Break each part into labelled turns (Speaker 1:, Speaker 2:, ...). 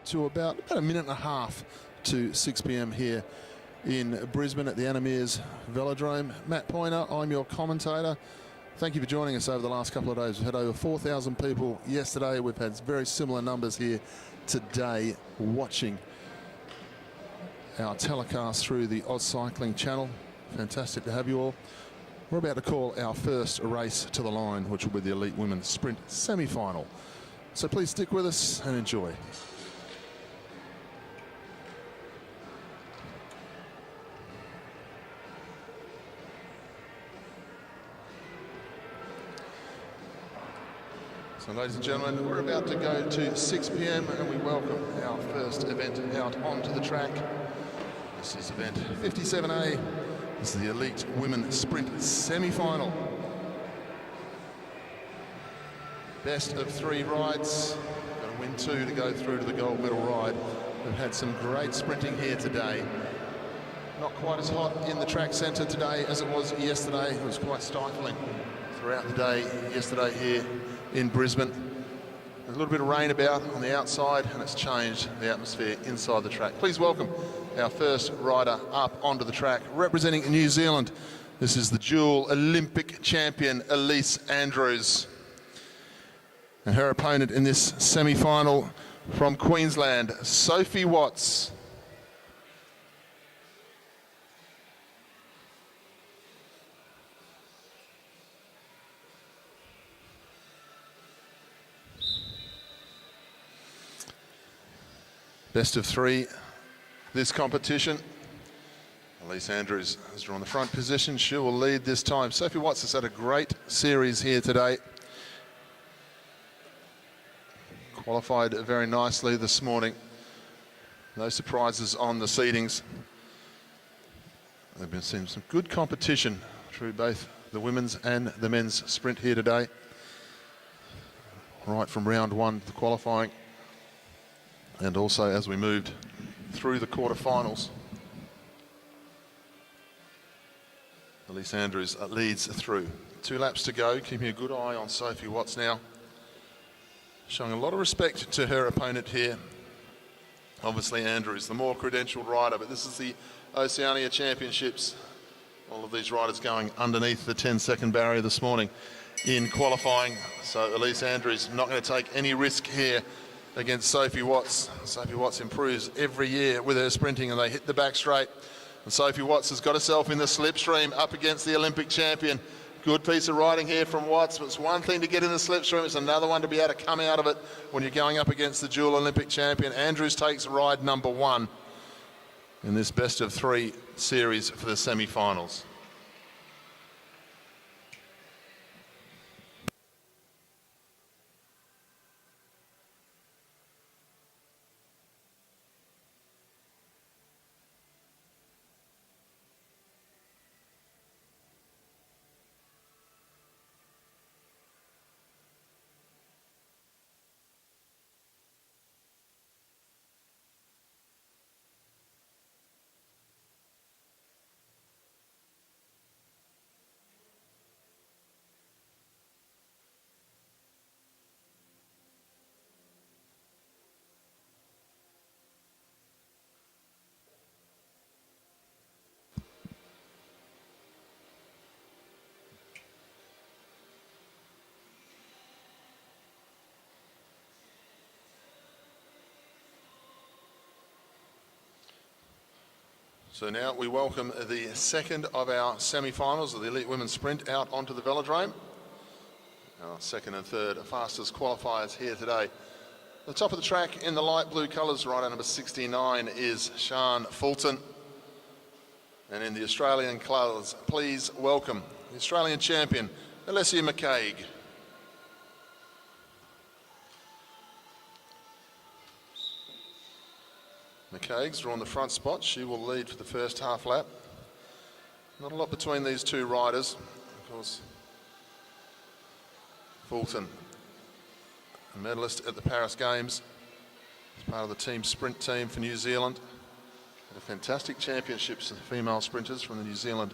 Speaker 1: to about a minute and a half to 6 p.m. here in Brisbane at the Anna Meares Velodrome. Matt Pointer, I'm your commentator. Thank you for joining us over the last couple of days. We've had over 4,000 people yesterday. We've had very similar numbers here today watching our telecast through the Oz Cycling channel. Fantastic to have you all. We're about to call our first race to the line, which will be the Elite Women's Sprint semi-final. So please stick with us and enjoy. So ladies and gentlemen, we're about to go to 6 p.m. and we welcome our first event out onto the track. This is event 57A. This is the Elite Women's Sprint semi-final. Best of 3 rides. Got to win 2 to go through to the gold medal ride. We've had some great sprinting here today. Not quite as hot in the track centre today as it was yesterday. It was quite stifling throughout the day yesterday here in Brisbane. There's a little bit of rain about on the outside and it's changed the atmosphere inside the track. Please welcome our first rider up onto the track, representing New Zealand. This is the dual Olympic champion, Elise Andrews. And her opponent in this semi-final from Queensland, Sophie Watts. Best of 3 this competition. Elise Andrews has drawn the front position. She will lead this time. Sophie Watts has had a great series here today. Qualified very nicely this morning. No surprises on the seedings. They've been seeing some good competition through both the women's and the men's sprint here today. Right from round 1 to the qualifying. And also as we moved through the quarterfinals. Elise Andrews leads through. 2 laps to go, keeping a good eye on Sophie Watts now. Showing a lot of respect to her opponent here. Obviously Andrews, the more credentialed rider, but this is the Oceania Championships. All of these riders going underneath the 10-second barrier this morning in qualifying. So Elise Andrews not going to take any risk here against Sophie Watts. Sophie Watts improves every year with her sprinting and they hit the back straight. And Sophie Watts has got herself in the slipstream up against the Olympic champion. Good piece of riding here from Watts. It's one thing to get in the slipstream, it's another one to be able to come out of it when you're going up against the dual Olympic champion. Andrews takes ride number 1 in this best of 3 series for the semi-finals. So now we welcome the second of our semi-finals of the Elite Women's Sprint out onto the Velodrome. Our second and third fastest qualifiers here today. The top of the track in the light blue colours, rider number 69 is Sian Fulton. And in the Australian colours, please welcome the Australian champion, Alessia McCaig. McCaig's drawn the front spot. She will lead for the first half lap. Not a lot between these 2 riders. Of course, Fulton, a medalist at the Paris Games, as part of the team sprint team for New Zealand. Had a fantastic championships of female sprinters from the New Zealand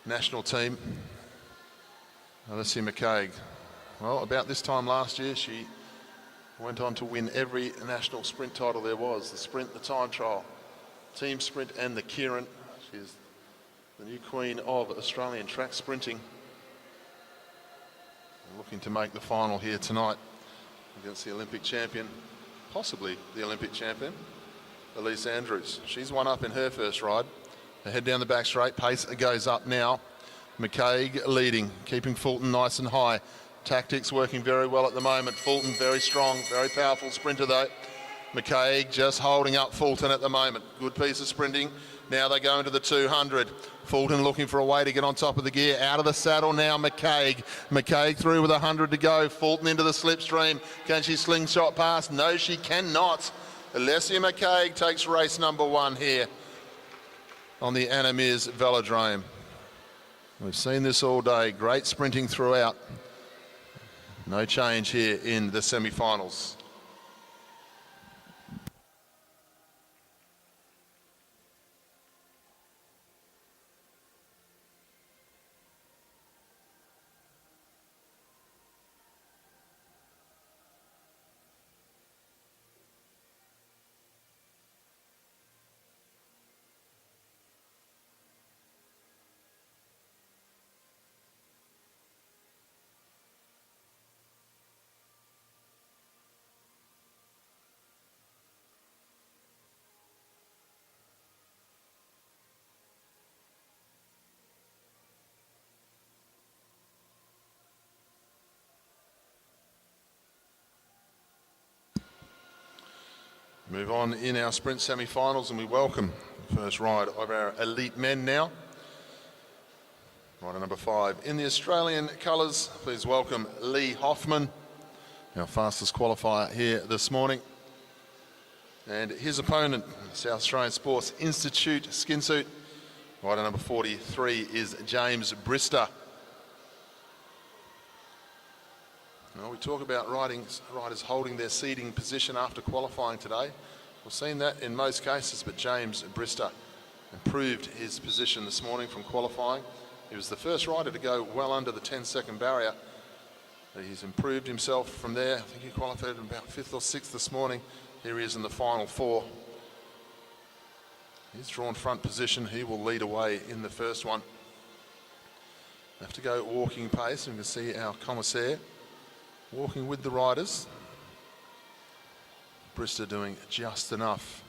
Speaker 1: national team. Alessia McCaig. Well, about this time last year, she Went on to win every national sprint title there was, the sprint, the time trial, team sprint and the Kieran. She's the new queen of Australian track sprinting. Looking to make the final here tonight against the Olympic champion, possibly the Olympic champion, Elise Andrews. She's one up in her first ride. They head down the back straight, pace goes up now. McCaig leading, keeping Fulton nice and high. Tactics working very well at the moment. Fulton very strong, very powerful sprinter though. McCaig just holding up Fulton at the moment. Good piece of sprinting. Now they go into the 200. Fulton looking for a way to get on top of the gear. Out of the saddle now, McCaig. McCaig through with 100 to go. Fulton into the slipstream. Can she slingshot past? No, she cannot. Alessia McCaig takes race number 1 here on the Anna Meares Velodrome. We've seen this all day. Great sprinting throughout. No change here in the semi-finals. Move on in our sprint semi-finals and we welcome the first ride of our elite men now. Rider number 5 in the Australian colours, please welcome Lee Hoffman, our fastest qualifier here this morning. And his opponent, South Australian Sports Institute skin suit, rider number 43 is James Brister. Well, we talk about riders holding their seating position after qualifying today. We've seen that in most cases, but James Brister improved his position this morning from qualifying. He was the first rider to go well under the 10-second barrier. He's improved himself from there. I think he qualified about 5th or 6th this morning. Here he is in the final 4. He's drawn front position. He will lead away in the first one. Have to go walking pace, and you can see our commissaire walking with the riders. Brister doing just enough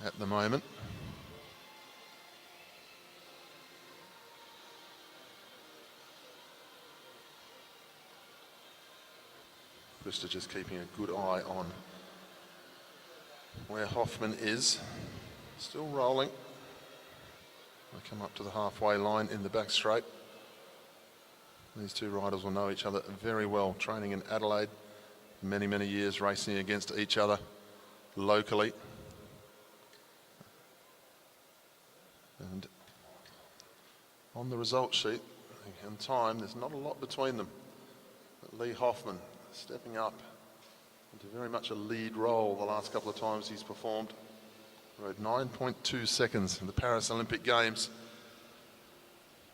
Speaker 1: at the moment. Brister just keeping a good eye on where Hoffman is. Still rolling. They come up to the halfway line in the back straight. These two riders will know each other very well, training in Adelaide, many, many years racing against each other locally. And on the result sheet, in time, there's not a lot between them. But Lee Hoffman stepping up into very much a lead role the last couple of times he's performed. Rode 9.2 seconds in the Paris Olympic Games.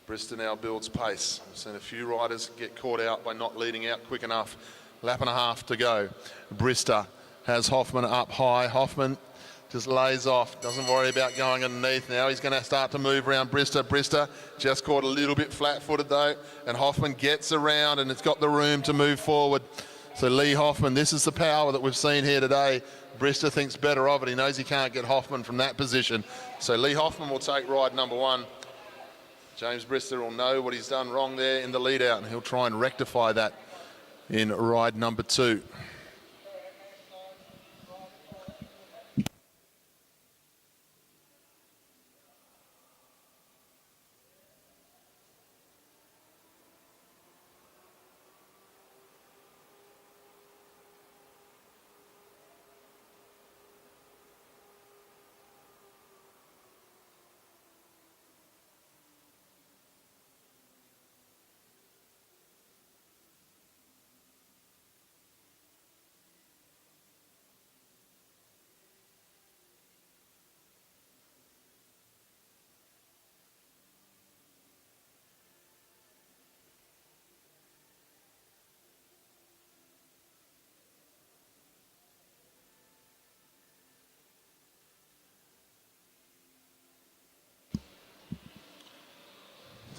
Speaker 1: Brister now builds pace. We've seen a few riders get caught out by not leading out quick enough. Lap and a half to go. Brister has Hoffman up high. Hoffman just lays off, doesn't worry about going underneath. Now he's going to start to move around Brister. Brister just caught a little bit flat-footed though, and Hoffman gets around and it's got the room to move forward. So Lee Hoffman, this is the power that we've seen here today. Brister thinks better of it. He knows he can't get Hoffman from that position. So Lee Hoffman will take ride number 1. James Brister will know what he's done wrong there in the lead out, and he'll try and rectify that in ride number 2.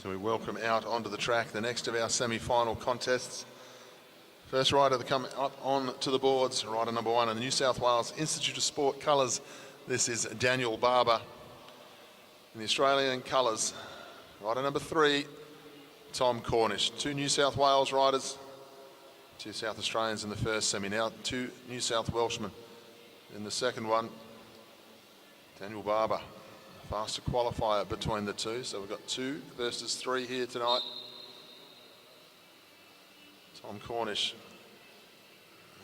Speaker 1: So we welcome out onto the track the next of our semi-final contests. First rider to come up onto the boards, rider number 1 in the New South Wales Institute of Sport colours. This is Daniel Barber. In the Australian colours, rider number 3, Tom Cornish. 2 New South Wales riders, 2 South Australians in the first semi. Now 2 New South Welshmen in the second one. Daniel Barber, faster qualifier between the two. So we've got 2 versus 3 here tonight. Tom Cornish.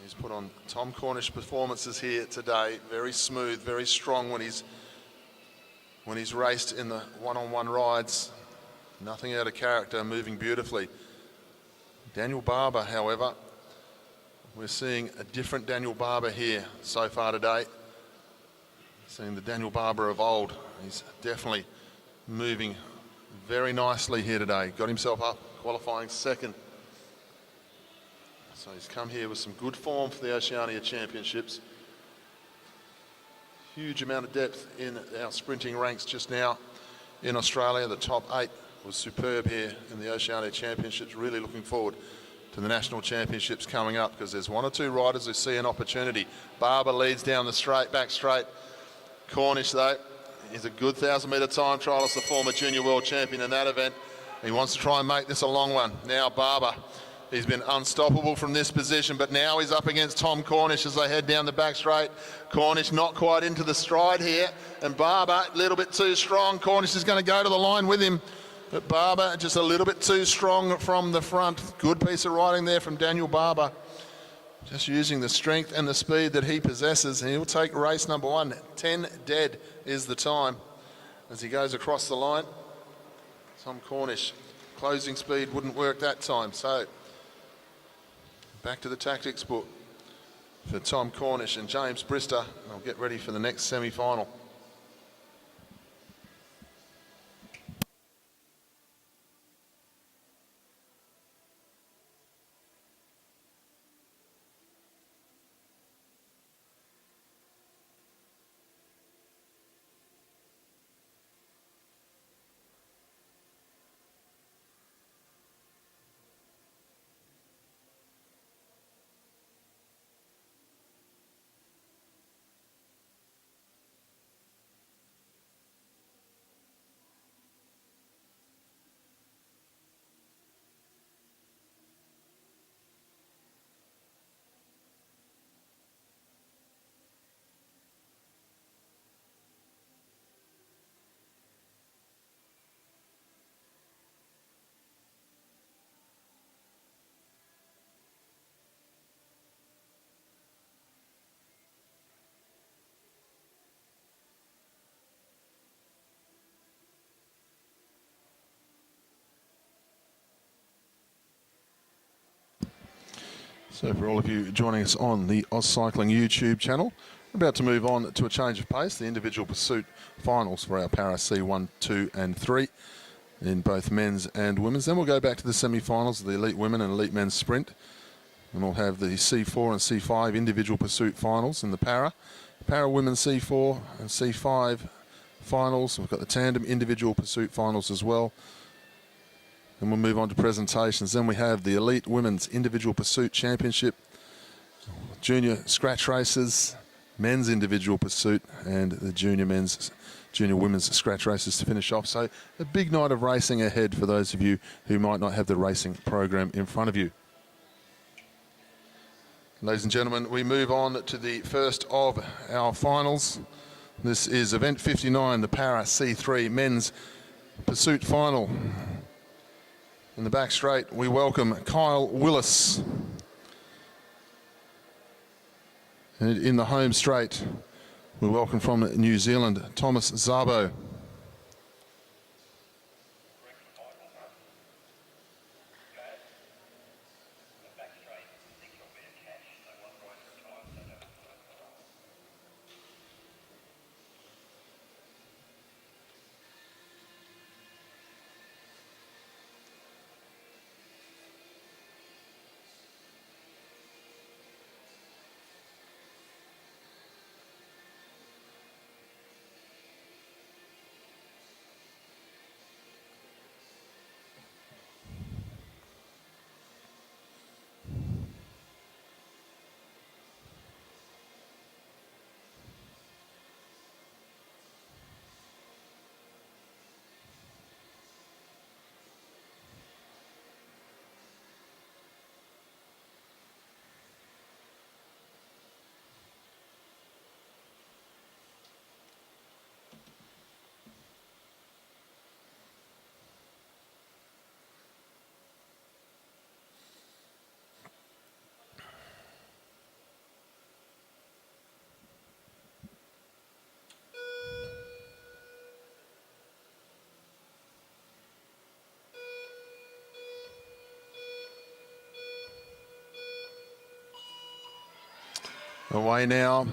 Speaker 1: He's put on Tom Cornish performances here today. Very smooth, very strong when he's raced in the one-on-one rides. Nothing out of character, moving beautifully. Daniel Barber, however, we're seeing a different Daniel Barber here so far today. Seeing the Daniel Barber of old. He's definitely moving very nicely here today. Got himself up, qualifying second. So he's come here with some good form for the Oceania Championships. Huge amount of depth in our sprinting ranks just now in Australia. The top 8 was superb here in the Oceania Championships. Really looking forward to the National Championships coming up, because there's 1 or 2 riders who see an opportunity. Barber leads down the straight, back straight. Cornish, though, is a good 1,000-metre time trialist, the former junior world champion in that event. He wants to try and make this a long one. Now Barber, he's been unstoppable from this position, but now he's up against Tom Cornish as they head down the back straight. Cornish not quite into the stride here, and Barber a little bit too strong. Cornish is going to go to the line with him, but Barber just a little bit too strong from the front. Good piece of riding there from Daniel Barber. Just using the strength and the speed that he possesses, and he'll take race number 1. 10 dead is the time as he goes across the line. Tom Cornish, closing speed wouldn't work that time. So back to the tactics book for Tom Cornish and James Brister. They'll get ready for the next semi-final. So for all of you joining us on the Oz Cycling YouTube channel, we're about to move on to a change of pace, the individual pursuit finals for our Para C1, 2 and 3 in both men's and women's. Then we'll go back to the semi-finals of the Elite Women and Elite Men's Sprint. And we'll have the C4 and C5 individual pursuit finals in the Para Women's C4 and C5 finals. We've got the Tandem individual pursuit finals as well. And we'll move on to presentations. Then we have the Elite Women's Individual Pursuit Championship, Junior Scratch Races, Men's Individual Pursuit, and the Junior Women's Scratch Races to finish off. So a big night of racing ahead for those of you who might not have the racing program in front of you. Ladies and gentlemen, we move on to the first of our finals. This is event 59, the Para C3 Men's Pursuit Final. In the back straight, we welcome Kyle Willis. And in the home straight, we welcome from New Zealand, Thomas Szabo. Away now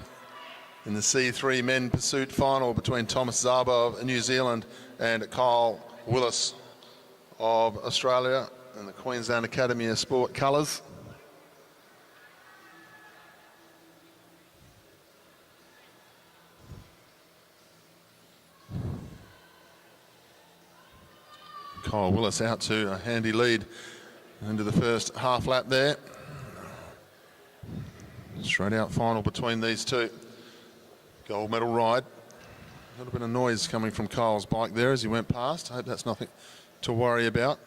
Speaker 1: in the C3 men pursuit final between Thomas Szabo of New Zealand and Kyle Willis of Australia in the Queensland Academy of Sport colours. Kyle Willis out to a handy lead into the first half lap there. Straight out final between these two. Gold medal ride. A little bit of noise coming from Kyle's bike there as he went past. I hope that's nothing to worry about.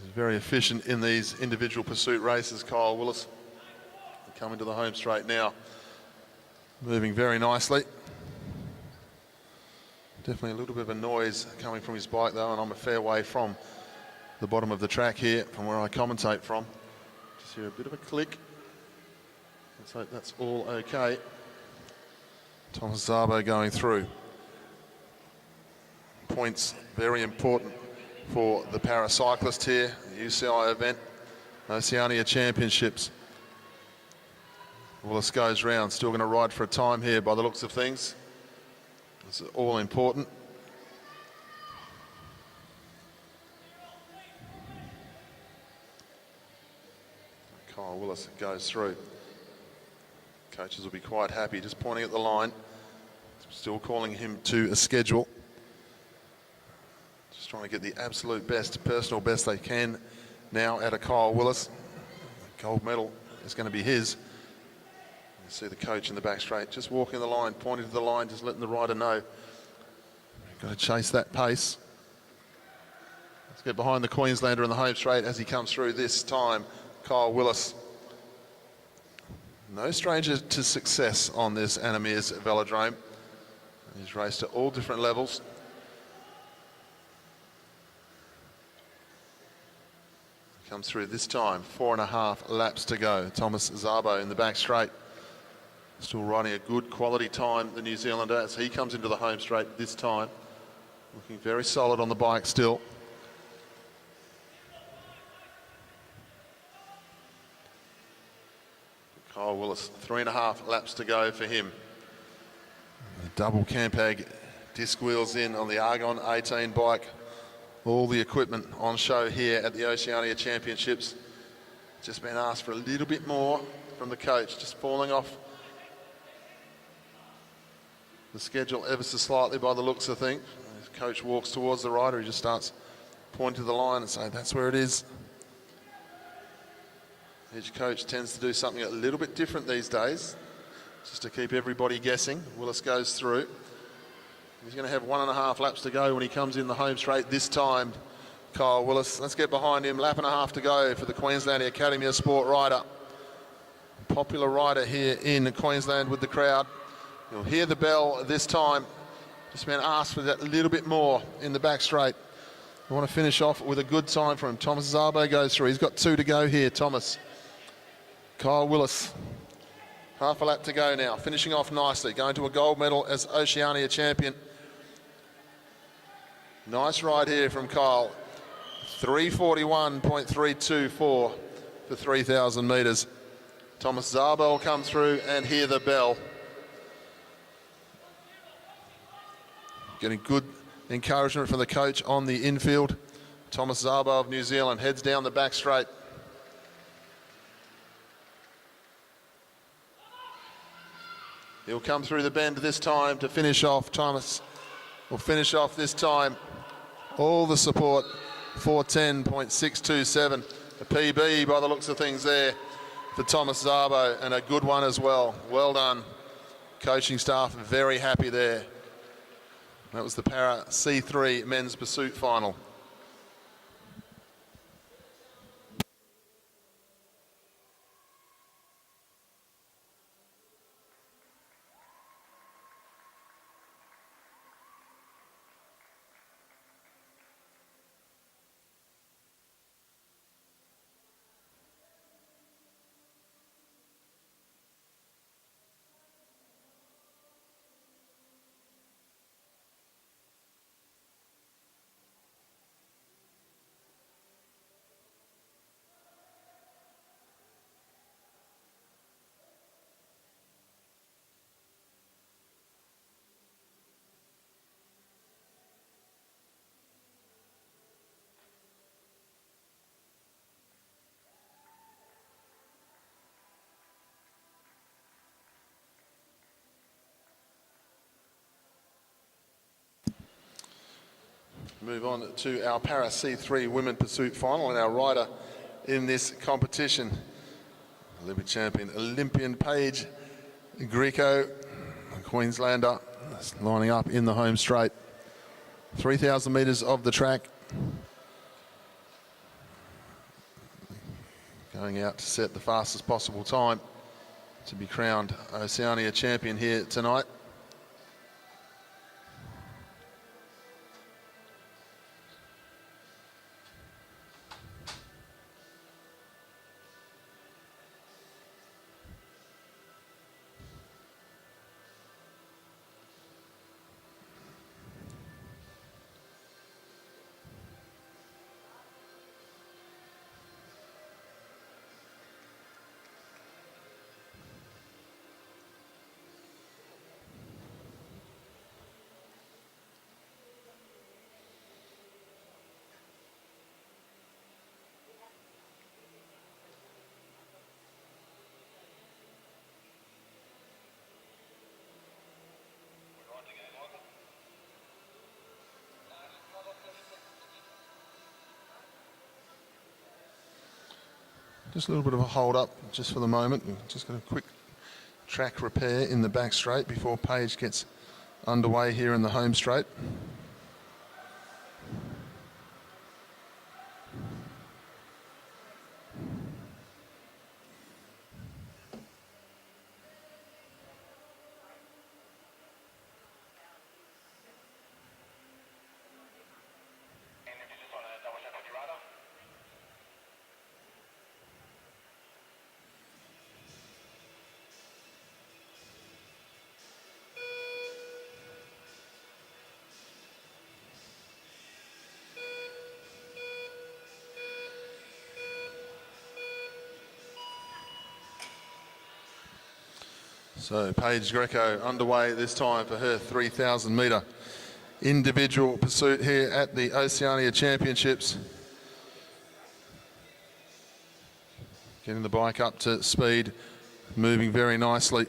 Speaker 1: He's very efficient in these individual pursuit races, Kyle Willis. Coming to the home straight now. Moving very nicely. Definitely a little bit of a noise coming from his bike though, and I'm a fair way from the bottom of the track here, from where I commentate from. Just hear a bit of a click. Let's hope that's all okay. Thomas Szabo going through. Points very important for the paracyclist here, the UCI event, Oceania Championships. Willis goes round, still going to ride for a time here by the looks of things. It's all important. Kyle Willis goes through. Coaches will be quite happy, just pointing at the line. Still calling him to a schedule. Just trying to get the absolute best, personal best they can now out of Kyle Willis. The gold medal is going to be his. You see the coach in the back straight, just walking the line, pointing to the line, just letting the rider know. Got to chase that pace. Let's get behind the Queenslander in the home straight as he comes through this time. Kyle Willis. No stranger to success on this Anna Meares Velodrome. He's raced at all different levels. Comes through this time, 4.5 laps to go. Thomas Szabo in the back straight. Still riding a good quality time, the New Zealander, as he comes into the home straight this time. Looking very solid on the bike still. Kyle Willis, 3.5 laps to go for him. The double Campag disc wheels in on the Argon 18 bike. All the equipment on show here at the Oceania Championships. Just been asked for a little bit more from the coach, just falling off the schedule ever so slightly by the looks of things. As coach walks towards the rider, he just starts pointing to the line and saying, that's where it is. Each coach tends to do something a little bit different these days, just to keep everybody guessing. Willis goes through. He's going to have 1.5 laps to go when he comes in the home straight this time, Kyle Willis. Let's get behind him. 1.5 laps to go for the Queensland Academy of Sport rider. Popular rider here in Queensland with the crowd. You'll hear the bell this time. Just been asked for that little bit more in the back straight. I want to finish off with a good time for him. Thomas Szabo goes through. He's got 2 to go here, Thomas. Kyle Willis. 1/2 lap to go now. Finishing off nicely. Going to a gold medal as Oceania champion. Nice ride here from Kyle. 3:41.324 for 3,000 metres. Thomas Szabo will come through and hear the bell. Getting good encouragement from the coach on the infield. Thomas Szabo of New Zealand heads down the back straight. He'll come through the bend this time to finish off. Thomas will finish off this time. All the support, 4:10.627. A PB by the looks of things there for Thomas Szabo, and a good one as well. Well done. Coaching staff very happy there. That was the Para C3 men's pursuit final. Move on to our Para C3 Women Pursuit Final, and our rider in this competition, Olympic champion, Olympian Paige Greco, a Queenslander, lining up in the home straight. 3,000 metres of the track. Going out to set the fastest possible time to be crowned Oceania champion here tonight. Just a little bit of a hold up just for the moment. We've just got a quick track repair in the back straight before Paige gets underway here in the home straight. So Paige Greco underway this time for her 3,000 metre individual pursuit here at the Oceania Championships. Getting the bike up to speed, moving very nicely.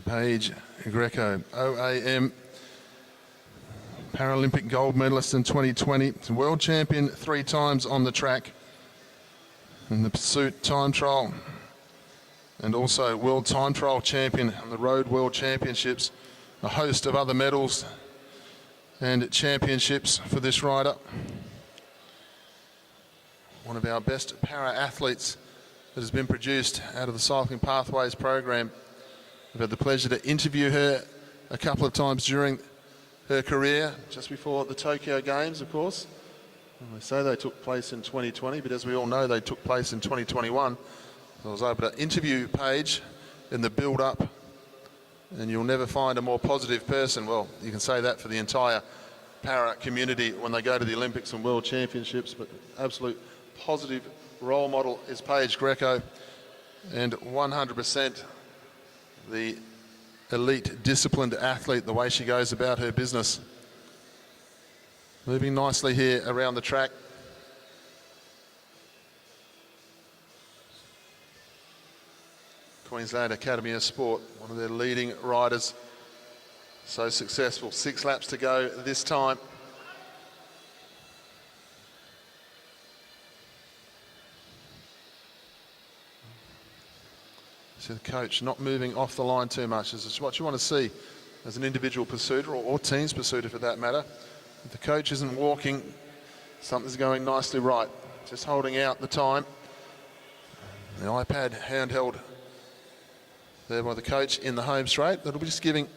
Speaker 1: Paige Greco, OAM, Paralympic gold medalist in 2020, world champion 3 times on the track in the pursuit time trial, and also world time trial champion on the Road World Championships, a host of other medals and championships for this rider. One of our best para-athletes that has been produced out of the Cycling Pathways program. I've had the pleasure to interview her a couple of times during her career, just before the Tokyo Games, of course. Well, they say they took place in 2020, but as we all know, they took place in 2021. I was able to interview Paige in the build-up, and you'll never find a more positive person. Well, you can say that for the entire para community when they go to the Olympics and World Championships, but absolute positive role model is Paige Greco, and 100% the elite disciplined athlete, the way she goes about her business. Moving nicely here around the track. Queensland Academy of Sport, one of their leading riders. So successful. 6 laps to go this time. So the coach not moving off the line too much. This is what you want to see as an individual pursuiter, or teams pursuiter for that matter. If the coach isn't walking, something's going nicely right. Just holding out the time. The iPad handheld there by the coach in the home straight. That'll be just giving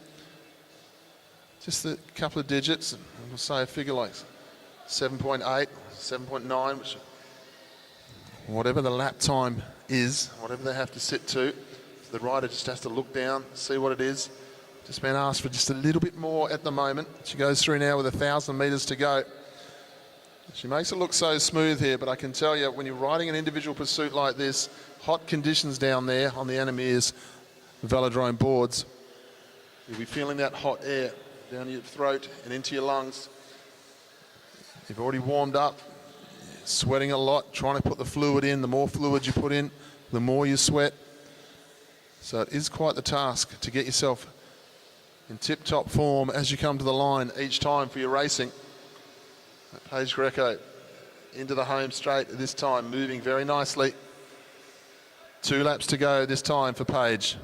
Speaker 1: just a couple of digits. We'll say a figure like 7.8, 7.9, which whatever the lap time is, whatever they have to sit to, the rider just has to look down, see what it is. Just been asked for just a little bit more at the moment. She goes through now with 1,000 metres to go. She makes it look so smooth here, but I can tell you, when you're riding an individual pursuit like this, hot conditions down there on the Anna Meares Velodrome boards, you'll be feeling that hot air down your throat and into your lungs. You've already warmed up, sweating a lot, trying to put the fluid in. The more fluid you put in, the more you sweat. So it is quite the task to get yourself in tip-top form as you come to the line each time for your racing. Paige Greco into the home straight this time, moving very nicely. 2 laps to go this time for Paige.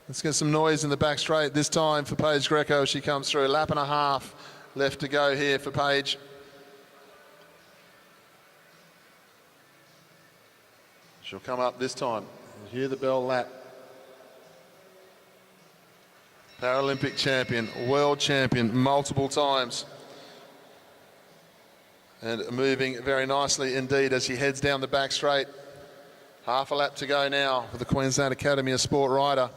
Speaker 1: Let's get some noise in the back straight this time for Paige Greco as she comes through. 1.5 laps left to go here for Paige. She'll come up this time. You hear the bell lap. Paralympic champion, world champion multiple times. And moving very nicely indeed as she heads down the back straight. 1/2 lap to go now for the Queensland Academy of Sport rider.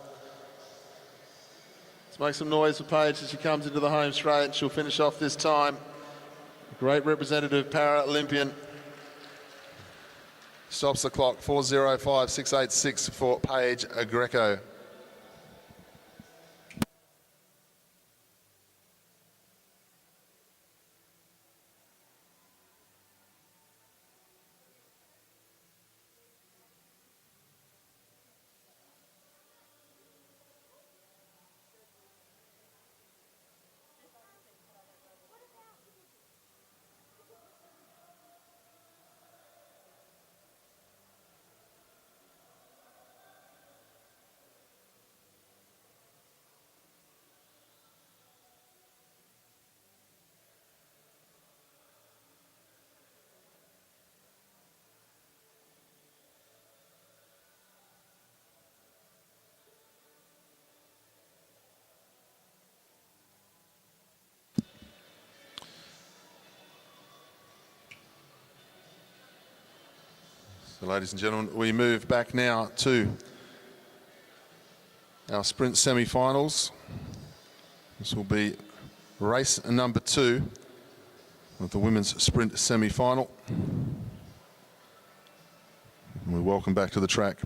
Speaker 1: Let's make some noise for Paige as she comes into the home straight. She'll finish off this time. Great representative Paralympian. Stops the clock, 4:05.686 for Paige Greco. So ladies and gentlemen, we move back now to our sprint semi-finals. This will be race number 2 of the women's sprint semi-final. We welcome back to the track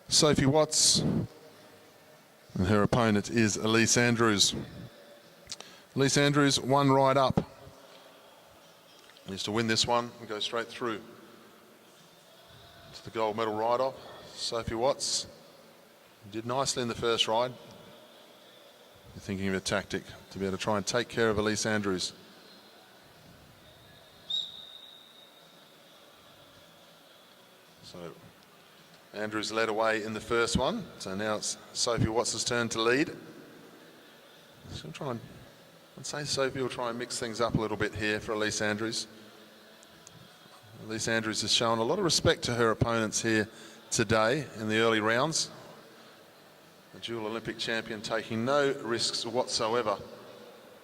Speaker 1: Sophie Watts, and her opponent is Elise Andrews. Elise Andrews, 1 ride up. Needs to win this one and go straight through to the gold medal ride-off. Sophie Watts did nicely in the first ride. You're thinking of a tactic to be able to try and take care of Elise Andrews. So Andrews led away in the first one, so now it's Sophie Watts' turn to lead. She'll try and, I'd say Sophie will try and mix things up a little bit here for Elise Andrews. Elise Andrews has shown a lot of respect to her opponents here today in the early rounds. The dual Olympic champion taking no risks whatsoever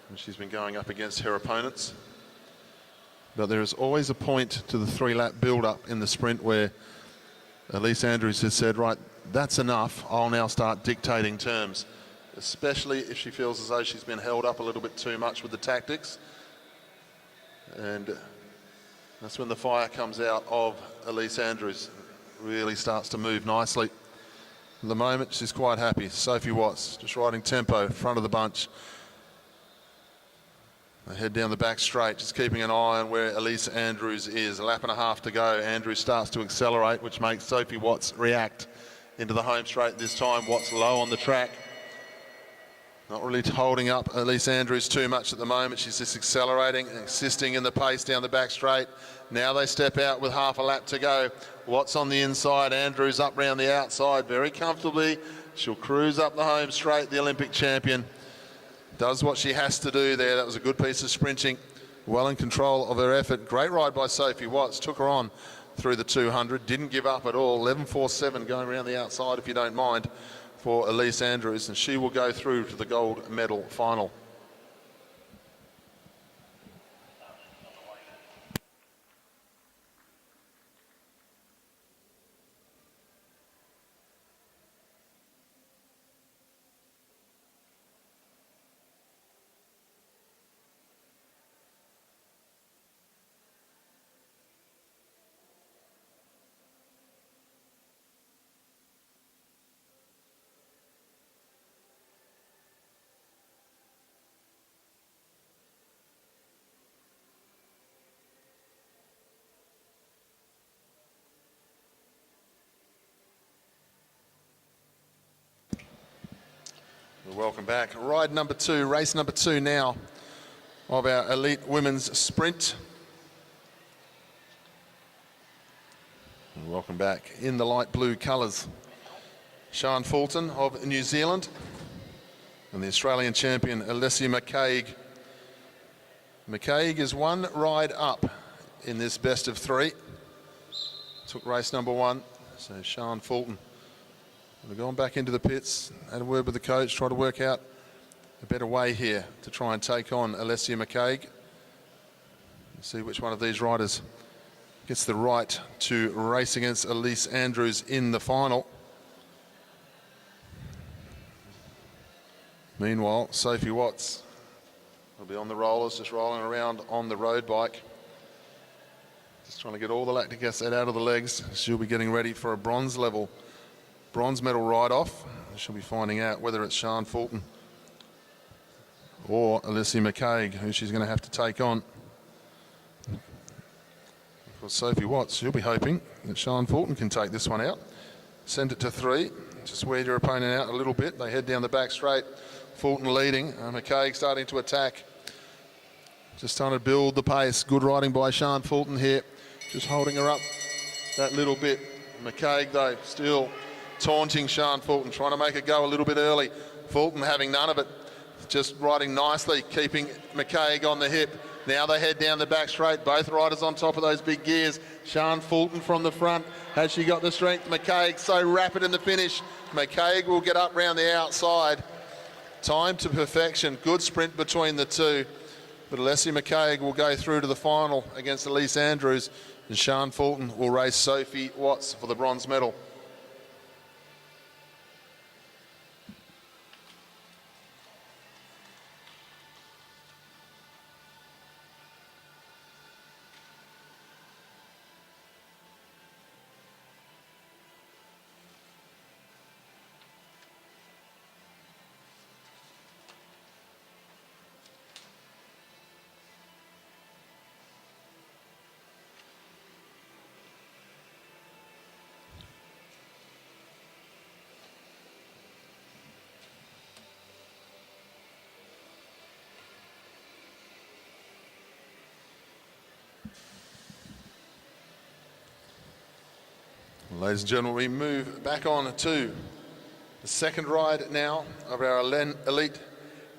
Speaker 1: when she's been going up against her opponents. But there is always a point to the 3-lap build-up in the sprint where Elise Andrews has said, right, that's enough, I'll now start dictating terms, especially if she feels as though she's been held up a little bit too much with the tactics. And that's when the fire comes out of Elise Andrews. Really starts to move nicely. At the moment, she's quite happy. Sophie Watts just riding tempo, front of the bunch. They head down the back straight, just keeping an eye on where Elise Andrews is. 1.5 laps to go. Andrews starts to accelerate, which makes Sophie Watts react into the home straight this time. Watts low on the track. Not really holding up Elise Andrews too much at the moment. She's just accelerating and assisting in the pace down the back straight. Now they step out with 1/2 lap to go. Watts on the inside, Andrews up round the outside very comfortably. She'll cruise up the home straight, the Olympic champion. Does what she has to do there. That was a good piece of sprinting. Well in control of her effort. Great ride by Sophie Watts. Took her on through the 200. Didn't give up at all. 11.47 going around the outside, if you don't mind, for Elise Andrews, and she will go through to the gold medal final. Welcome back. Ride number 2, race number 2 now of our elite women's sprint. And welcome back in the light blue colours. Sian Fulton of New Zealand and the Australian champion Alessia McCaig. McCaig is one ride up in this best of 3. Took race number 1, so Sian Fulton. We've gone back into the pits, had a word with the coach, try to work out a better way here to try and take on Alessia McCaig. See which one of these riders gets the right to race against Elise Andrews in the final. Meanwhile, Sophie Watts will be on the rollers, just rolling around on the road bike. Just trying to get all the lactic acid out of the legs. She'll be getting ready for a bronze medal ride-off. She'll be finding out whether it's Sian Fulton or Alessia McCaig who she's going to have to take on. For Sophie Watts, she'll be hoping that Sian Fulton can take this one out. Send it to 3. Just weed your opponent out a little bit. They head down the back straight. Fulton leading. McCaig starting to attack. Just trying to build the pace. Good riding by Sian Fulton here. Just holding her up that little bit. McCaig, though, still taunting Sian Fulton, trying to make her go a little bit early. Fulton having none of it. Just riding nicely, keeping McCaig on the hip. Now they head down the back straight. Both riders on top of those big gears. Sian Fulton from the front. Has she got the strength? McCaig so rapid in the finish. McCaig will get up round the outside. Time to perfection. Good sprint between the two. But Alessia McCaig will go through to the final against Elise Andrews. And Sian Fulton will race Sophie Watts for the bronze medal. Ladies and gentlemen, we move back on to the second ride now of our elite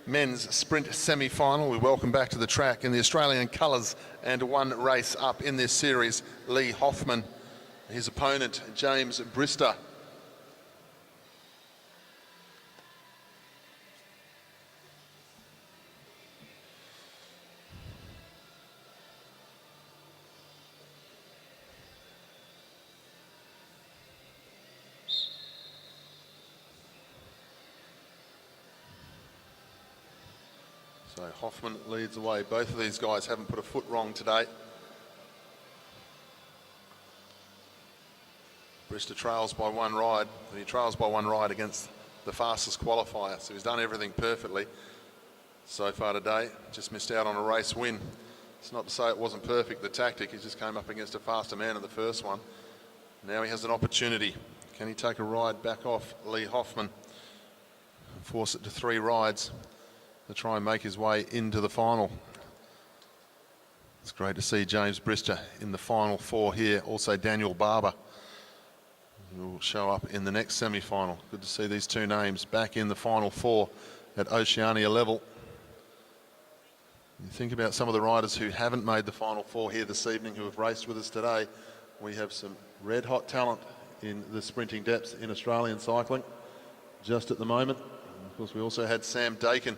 Speaker 1: men's sprint semi-final. We welcome back to the track in the Australian colours and one race up in this series, Lee Hoffman, his opponent, James Brister. So Hoffman leads the way. Both of these guys haven't put a foot wrong today. Brister trails by one ride. He trails by one ride against the fastest qualifier. So he's done everything perfectly so far today. Just missed out on a race win. It's not to say it wasn't perfect, the tactic. He just came up against a faster man in the first one. Now he has an opportunity. Can he take a ride back off Lee Hoffman and force it to 3 rides to try and make his way into the final? It's great to see James Brister in the final 4 here. Also Daniel Barber, who will show up in the next semi-final. Good to see these two names back in the final 4 at Oceania level. You think about some of the riders who haven't made the final 4 here this evening, who have raced with us today. We have some red hot talent in the sprinting depths in Australian cycling just at the moment. And of course, we also had Sam Dakin,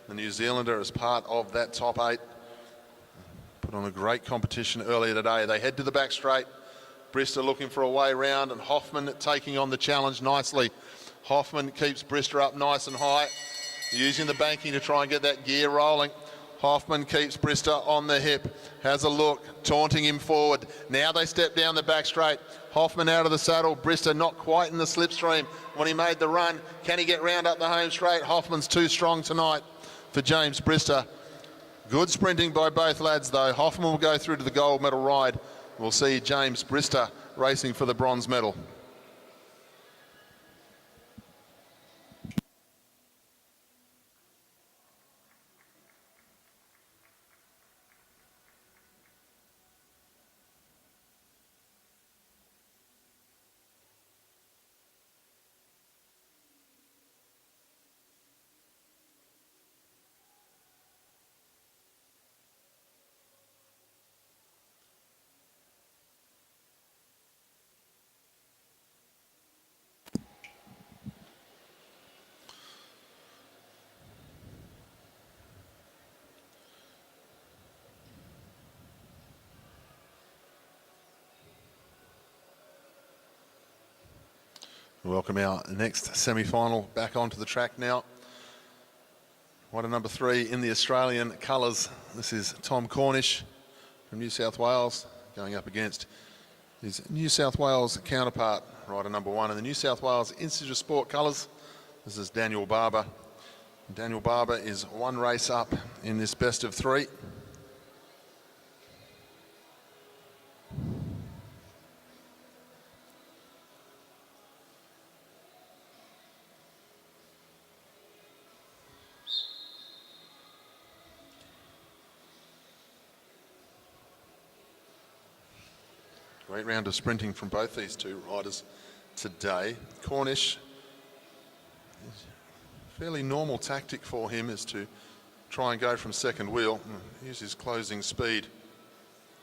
Speaker 1: the New Zealander, as part of that top 8. Put on a great competition earlier today. They head to the back straight. Brister looking for a way round, and Hoffman taking on the challenge nicely. Hoffman keeps Brister up nice and high, using the banking to try and get that gear rolling. Hoffman keeps Brister on the hip, has a look, taunting him forward. Now they step down the back straight. Hoffman out of the saddle, Brister not quite in the slipstream when he made the run. Can he get round up the home straight? Hoffman's too strong tonight for James Brister. Good sprinting by both lads though. Hoffman will go through to the gold medal ride. We'll see James Brister racing for the bronze medal. Welcome our next semi-final back onto the track now. Rider number 3 in the Australian colours. This is Tom Cornish from New South Wales, going up against his New South Wales counterpart, rider number 1 in the New South Wales Institute of Sport colours. This is Daniel Barber. Daniel Barber is one race up in this best of 3. Great round of sprinting from both these two riders today. Cornish, fairly normal tactic for him is to try and go from second wheel, use his closing speed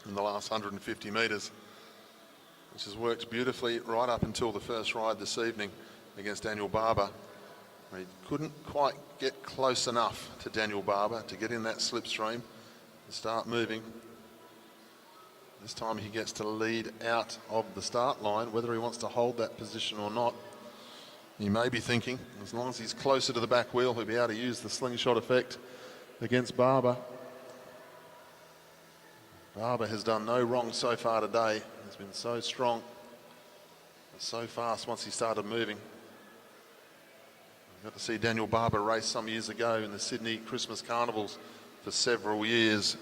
Speaker 1: in the last 150 metres, which has worked beautifully right up until the first ride this evening against Daniel Barber. He couldn't quite get close enough to Daniel Barber to get in that slipstream and start moving. This time he gets to lead out of the start line. Whether he wants to hold that position or not, he may be thinking, as long as he's closer to the back wheel, he'll be able to use the slingshot effect against Barber. Barber has done no wrong so far today. He's been so strong and so fast once he started moving. I got to see Daniel Barber race some years ago in the Sydney Christmas Carnivals for several years.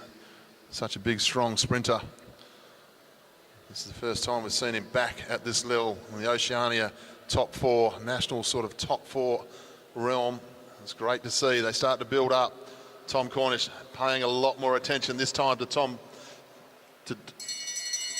Speaker 1: Such a big, strong sprinter. This is the first time we've seen him back at this level in the Oceania top 4, national sort of top 4 realm. It's great to see. They start to build up. Tom Cornish paying a lot more attention this time to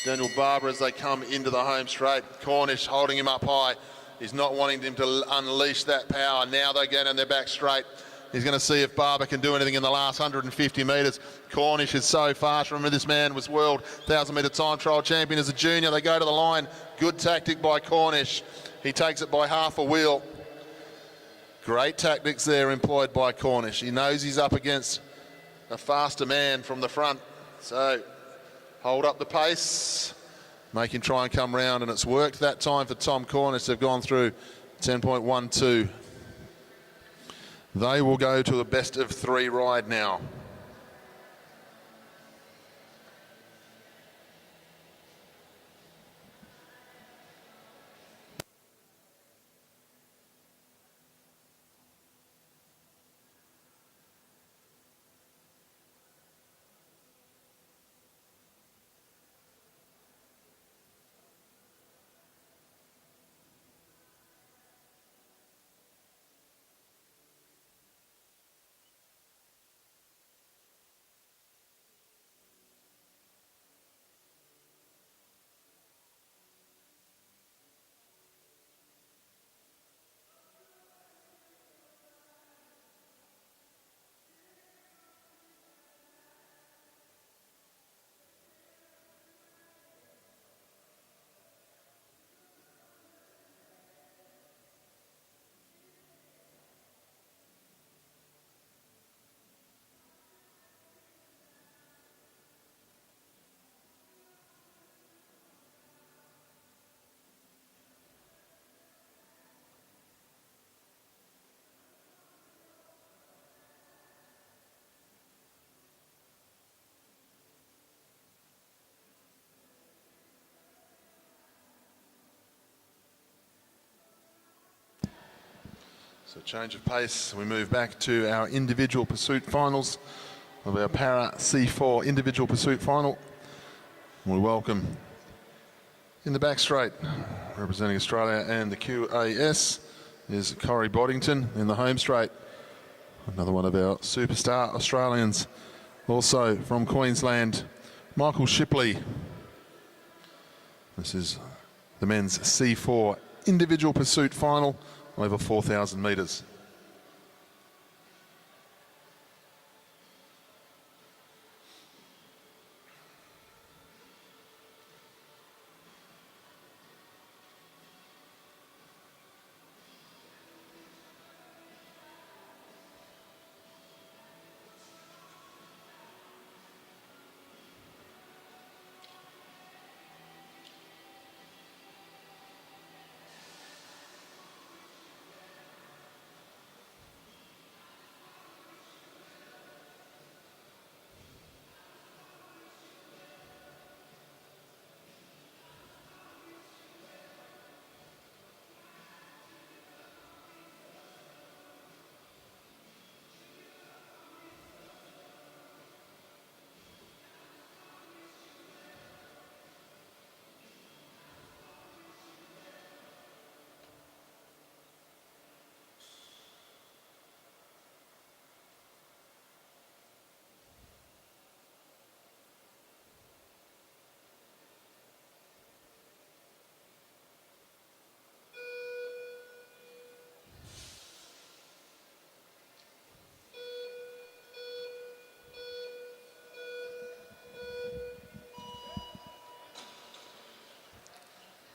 Speaker 1: Daniel Barber as they come into the home straight. Cornish holding him up high. He's not wanting him to unleash that power. Now they get in their back straight. He's going to see if Barber can do anything in the last 150 metres. Cornish is so fast. Remember, this man was world 1,000-metre time trial champion as a junior. They go to the line. Good tactic by Cornish. He takes it by half a wheel. Great tactics there employed by Cornish. He knows he's up against a faster man from the front. So hold up the pace, make him try and come round, and it's worked that time for Tom Cornish. They've gone through 10.12. They will go to a best of 3 ride now. So change of pace, we move back to our individual pursuit finals of our Para C4 individual pursuit final. We welcome in the back straight, representing Australia and the QAS, is Corey Boddington. In the home straight, another one of our superstar Australians, also from Queensland, Michael Shipley. This is the men's C4 individual pursuit final, over 4,000 metres.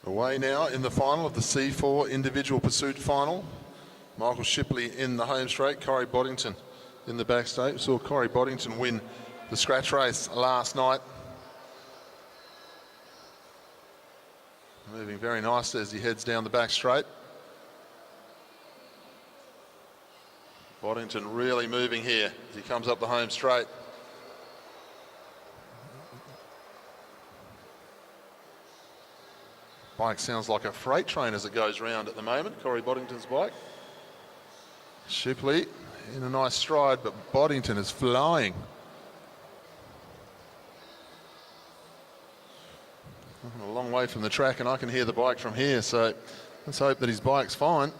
Speaker 1: Away now in the final of the C4 individual pursuit final. Michael Shipley in the home straight, Corey Boddington in the back straight. We saw Corey Boddington win the scratch race last night. Moving very nicely as he heads down the back straight. Boddington really moving here as he comes up the home straight. Bike sounds like a freight train as it goes round at the moment, Corey Boddington's bike. Shipley in a nice stride, but Boddington is flying. I'm a long way from the track and I can hear the bike from here, so let's hope that his bike's fine.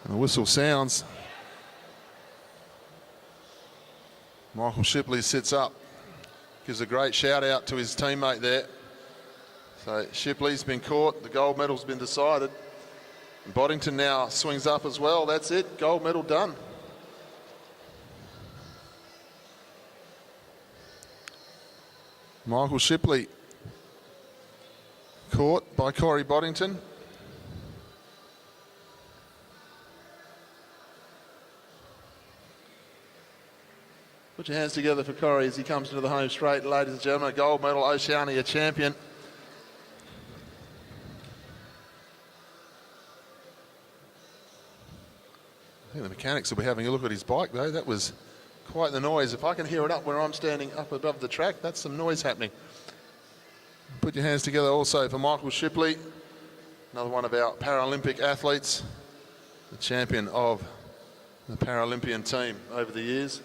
Speaker 1: And the whistle sounds. Michael Shipley sits up, gives a great shout out to his teammate there. So Shipley's been caught, the gold medal's been decided. And Boddington now swings up as well, that's it, gold medal done. Michael Shipley caught by Corey Boddington. Put your hands together for Corey as he comes into the home straight. Ladies and gentlemen, gold medal Oceania champion. I think the mechanics will be having a look at his bike though. That was quite the noise. If I can hear it up where I'm standing up above the track, that's some noise happening. Put your hands together also for Michael Shipley, another one of our Paralympic athletes, the champion of the Paralympian team over the years.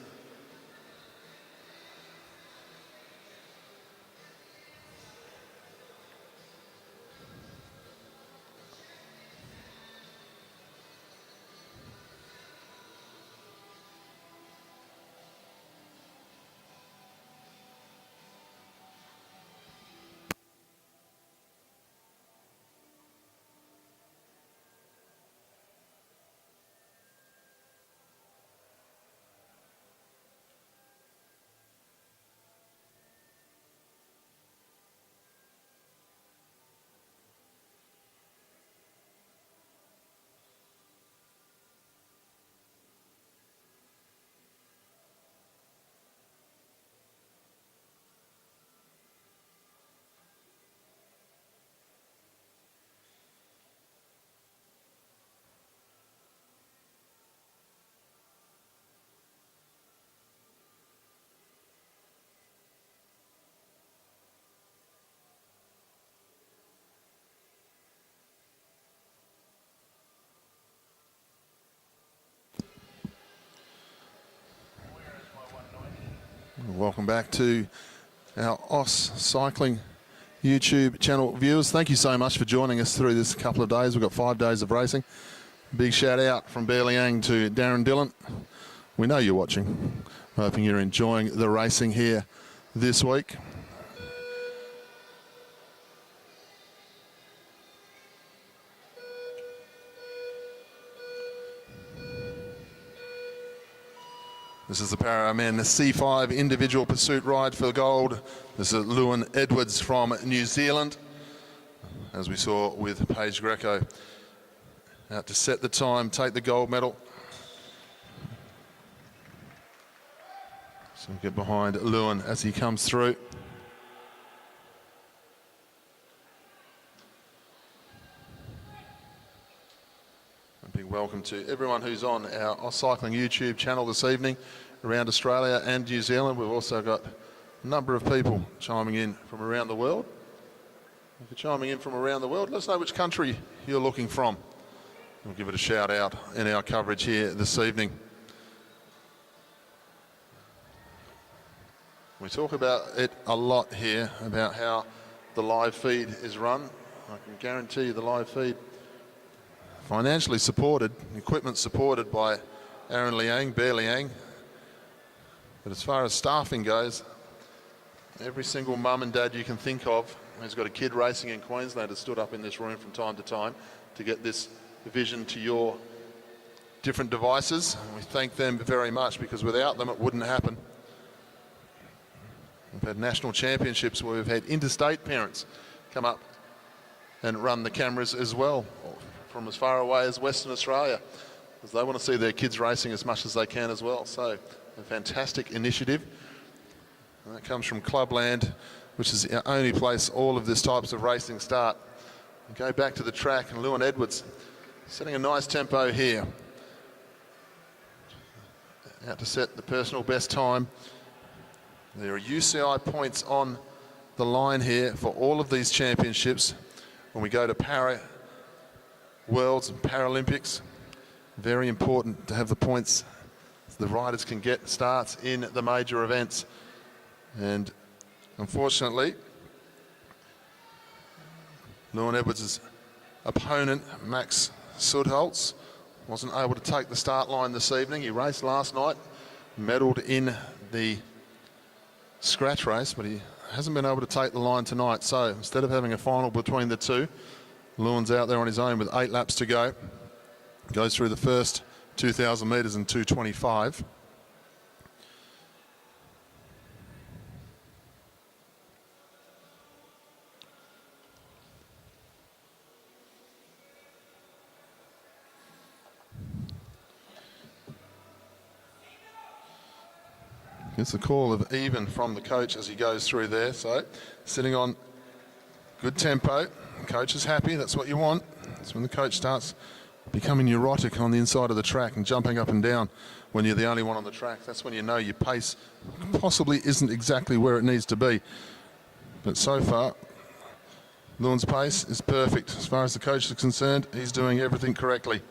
Speaker 1: Welcome back to our OS Cycling YouTube channel viewers. Thank you so much for joining us through this couple of days. We've got 5 days of racing. Big shout out from Bear Liang to Darren Dillon. We know you're watching. Hoping you're enjoying the racing here this week. This is the Paraman C5 individual pursuit ride for gold. This is Lewin Edwards from New Zealand, as we saw with Paige Greco. Out to set the time, take the gold medal. So get behind Lewin as he comes through. A big welcome to everyone who's on our OS Cycling YouTube channel this evening around Australia and New Zealand. We've also got a number of people chiming in from around the world. If you're chiming in from around the world, let us know which country you're looking from. We'll give it a shout out in our coverage here this evening. We talk about it a lot here, about how the live feed is run. I can guarantee you the live feed, financially supported, equipment supported by Aaron Liang, Bear Liang. But as far as staffing goes, every single mum and dad you can think of who's got a kid racing in Queensland has stood up in this room from time to time to get this vision to your different devices. And we thank them very much, because without them it wouldn't happen. We've had national championships where we've had interstate parents come up and run the cameras as well from as far away as Western Australia, because they want to see their kids racing as much as they can as well. So a fantastic initiative. And that comes from Clubland, which is the only place all of this types of racing start. And go back to the track, and Lewin Edwards setting a nice tempo here. Out to set the personal best time. There are UCI points on the line here for all of these championships. When we go to Para Worlds and Paralympics, very important to have the points so the riders can get starts in the major events. And unfortunately, Lewin Edwards' opponent, Max Sudholz, wasn't able to take the start line this evening. He raced last night, medalled in the scratch race, but he hasn't been able to take the line tonight. So instead of having a final between the two, Lewin's out there on his own with 8 laps to go. Goes through the first 2,000 metres in 2:25. It's a call of even from the coach as he goes through there. So sitting on good tempo. The coach is happy. That's what you want. That's when the coach starts becoming neurotic on the inside of the track and jumping up and down when you're the only one on the track. That's when you know your pace possibly isn't exactly where it needs to be. But so far, Lewin's pace is perfect. As far as the coach is concerned, he's doing everything correctly.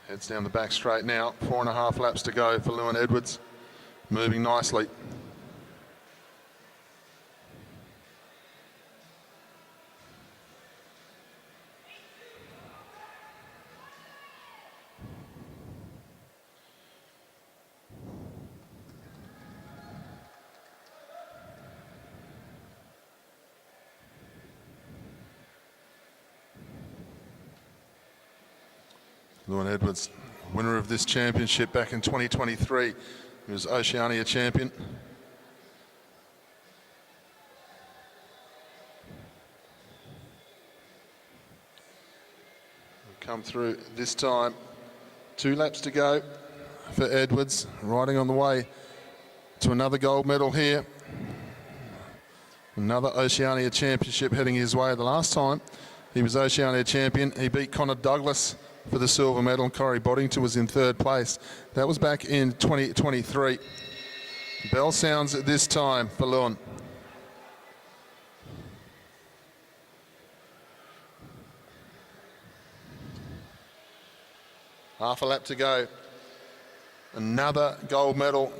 Speaker 1: Heads down the back straight now. 4.5 laps to go for Lewin Edwards. Moving nicely. Lewin Edwards, winner of this championship back in 2023. He was Oceania champion. Come through this time. 2 laps to go for Edwards, riding on the way to another gold medal here. Another Oceania championship heading his way. The last time he was Oceania champion, he beat Connor Douglas for the silver medal, and Corey Boddington was in 3rd place. That was back in 2023. Bell sounds at this time for Lewin. Half a lap to go. Another gold medal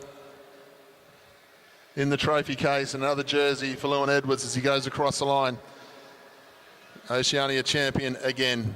Speaker 1: in the trophy case, another jersey for Lewin Edwards as he goes across the line. Oceania champion again.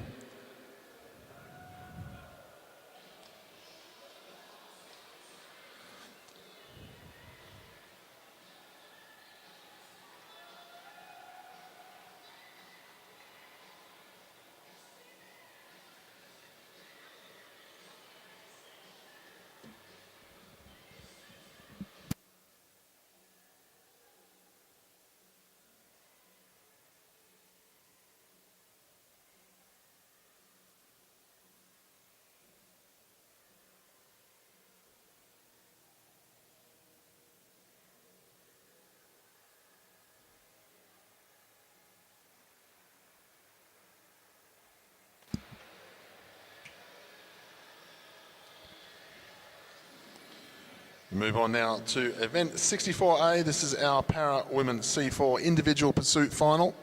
Speaker 1: Move on now to event 64A. This is our Para Women C4 individual pursuit final.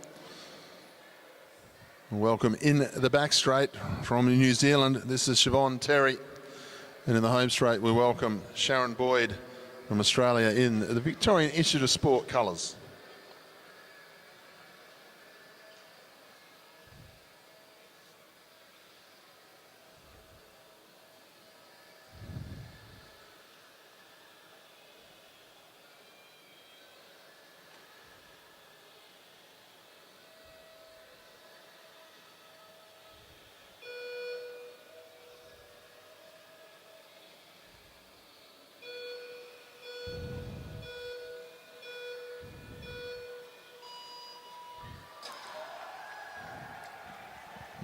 Speaker 1: Welcome in the back straight from New Zealand. This is Siobhan Terry. And in the home straight, we welcome Sharon Boyd from Australia in the Victorian Institute of Sport colours.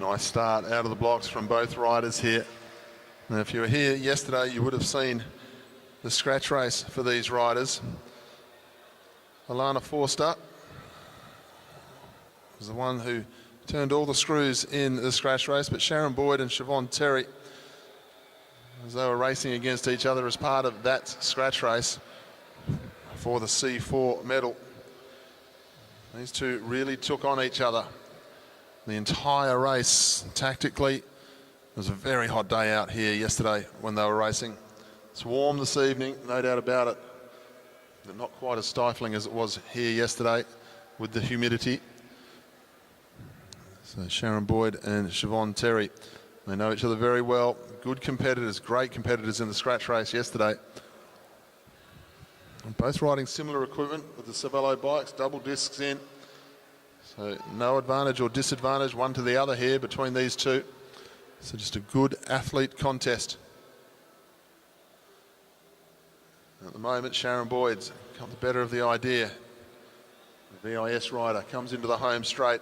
Speaker 1: Nice start out of the blocks from both riders here. Now, if you were here yesterday, you would have seen the scratch race for these riders. Alana Forster was the one who turned all the screws in the scratch race, but Sharon Boyd and Siobhan Terry, as they were racing against each other as part of that scratch race for the C4 medal. These two really took on each other the entire race. Tactically, it was a very hot day out here yesterday when they were racing. It's warm this evening, no doubt about it, but not quite as stifling as it was here yesterday with the humidity. So Sharon Boyd and Siobhan Terry, they know each other very well. Good competitors, great competitors in the scratch race yesterday. And both riding similar equipment with the Cervelo bikes, double discs in. So no advantage or disadvantage one to the other here between these two. So just a good athlete contest. At the moment, Sharon Boyd's got the better of the idea. The VIS rider comes into the home straight.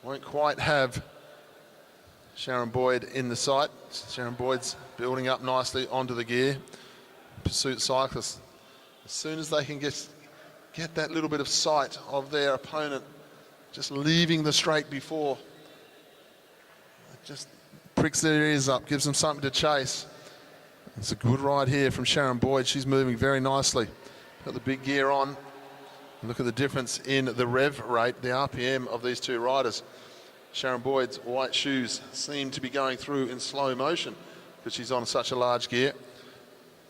Speaker 1: Won't quite have Sharon Boyd in the sight. Sharon Boyd's building up nicely onto the gear. Pursuit cyclists, as soon as they can get that little bit of sight of their opponent just leaving the straight before, it just pricks their ears up, gives them something to chase. It's a good ride here from Sharon Boyd. She's moving very nicely. Got the big gear on. Look at the difference in the rev rate, the RPM of these two riders. Sharon Boyd's white shoes seem to be going through in slow motion because she's on such a large gear.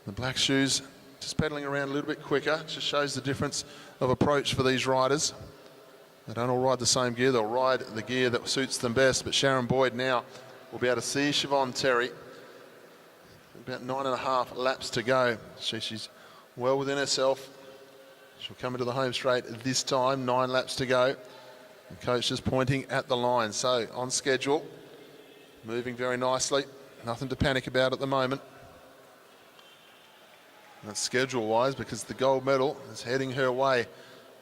Speaker 1: The black shoes just pedaling around a little bit quicker. Just shows the difference of approach for these riders. They don't all ride the same gear. They'll ride the gear that suits them best. But Sharon Boyd now will be able to see Siobhan Terry. About 9.5 laps to go. She's well within herself. She'll come into the home straight this time, 9 laps to go. The coach is pointing at the line. So on schedule, moving very nicely. Nothing to panic about at the moment. That's schedule-wise because the gold medal is heading her way.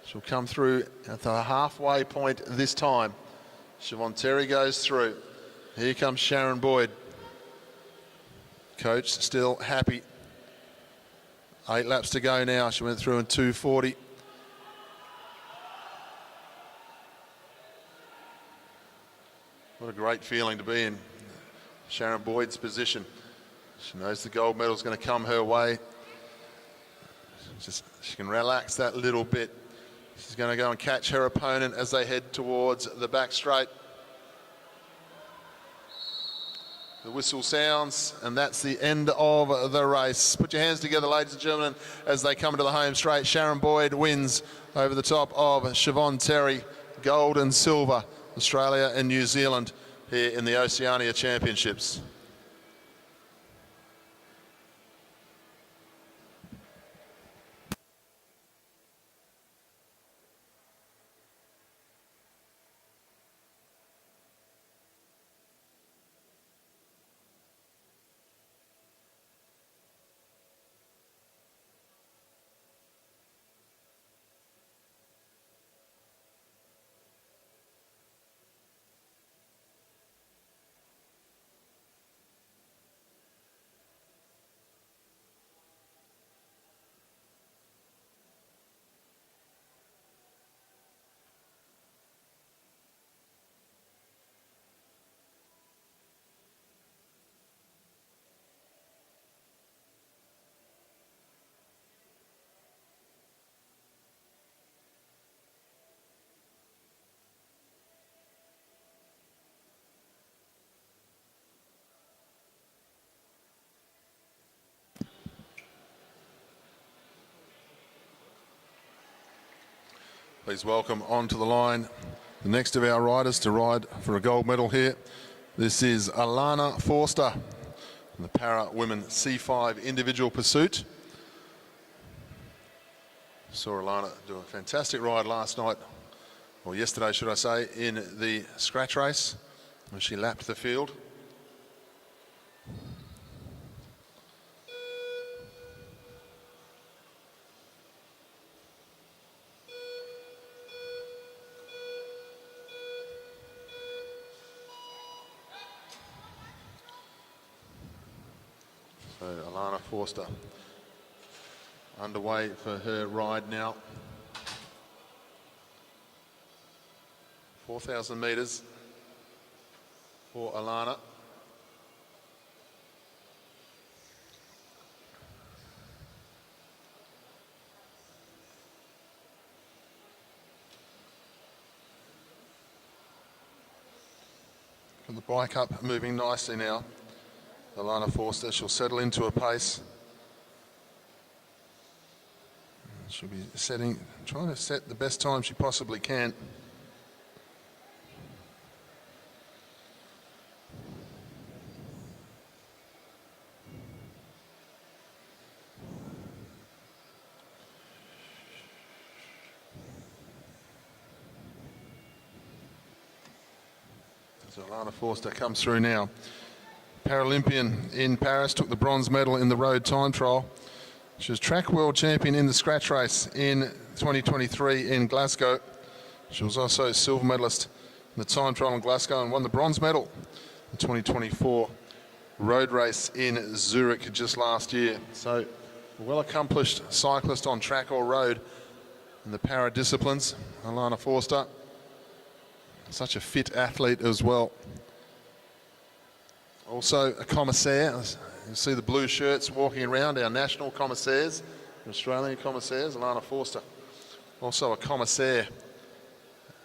Speaker 1: She'll come through at the halfway point this time. Siobhan Terry goes through. Here comes Sharon Boyd. Coach still happy. 8 laps to go now. She went through in 2:40. What a great feeling to be in Sharon Boyd's position. She knows the gold medal's going to come her way. She can relax that little bit. She's going to go and catch her opponent as they head towards the back straight. The whistle sounds, and that's the end of the race. Put your hands together, ladies and gentlemen, as they come into the home straight. Sharon Boyd wins over the top of Siobhan Terry, gold and silver, Australia and New Zealand here in the Oceania Championships. Please welcome onto the line the next of our riders to ride for a gold medal here. This is Alana Forster in the Para Women C5 individual pursuit. Saw Alana do a fantastic ride last night, or yesterday should I say, in the scratch race when she lapped the field. Alana Forster underway for her ride now. 4,000 metres for Alana. And the bike up, moving nicely now. Alana Forster, she'll settle into a pace. She'll be trying to set the best time she possibly can. So Alana Forster comes through now. Paralympian in Paris, took the bronze medal in the road time trial. She was track world champion in the scratch race in 2023 in Glasgow. She was also silver medalist in the time trial in Glasgow and won the bronze medal in the 2024 road race in Zurich just last year. So a well-accomplished cyclist on track or road in the para disciplines, Alana Forster. Such a fit athlete as well. Also a commissaire. You see the blue shirts walking around, our national commissaires, Australian commissaires, Alana Forster. Also a commissaire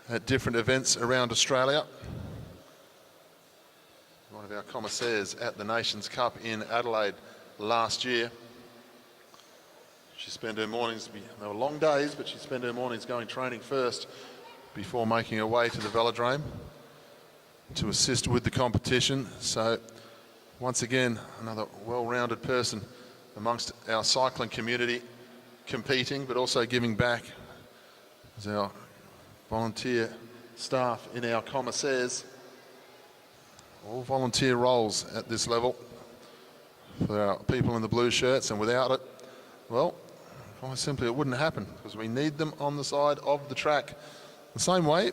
Speaker 1: at different events around Australia. One of our commissaires at the Nations Cup in Adelaide last year. She spent her mornings, they were long days, but she spent her mornings going training first before making her way to the velodrome to assist with the competition. So once again, another well-rounded person amongst our cycling community, competing but also giving back as our volunteer staff in our commissaires. All volunteer roles at this level for our people in the blue shirts, and without it, well, quite simply it wouldn't happen because we need them on the side of the track. The same way,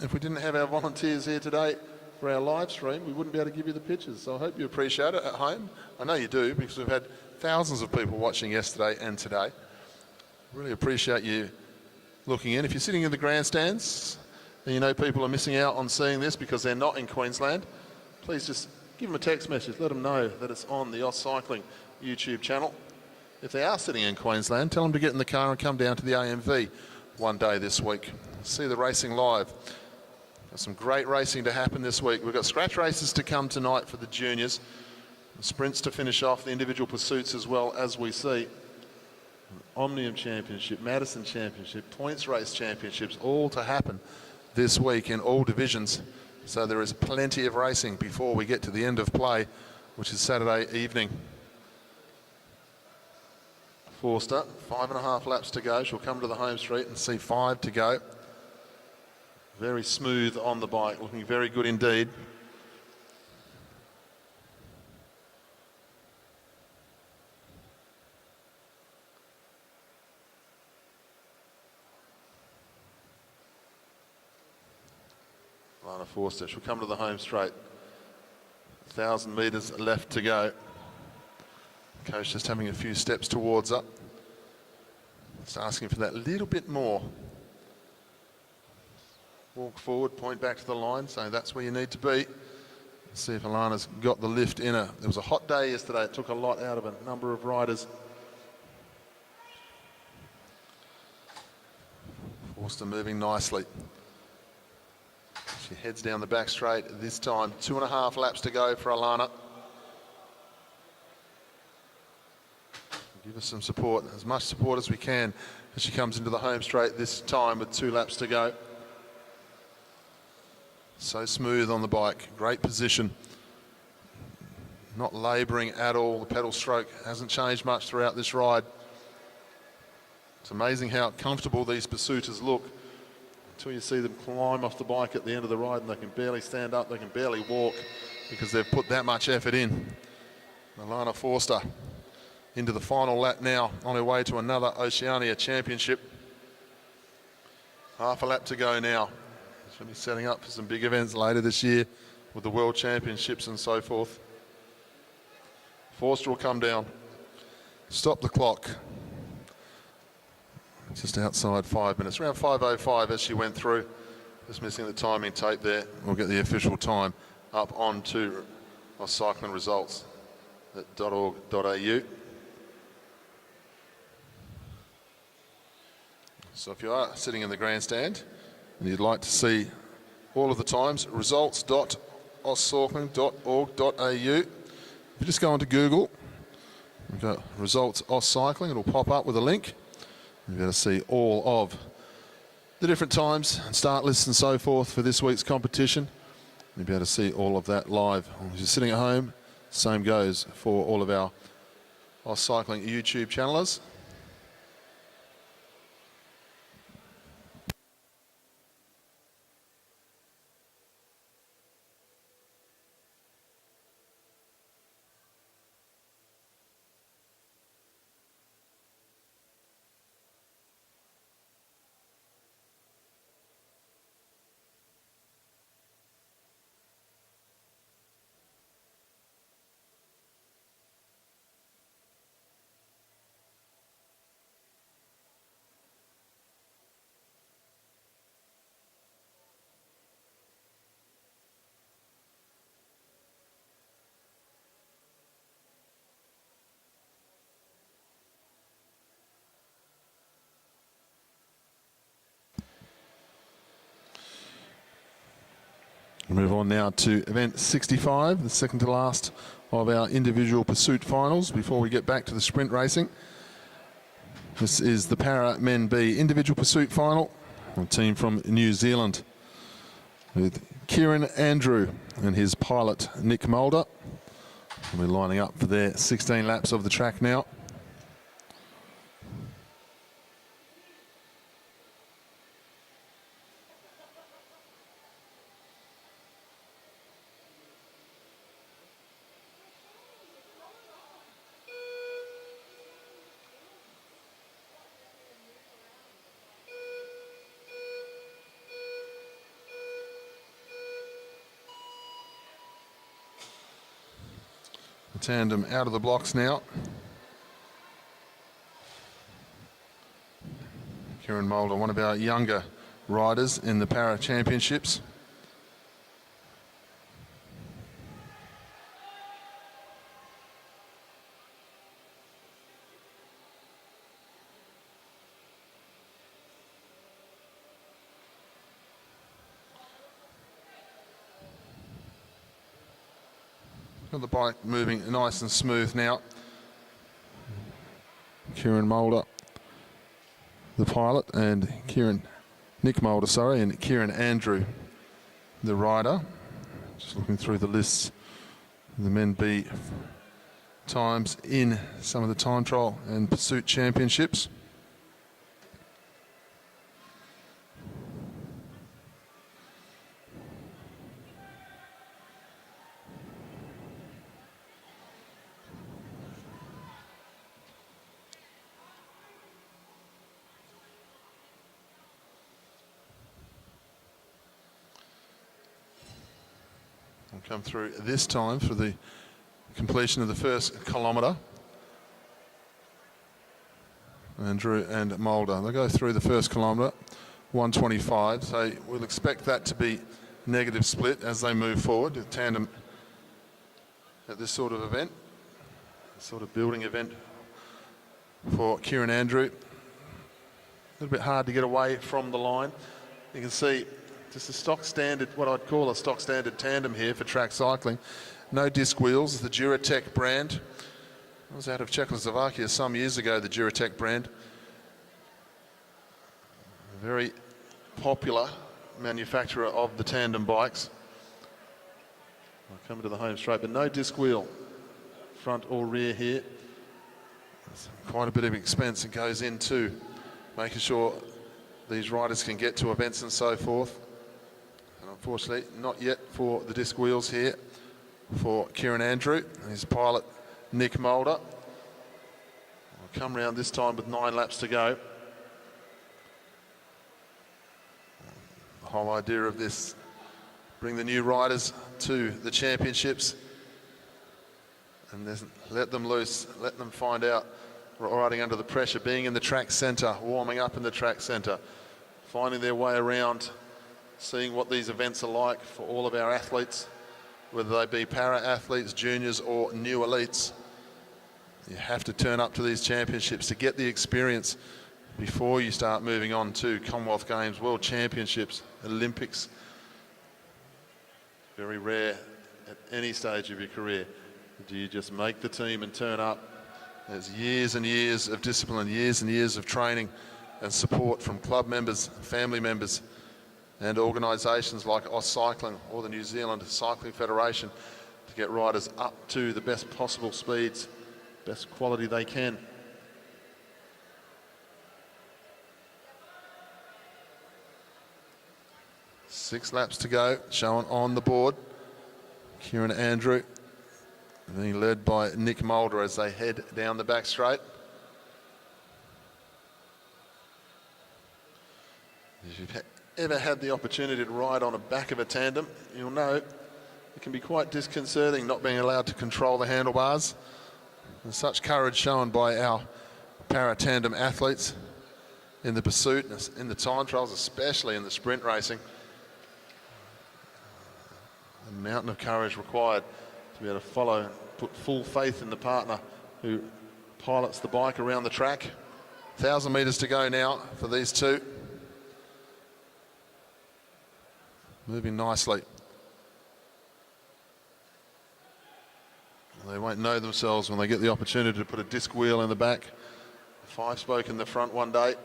Speaker 1: if we didn't have our volunteers here today for our live stream, we wouldn't be able to give you the pictures. So I hope you appreciate it at home. I know you do, because we've had thousands of people watching yesterday and today. Really appreciate you looking in. If you're sitting in the grandstands and you know people are missing out on seeing this because they're not in Queensland, please just give them a text message. Let them know that it's on the Oz Cycling YouTube channel. If they are sitting in Queensland, tell them to get in the car and come down to the AMV one day this week. See the racing live. Got some great racing to happen this week. We've got scratch races to come tonight for the juniors, the sprints to finish off, the individual pursuits as well, as we see. Omnium Championship, Madison Championship, Points Race Championships, all to happen this week in all divisions. So there is plenty of racing before we get to the end of play, which is Saturday evening. Forster, 5.5 laps to go. She'll come to the home straight and see 5 to go. Very smooth on the bike, looking very good indeed. Alana Forster, she'll come to the home straight. 1,000 metres left to go. Coach just having a few steps towards her. Just asking for that little bit more. Walk forward, point back to the line, so that's where you need to be. See if Alana's got the lift in her. It was a hot day yesterday. It took a lot out of a number of riders. Forster moving nicely. She heads down the back straight this time. 2.5 laps to go for Alana. Give us some support, as much support as we can, as she comes into the home straight this time with 2 laps to go. So smooth on the bike, great position. Not labouring at all, the pedal stroke hasn't changed much throughout this ride. It's amazing how comfortable these pursuiters look until you see them climb off the bike at the end of the ride and they can barely stand up, they can barely walk because they've put that much effort in. Alana Forster into the final lap now, on her way to another Oceania Championship. Half a lap to go now. She'll be setting up for some big events later this year with the World Championships and so forth. Forster will come down. Stop the clock. Just outside 5 minutes. Around 5:05 as she went through. Just missing the timing tape there. We'll get the official time up onto our cycling results at .org.au. So if you are sitting in the grandstand and you'd like to see all of the times, results.auscycling.org.au. If you just go onto Google, you've got results Aus Cycling, it'll pop up with a link. You're going to see all of the different times and start lists and so forth for this week's competition. You'll be able to see all of that live. If you're sitting at home, same goes for all of our Aus Cycling YouTube channelers. Move on now to event 65, the second to last of our individual pursuit finals before we get back to the sprint racing. This is the Para Men B individual pursuit final, a team from New Zealand with Kieran Andrew and his pilot Nick Mulder. We're lining up for their 16 laps of the track now. Tandem out of the blocks now. Kieran Mulder, one of our younger riders in the Para Championships. Got the bike moving nice and smooth now. Kieran Mulder, the pilot, and Nick Mulder, sorry, and Kieran Andrew, the rider. Just looking through the lists, the Men B times in some of the time trial and pursuit championships. Come through this time for the completion of the first kilometre. Andrew and Mulder, they go through the first kilometre, 1:25, so we'll expect that to be negative split as they move forward. A tandem at this sort of event, sort of building event for Kieran Andrew. A little bit hard to get away from the line. You can see just a stock standard, what I'd call a stock standard tandem here for track cycling. No disc wheels, the Duratec brand. I was out of Czechoslovakia some years ago, the Duratec brand. A very popular manufacturer of the tandem bikes. I'll come to the home straight, but no disc wheel, front or rear here. There's quite a bit of expense that goes into making sure these riders can get to events and so forth. Unfortunately, not yet for the disc wheels here for Kieran Andrew and his pilot Nick Mulder. We'll come round this time with 9 laps to go. The whole idea of this, bring the new riders to the championships and then let them loose, let them find out, riding under the pressure, being in the track centre, warming up in the track centre, finding their way around, seeing what these events are like for all of our athletes, whether they be para-athletes, juniors or new elites. You have to turn up to these championships to get the experience before you start moving on to Commonwealth Games, World Championships, Olympics. Very rare at any stage of your career do you just make the team and turn up. There's years and years of discipline, years and years of training and support from club members, family members, and organisations like Cycling or the New Zealand Cycling Federation to get riders up to the best possible speeds, best quality they can. Six laps to go, shown on the board. Kieran Andrew being led by Nick Mulder as they head down the back straight. If you've ever had the opportunity to ride on the back of a tandem, you'll know it can be quite disconcerting not being allowed to control the handlebars. And such courage shown by our para-tandem athletes in the pursuit, in the time trials, especially in the sprint racing. A mountain of courage required to be able to follow and put full faith in the partner who pilots the bike around the track. 1,000 metres to go now for these two. Moving nicely. They won't know themselves when they get the opportunity to put a disc wheel in the back, a 5-spoke in the front one day.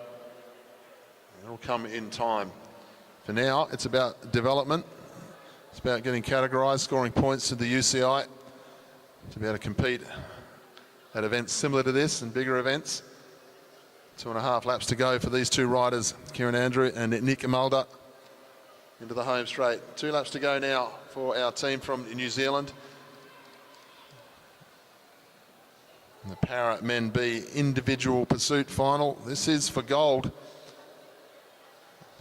Speaker 1: It'll come in time. For now, it's about development. It's about getting categorised, scoring points to the UCI to be able to compete at events similar to this and bigger events. 2.5 laps to go for these two riders, Kieran Andrew and Nick Mulder, into the home straight. 2 laps to go now for our team from New Zealand. The Para Men B individual pursuit final. This is for gold.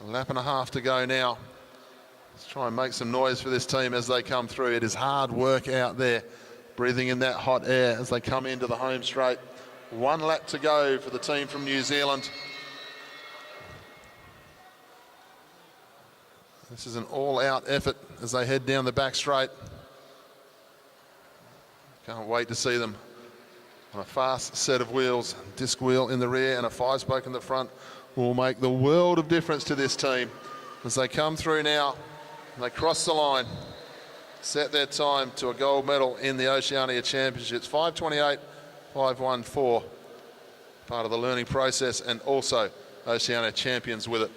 Speaker 1: 1.5 laps to go now. Let's try and make some noise for this team as they come through. It is hard work out there, breathing in that hot air as they come into the home straight. 1 lap to go for the team from New Zealand. This is an all-out effort as they head down the back straight. Can't wait to see them on a fast set of wheels. Disc wheel in the rear and a 5-spoke in the front will make the world of difference to this team as they come through now. They cross the line, set their time to a gold medal in the Oceania Championships. 5:28.514, part of the learning process, and also Oceania champions with it.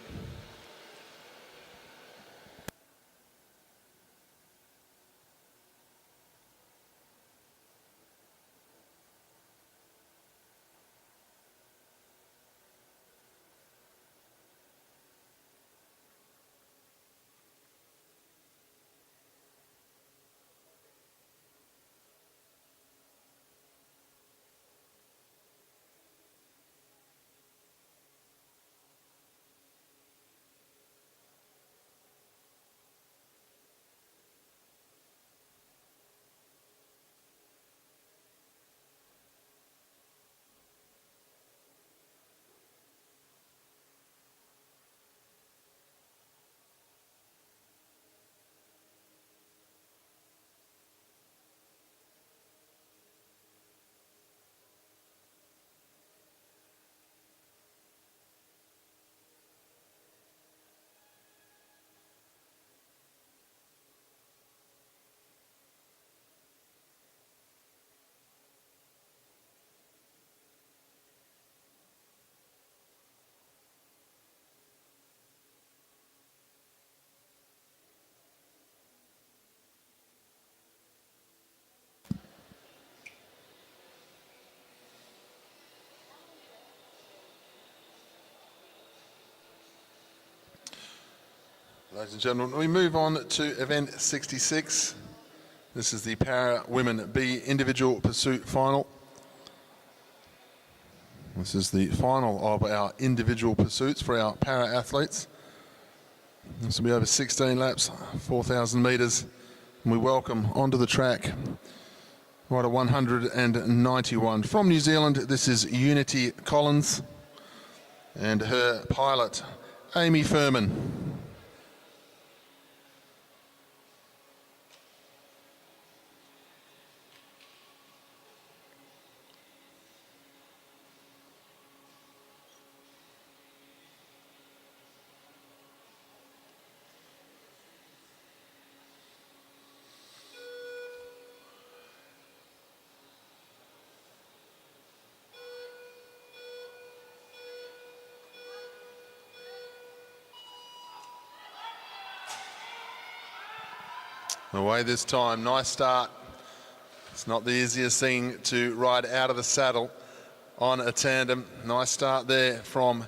Speaker 1: Ladies and gentlemen, we move on to event 66. This is the Para Women B individual pursuit final. This is the final of our individual pursuits for our para athletes. This will be over 16 laps, 4,000 metres, and we welcome onto the track Right at 191. From New Zealand, this is Unity Collins and her pilot, Amy Furman. Away this time, nice start. It's not the easiest thing to ride out of the saddle on a tandem. Nice start there from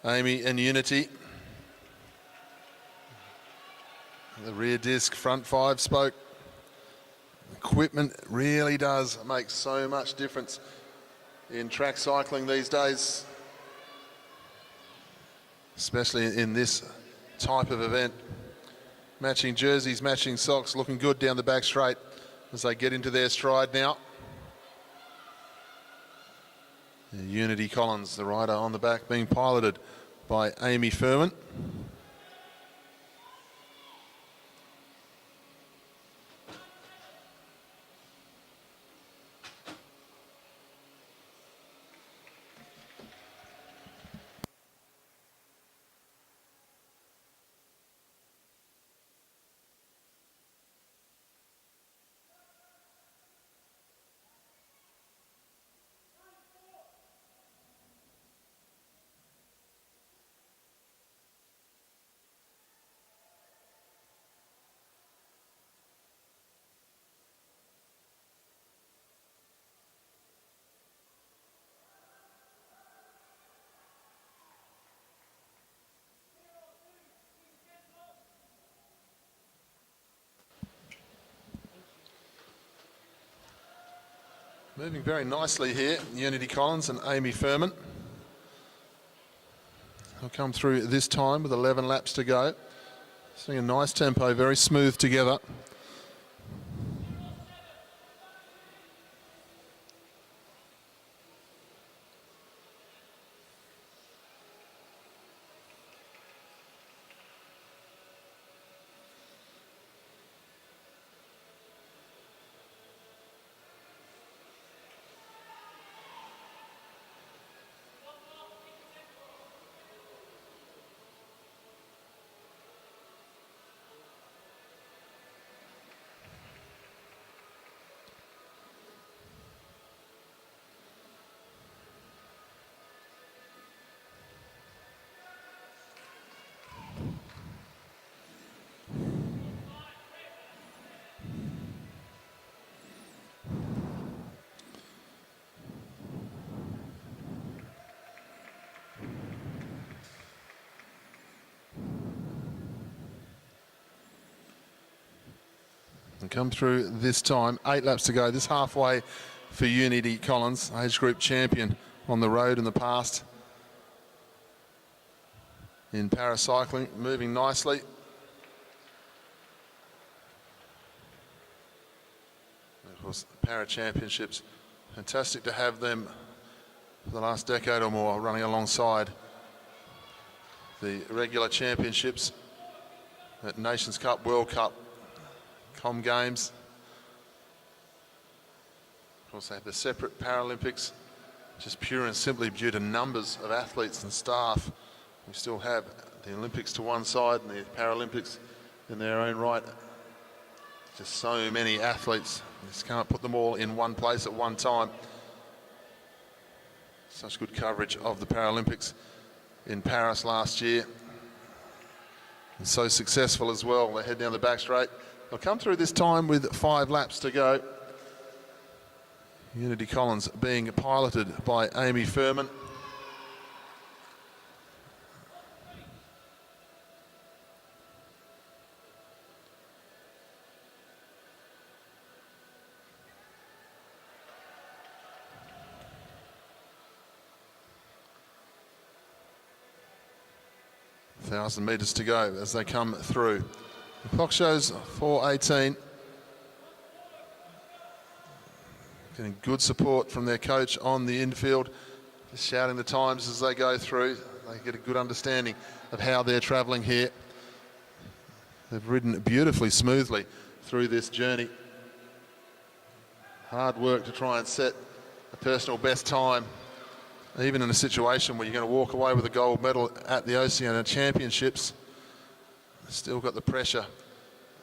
Speaker 1: Amy and Unity. The rear disc, front 5-spoke. Equipment really does make so much difference in track cycling these days, especially in this type of event. Matching jerseys, matching socks, looking good down the back straight as they get into their stride now. Unity Collins, the rider on the back, being piloted by Amy Furman. Moving very nicely here, Unity Collins and Amy Furman. They'll come through this time with 11 laps to go. Seeing a nice tempo, very smooth together. And come through this time, 8 laps to go. This halfway for Unity Collins, age group champion on the road in the past in paracycling, moving nicely. And of course, the para championships, fantastic to have them for the last decade or more running alongside the regular championships at Nations Cup, World Cup, Com Games. Of course, they have the separate Paralympics, just pure and simply due to numbers of athletes and staff. We still have the Olympics to one side and the Paralympics in their own right. Just so many athletes. You just can't put them all in one place at one time. Such good coverage of the Paralympics in Paris last year. And so successful as well. They head down the back straight. They'll come through this time with 5 laps to go. Unity Collins being piloted by Amy Furman. Thousand metres to go as they come through. The clock shows 4:18. Getting good support from their coach on the infield, just shouting the times as they go through. They get a good understanding of how they're travelling here. They've ridden beautifully smoothly through this journey. Hard work to try and set a personal best time, even in a situation where you're going to walk away with a gold medal at the Oceania Championships. Still got the pressure.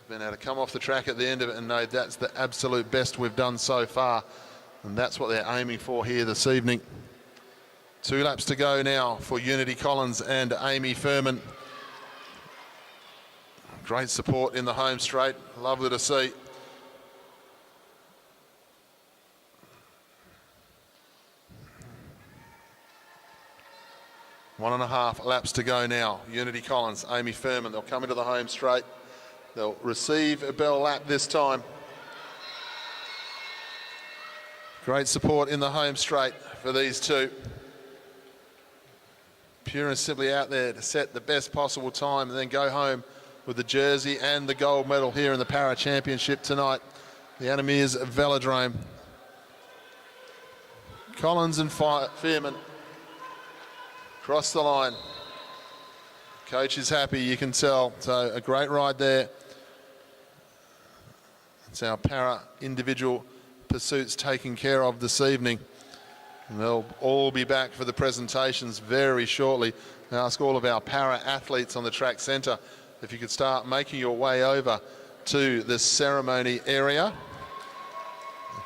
Speaker 1: Been able to come off the track at the end of it and know that's the absolute best we've done so far. And that's what they're aiming for here this evening. 2 laps to go now for Unity Collins and Amy Furman. Great support in the home straight. Lovely to see. One and a half laps to go now. Unity Collins, Amy Furman, they'll come into the home straight. They'll receive a bell lap this time. Great support in the home straight for these two. Pure and simply out there to set the best possible time and then go home with the jersey and the gold medal here in the Para Championship tonight. The Anna Meares Velodrome. Collins and Furman cross the line. Coach is happy, you can tell. So a great ride there. It's our para individual pursuits taken care of this evening. And they'll all be back for the presentations very shortly. I ask all of our para athletes on the track centre if you could start making your way over to the ceremony area.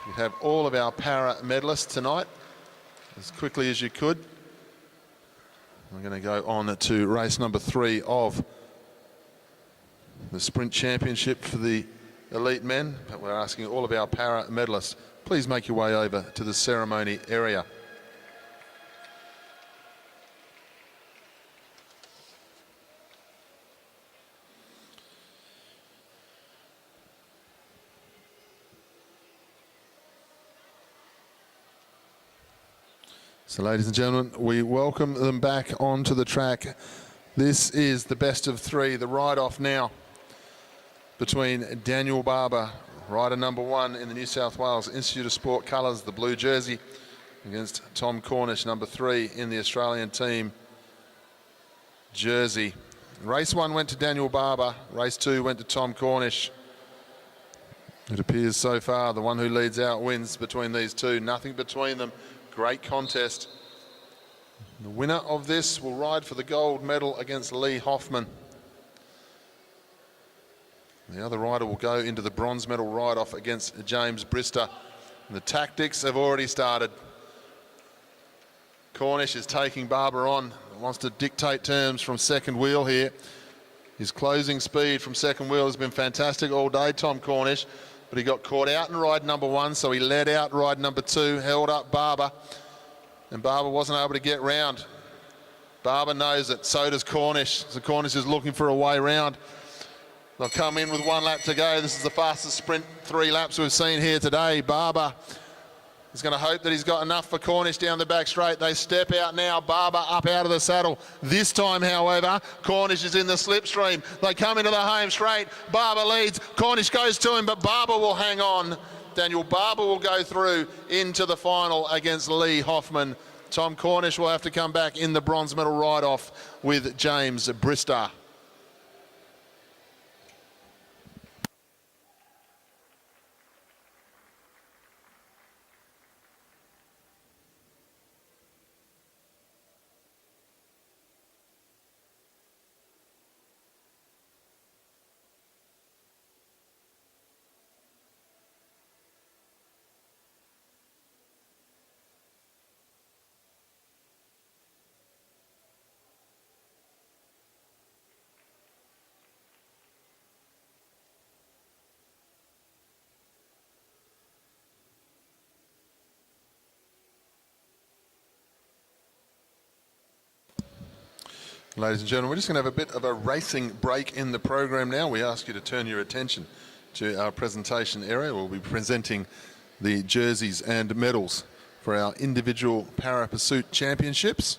Speaker 1: If you have all of our para medalists tonight as quickly as you could. We're going to go on to race number 3 of the Sprint Championship for the elite men, but we're asking all of our para medalists, please make your way over to the ceremony area. So ladies and gentlemen, we welcome them back onto the track. This is the best of 3, the ride-off now between Daniel Barber, rider number 1 in the New South Wales Institute of Sport colours, the blue jersey, against Tom Cornish, number 3 in the Australian team jersey. Race 1 went to Daniel Barber, race 2 went to Tom Cornish. It appears so far the one who leads out wins between these two, nothing between them. Great contest. The winner of this will ride for the gold medal against Lee Hoffman. The other rider will go into the bronze medal ride-off against James Brister. And the tactics have already started. Cornish is taking Barber on, wants to dictate terms from second wheel here. His closing speed from second wheel has been fantastic all day, Tom Cornish, but he got caught out in ride number 1, so he led out ride number 2, held up Barber, and Barber wasn't able to get round. Barber knows it, so does Cornish. So Cornish is looking for a way round. They'll come in with 1 lap to go. This is the fastest sprint 3 laps we've seen here today. Barber is going to hope that he's got enough for Cornish down the back straight. They step out now. Barber up out of the saddle. This time, however, Cornish is in the slipstream. They come into the home straight. Barber leads. Cornish goes to him, but Barber will hang on. Daniel Barber will go through into the final against Lee Hoffman. Tom Cornish will have to come back in the bronze medal ride-off with James Brister. Ladies and gentlemen, we're just going to have a bit of a racing break in the program now. We ask you to turn your attention to our presentation area. We'll be presenting the jerseys and medals for our individual para pursuit championships.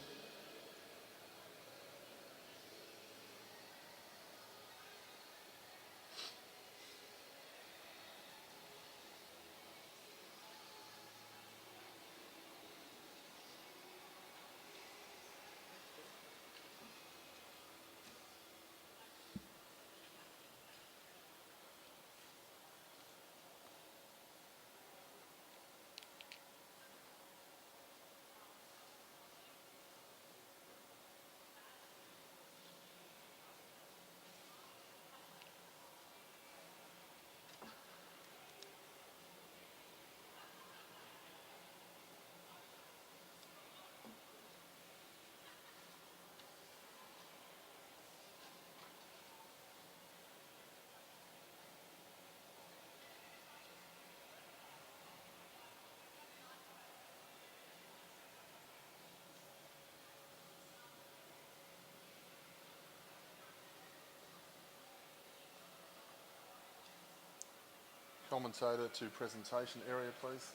Speaker 1: Commentator to presentation area, please.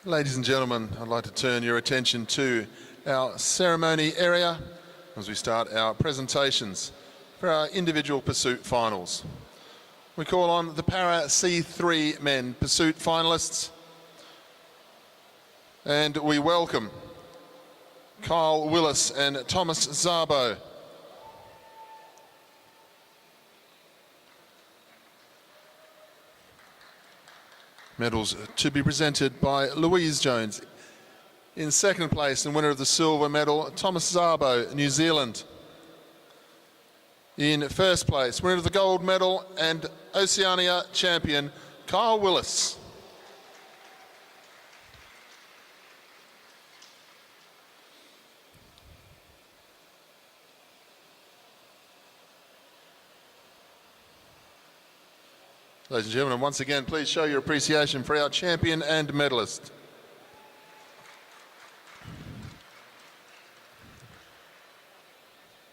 Speaker 1: Ladies and gentlemen, I'd like to turn your attention to our ceremony area as we start our presentations for our individual pursuit finals. We call on the Para C3 men pursuit finalists, and we welcome Kyle Willis and Thomas Szabo. Medals to be presented by Louise Jones. In second place and winner of the silver medal, Thomas Szabo, New Zealand. In first place, winner of the gold medal and Oceania champion, Kyle Willis. Ladies and gentlemen, once again, please show your appreciation for our champion and medalist.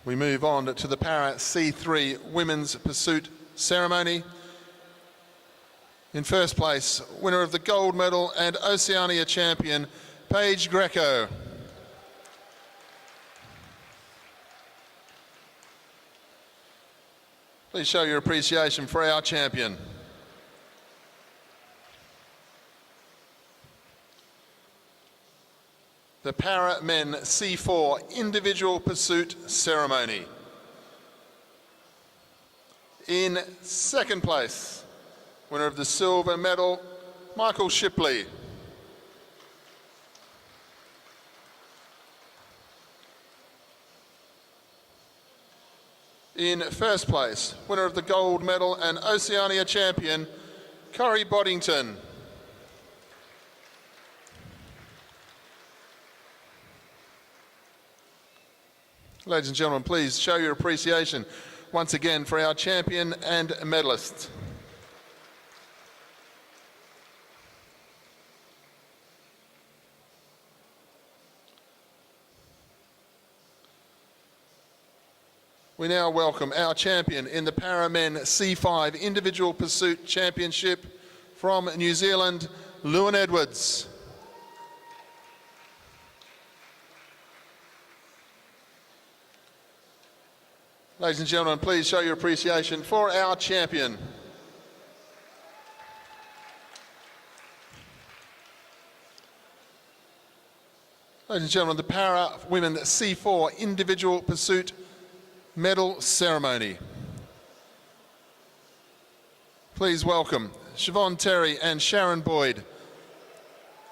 Speaker 1: We move on to the Para C3 women's pursuit ceremony. In first place, winner of the gold medal and Oceania champion, Paige Greco. Please show your appreciation for our champion. The Para Men C4 individual pursuit ceremony. In second place, winner of the silver medal, Michael Shipley. In first place, winner of the gold medal and Oceania champion, Corey Boddington. Ladies and gentlemen, please show your appreciation once again for our champion and medalist. We now welcome our champion in the Para Men C5 Individual Pursuit Championship from New Zealand, Lewin Edwards. Ladies and gentlemen, please show your appreciation for our champion. Ladies and gentlemen, the Para Women C4 Individual Pursuit Medal Ceremony. Please welcome Siobhan Terry and Sharon Boyd.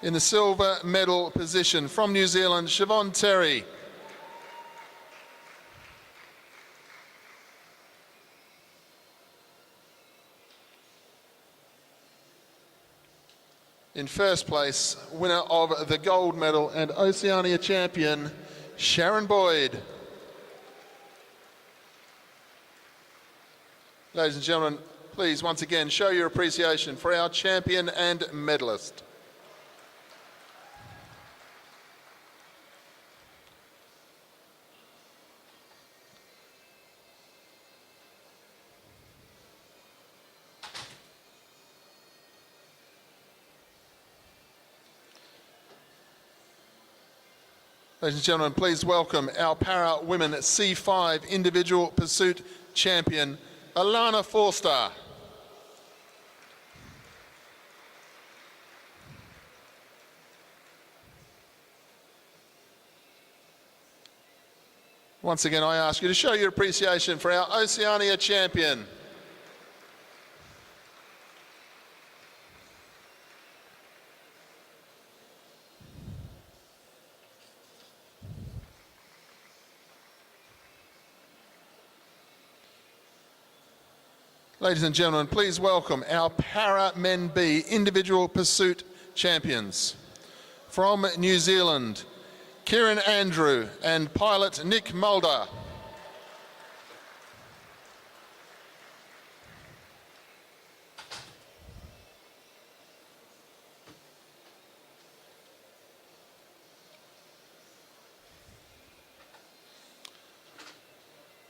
Speaker 1: In the silver medal position from New Zealand, Siobhan Terry. In first place, winner of the gold medal and Oceania champion, Sharon Boyd. Ladies and gentlemen, please once again show your appreciation for our champion and medalist. Ladies and gentlemen, please welcome our Para Women C5 Individual Pursuit Champion, Alana Forster. Once again, I ask you to show your appreciation for our Oceania champion. Ladies and gentlemen, please welcome our Para Men B Individual Pursuit Champions. From New Zealand, Kieran Andrew and pilot Nick Mulder.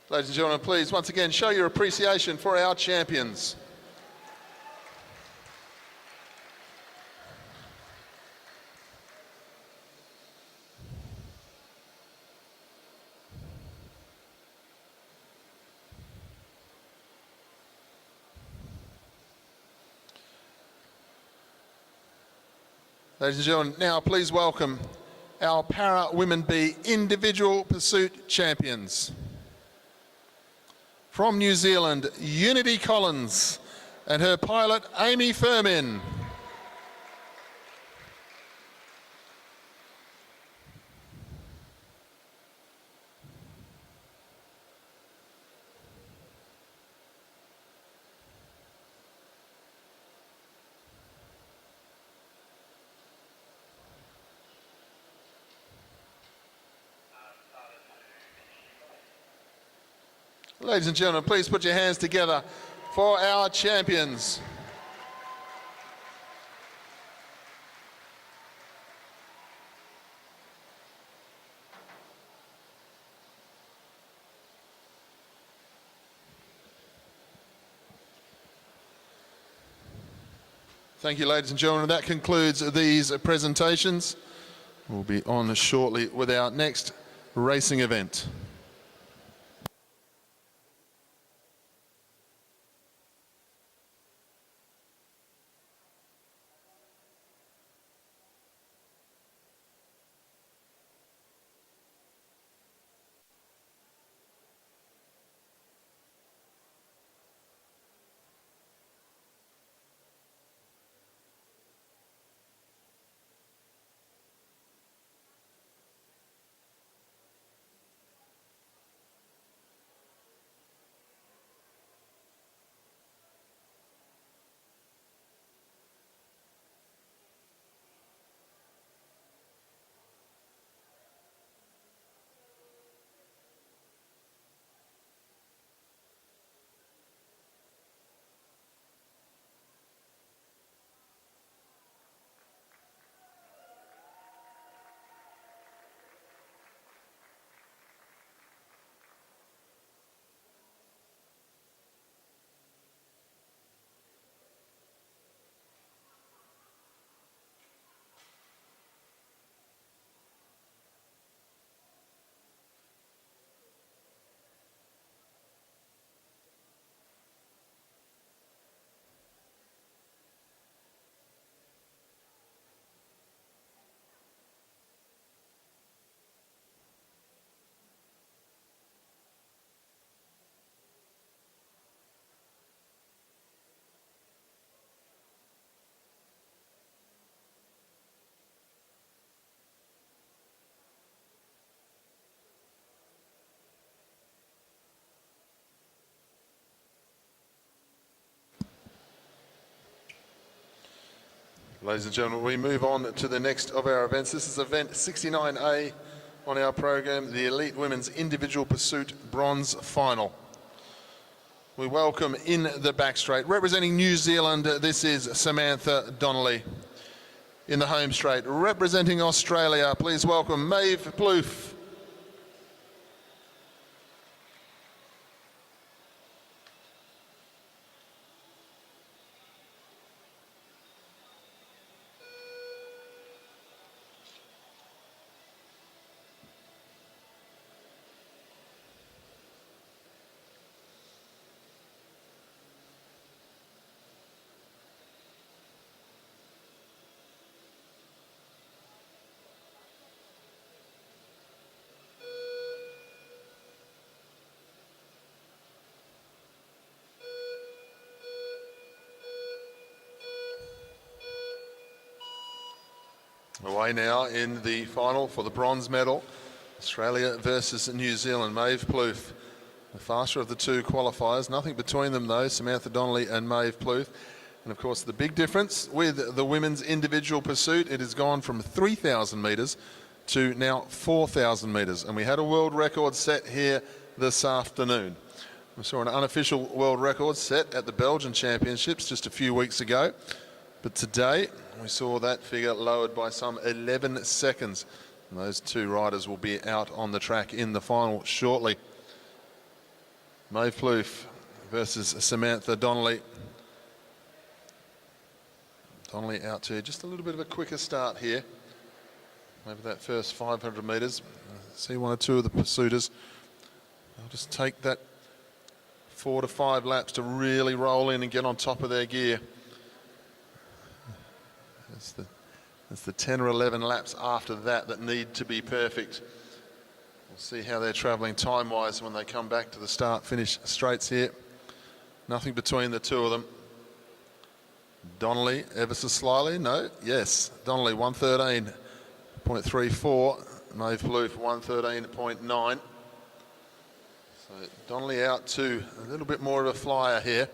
Speaker 1: Ladies and gentlemen, please once again show your appreciation for our champions. Ladies and gentlemen, now please welcome our Para Women B Individual Pursuit Champions. From New Zealand, Unity Collins and her pilot, Amy Firmin. Ladies and gentlemen, please put your hands together for our champions. Thank you, ladies and gentlemen. That concludes these presentations. We'll be on shortly with our next racing event. Ladies and gentlemen, we move on to the next of our events. This is event 69A on our program, the Elite Women's Individual Pursuit Bronze Final. We welcome in the back straight, representing New Zealand, this is Samantha Donnelly. In the home straight, representing Australia, please welcome Maeve Plouffe. Away now in the final for the bronze medal, Australia versus New Zealand. Maeve Plouffe, the faster of the two qualifiers. Nothing between them though, Samantha Donnelly and Maeve Plouffe. And of course the big difference with the women's individual pursuit, it has gone from 3,000 metres to now 4,000 metres. And we had a world record set here this afternoon. We saw an unofficial world record set at the Belgian Championships just a few weeks ago. But today, we saw that figure lowered by some 11 seconds. And those two riders will be out on the track in the final shortly. Maeve Plouffe versus Samantha Donnelly. Donnelly out to just a little bit of a quicker start here. Maybe that first 500 metres. See one or two of the pursuiters. They'll just take that 4 to 5 laps to really roll in and get on top of their gear. As the It's the 10 or 11 laps after that need to be perfect. We'll see how they're travelling time-wise when they come back to the start-finish straights here. Nothing between the two of them. Donnelly, ever so slightly, no, yes. Donnelly, 113.34. Maeve Plouffe, 113.9. So Donnelly out to a little bit more of a flyer here.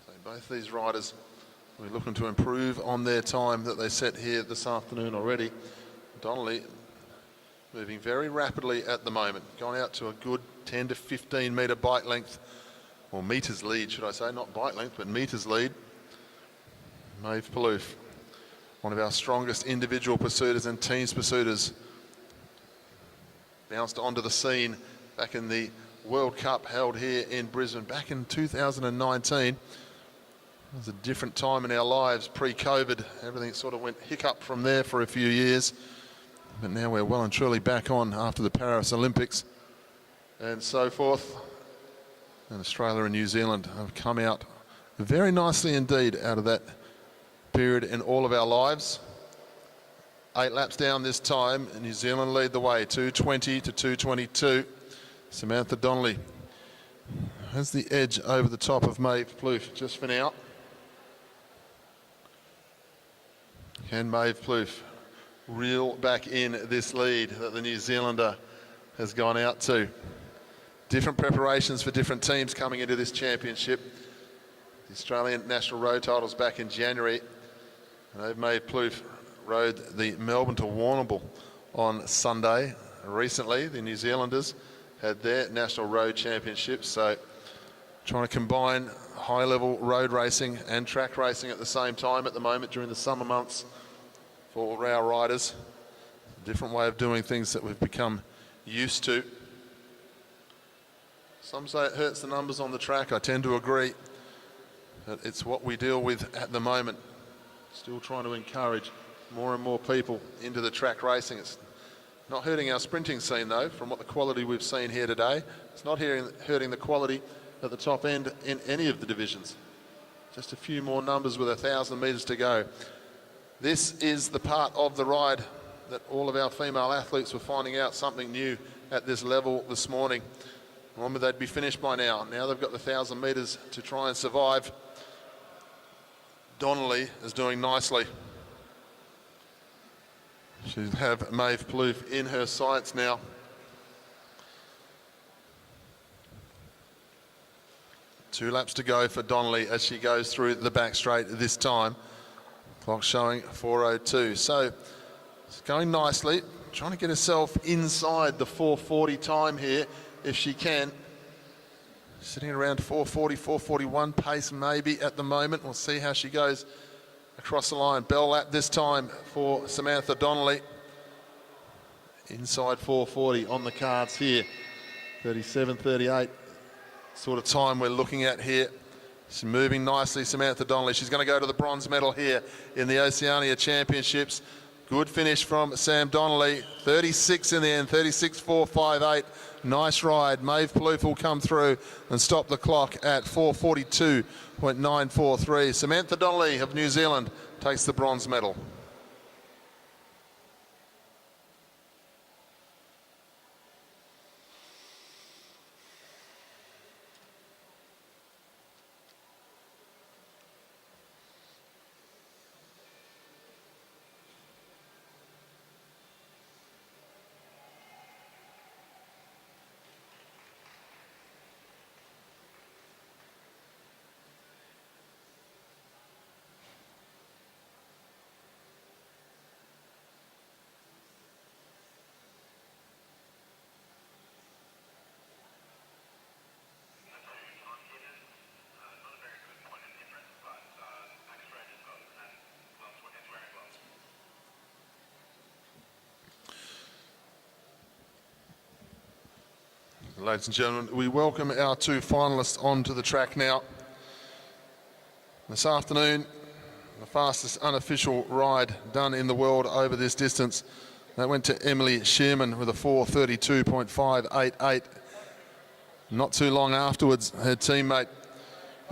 Speaker 1: So both these riders will be looking to improve on their time that they set here this afternoon already. Donnelly moving very rapidly at the moment, gone out to a good 10 to 15 metre bike length, or metres lead, should I say, not bike length, but metres lead. Maeve Plouffe, one of our strongest individual pursuiters and teams pursuiters, bounced onto the scene back in the World Cup held here in Brisbane back in 2019. It was a different time in our lives, pre-COVID. Everything sort of went hiccup from there for a few years. But now we're well and truly back on after the Paris Olympics and so forth. And Australia and New Zealand have come out very nicely indeed out of that period in all of our lives. 8 laps down this time, and New Zealand lead the way, 2:20 to 2:22. Samantha Donnelly has the edge over the top of Maeve Plouffe just for now. Can Maeve Plouffe reel back in this lead that the New Zealander has gone out to? Different preparations for different teams coming into this championship. The Australian National Road titles back in January. And Maeve Plouffe rode the Melbourne to Warrnambool on Sunday. Recently, the New Zealanders had their National Road Championships, so trying to combine high-level road racing and track racing at the same time at the moment during the summer months for our riders. A different way of doing things that we've become used to. Some say it hurts the numbers on the track. I tend to agree, but it's what we deal with at the moment. Still trying to encourage more and more people into the track racing. It's not hurting our sprinting scene though, from what the quality we've seen here today. It's not hurting the quality at the top end in any of the divisions. Just a few more numbers with 1,000 metres to go. This is the part of the ride that all of our female athletes were finding out something new at this level this morning. Remember, they'd be finished by now. Now they've got the 1,000 metres to try and survive. Donnelly is doing nicely. She'll have Maeve Plouffe in her sights now. Two laps to go for Donnelly as she goes through the back straight this time. Clock showing 4:02. So it's going nicely. Trying to get herself inside the 4:40 time here if she can. Sitting around 4:40, 4:41 pace maybe at the moment. We'll see how she goes across the line. Bell lap this time for Samantha Donnelly. Inside 4:40 on the cards here. 37:38 sort of time we're looking at here. She's moving nicely, Samantha Donnelly. She's going to go to the bronze medal here in the Oceania Championships. Good finish from Sam Donnelly. 36 in the end, 36.458. Nice ride. Maeve Plouffe will come through and stop the clock at 4:42.943. Samantha Donnelly of New Zealand takes the bronze medal. Ladies and gentlemen, we welcome our two finalists onto the track now. This afternoon, the fastest unofficial ride done in the world over this distance. That went to Emily Shearman with a 4:32.588. Not too long afterwards, her teammate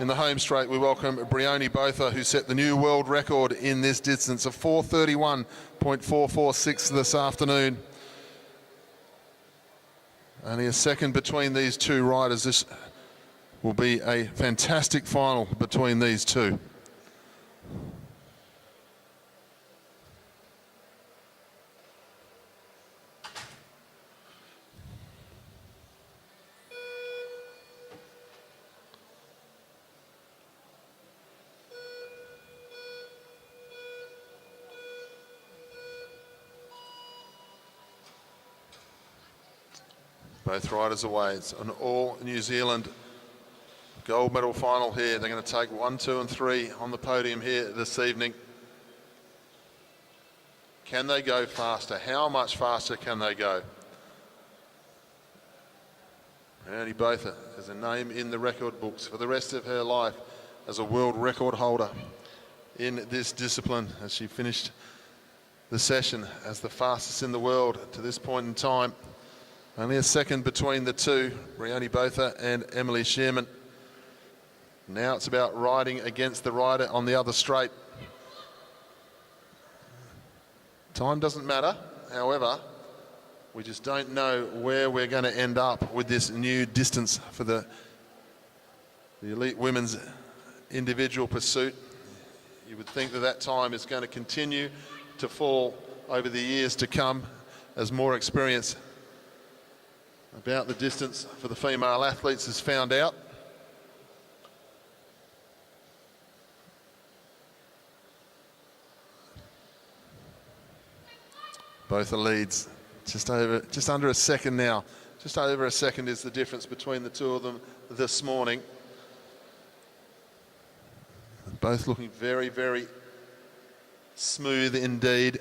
Speaker 1: In the home straight, we welcome Brisbane Botha, who set the new world record in this distance of 4:31.446 this afternoon. Only a second between these two riders. This will be a fantastic final between these two. Both riders away. It's an all New Zealand gold medal final here. They're going to take 1, 2 and 3 on the podium here this evening. Can they go faster? How much faster can they go? Brisbane Botha has a name in the record books for the rest of her life as a world record holder in this discipline, as she finished the session as the fastest in the world to this point in time. Only a second between the two, Brisbane Botha and Emily Shearman. Now it's about riding against the rider on the other straight. Time doesn't matter, however, we just don't know where we're going to end up with this new distance for the elite women's individual pursuit. You would think that that time is going to continue to fall over the years to come as more experience about the distance for the female athletes is found out. Both the leads just under a second now. Just over a second is the difference between the two of them this morning. Both looking very, very smooth indeed.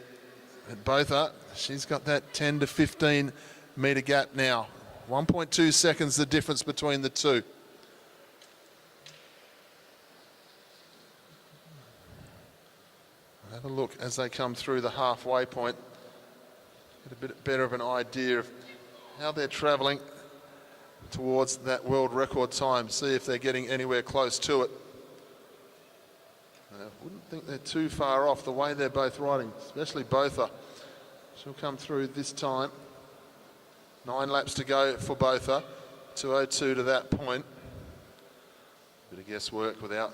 Speaker 1: And Botha, she's got that 10 to 15 metre gap now. 1.2 seconds the difference between the two. Have a look as they come through the halfway point. Get a bit better of an idea of how they're travelling towards that world record time. See if they're getting anywhere close to it. I wouldn't think they're too far off the way they're both riding, especially Botha. She'll come through this time. 9 laps to go for Botha, 2:02 to that point. Bit of guesswork without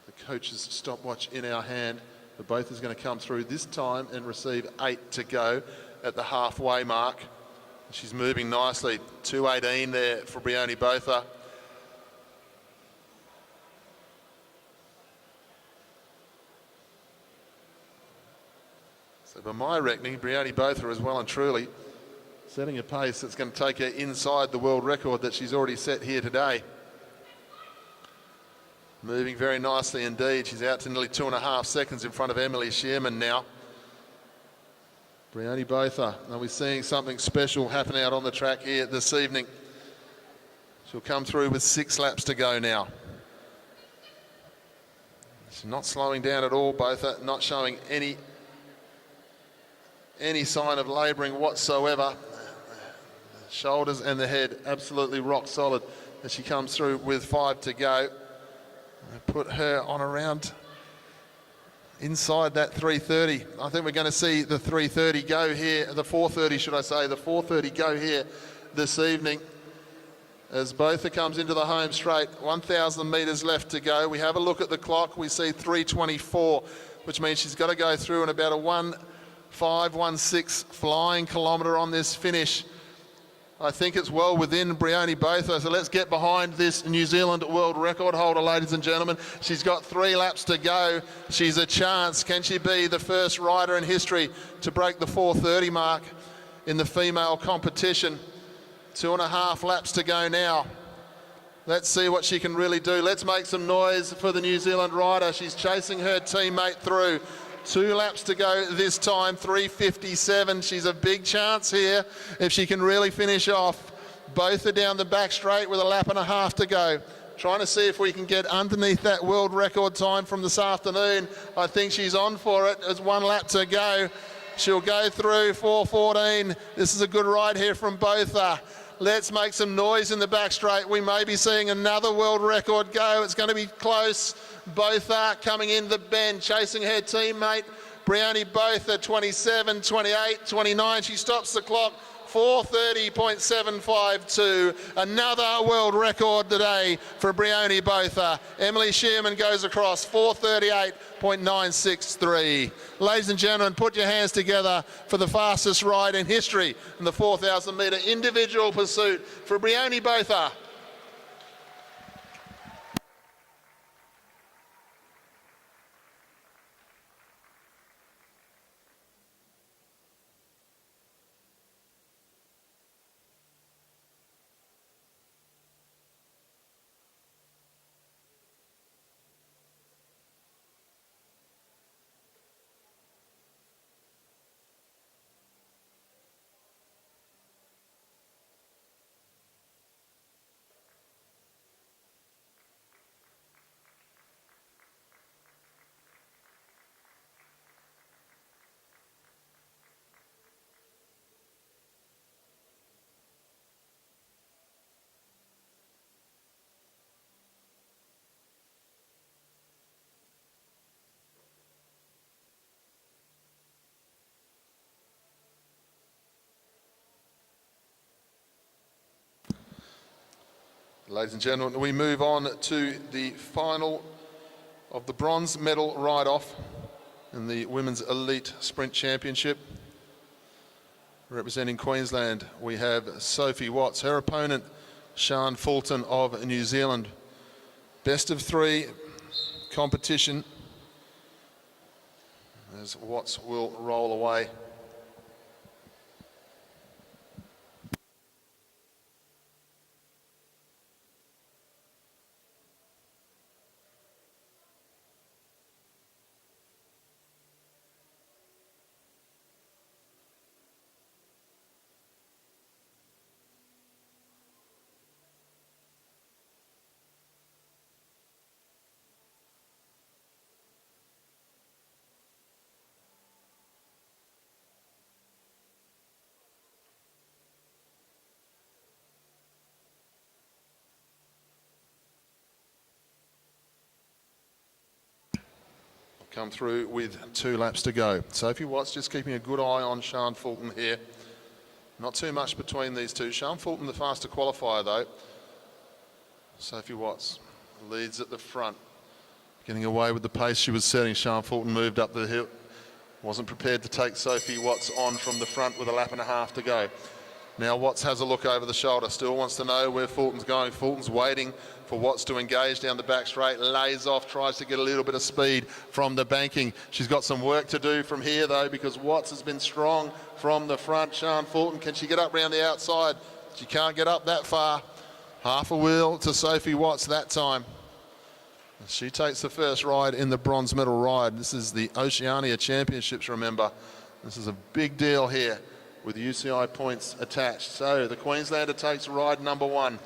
Speaker 1: the coach's stopwatch in our hand. But Botha's going to come through this time and receive 8 to go at the halfway mark. She's moving nicely. 2:18 there for Brisbane Botha. So by my reckoning, Brisbane Botha is well and truly setting a pace that's going to take her inside the world record that she's already set here today. Moving very nicely indeed. She's out to nearly 2.5 seconds in front of Emily Shearman now. Brisbane Botha, are we seeing something special happen out on the track here this evening? She'll come through with 6 laps to go now. She's not slowing down at all, Botha, not showing any sign of labouring whatsoever. The shoulders and the head absolutely rock solid as she comes through with 5 to go. Put her on around inside that 3:30. I think we're going to see the 3:30 go here, the 4:30 should I say, the 4:30 go here this evening. As Botha comes into the home straight, 1,000 metres left to go. We have a look at the clock, we see 3:24, which means she's got to go through in about a 1:5:16 flying kilometre on this finish. I think it's well within Brisbane Botha, so let's get behind this New Zealand world record holder, ladies and gentlemen. She's got 3 laps to go. She's a chance. Can she be the first rider in history to break the 4:30 mark in the female competition? 2.5 laps to go now. Let's see what she can really do. Let's make some noise for the New Zealand rider. She's chasing her teammate through. 2 laps to go this time, 3:57. She's a big chance here if she can really finish off. Both are down the back straight with 1.5 laps to go. Trying to see if we can get underneath that world record time from this afternoon. I think she's on for it. There's 1 lap to go. She'll go through 4:14. This is a good ride here from Botha. Let's make some noise in the back straight. We may be seeing another world record go. It's going to be close. Botha coming in the bend, chasing her teammate. Brioni Botha, 27, 28, 29. She stops the clock. 4:30.752. Another world record today for Brioni Botha. Emily Shearman goes across 4:38.963. Ladies and gentlemen, put your hands together for the fastest ride in history in the 4,000 metre individual pursuit for Brioni Botha. Ladies and gentlemen, we move on to the final of the bronze medal ride-off in the Women's Elite Sprint Championship. Representing Queensland, we have Sophie Watts. Her opponent, Sian Fulton of New Zealand. Best of three competition as Watts will roll away. Come through with 2 laps to go. Sophie Watts just keeping a good eye on Sian Fulton here. Not too much between these two. Sian Fulton the faster qualifier though. Sophie Watts leads at the front. Getting away with the pace she was setting. Sian Fulton moved up the hill. Wasn't prepared to take Sophie Watts on from the front with 1.5 laps to go. Now Watts has a look over the shoulder, still wants to know where Fulton's going. Fulton's waiting for Watts to engage down the back straight, lays off, tries to get a little bit of speed from the banking. She's got some work to do from here though, because Watts has been strong from the front. Sian Fulton, can she get up round the outside? She can't get up that far. Half a wheel to Sophie Watts that time. She takes the first ride in the bronze medal ride. This is the Oceania Championships, remember. This is a big deal here with UCI points attached. So the Queenslander takes ride number 1.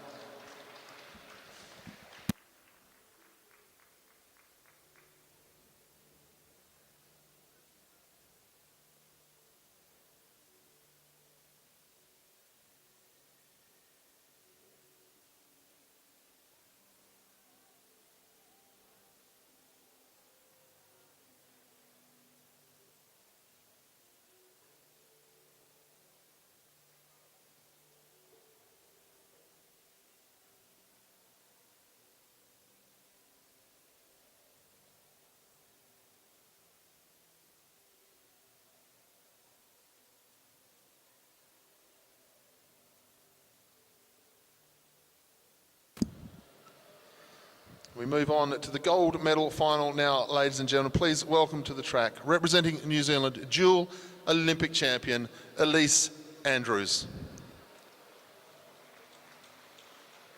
Speaker 1: We move on to the gold medal final now, ladies and gentlemen. Please welcome to the track, representing New Zealand, dual Olympic champion, Elise Andrews.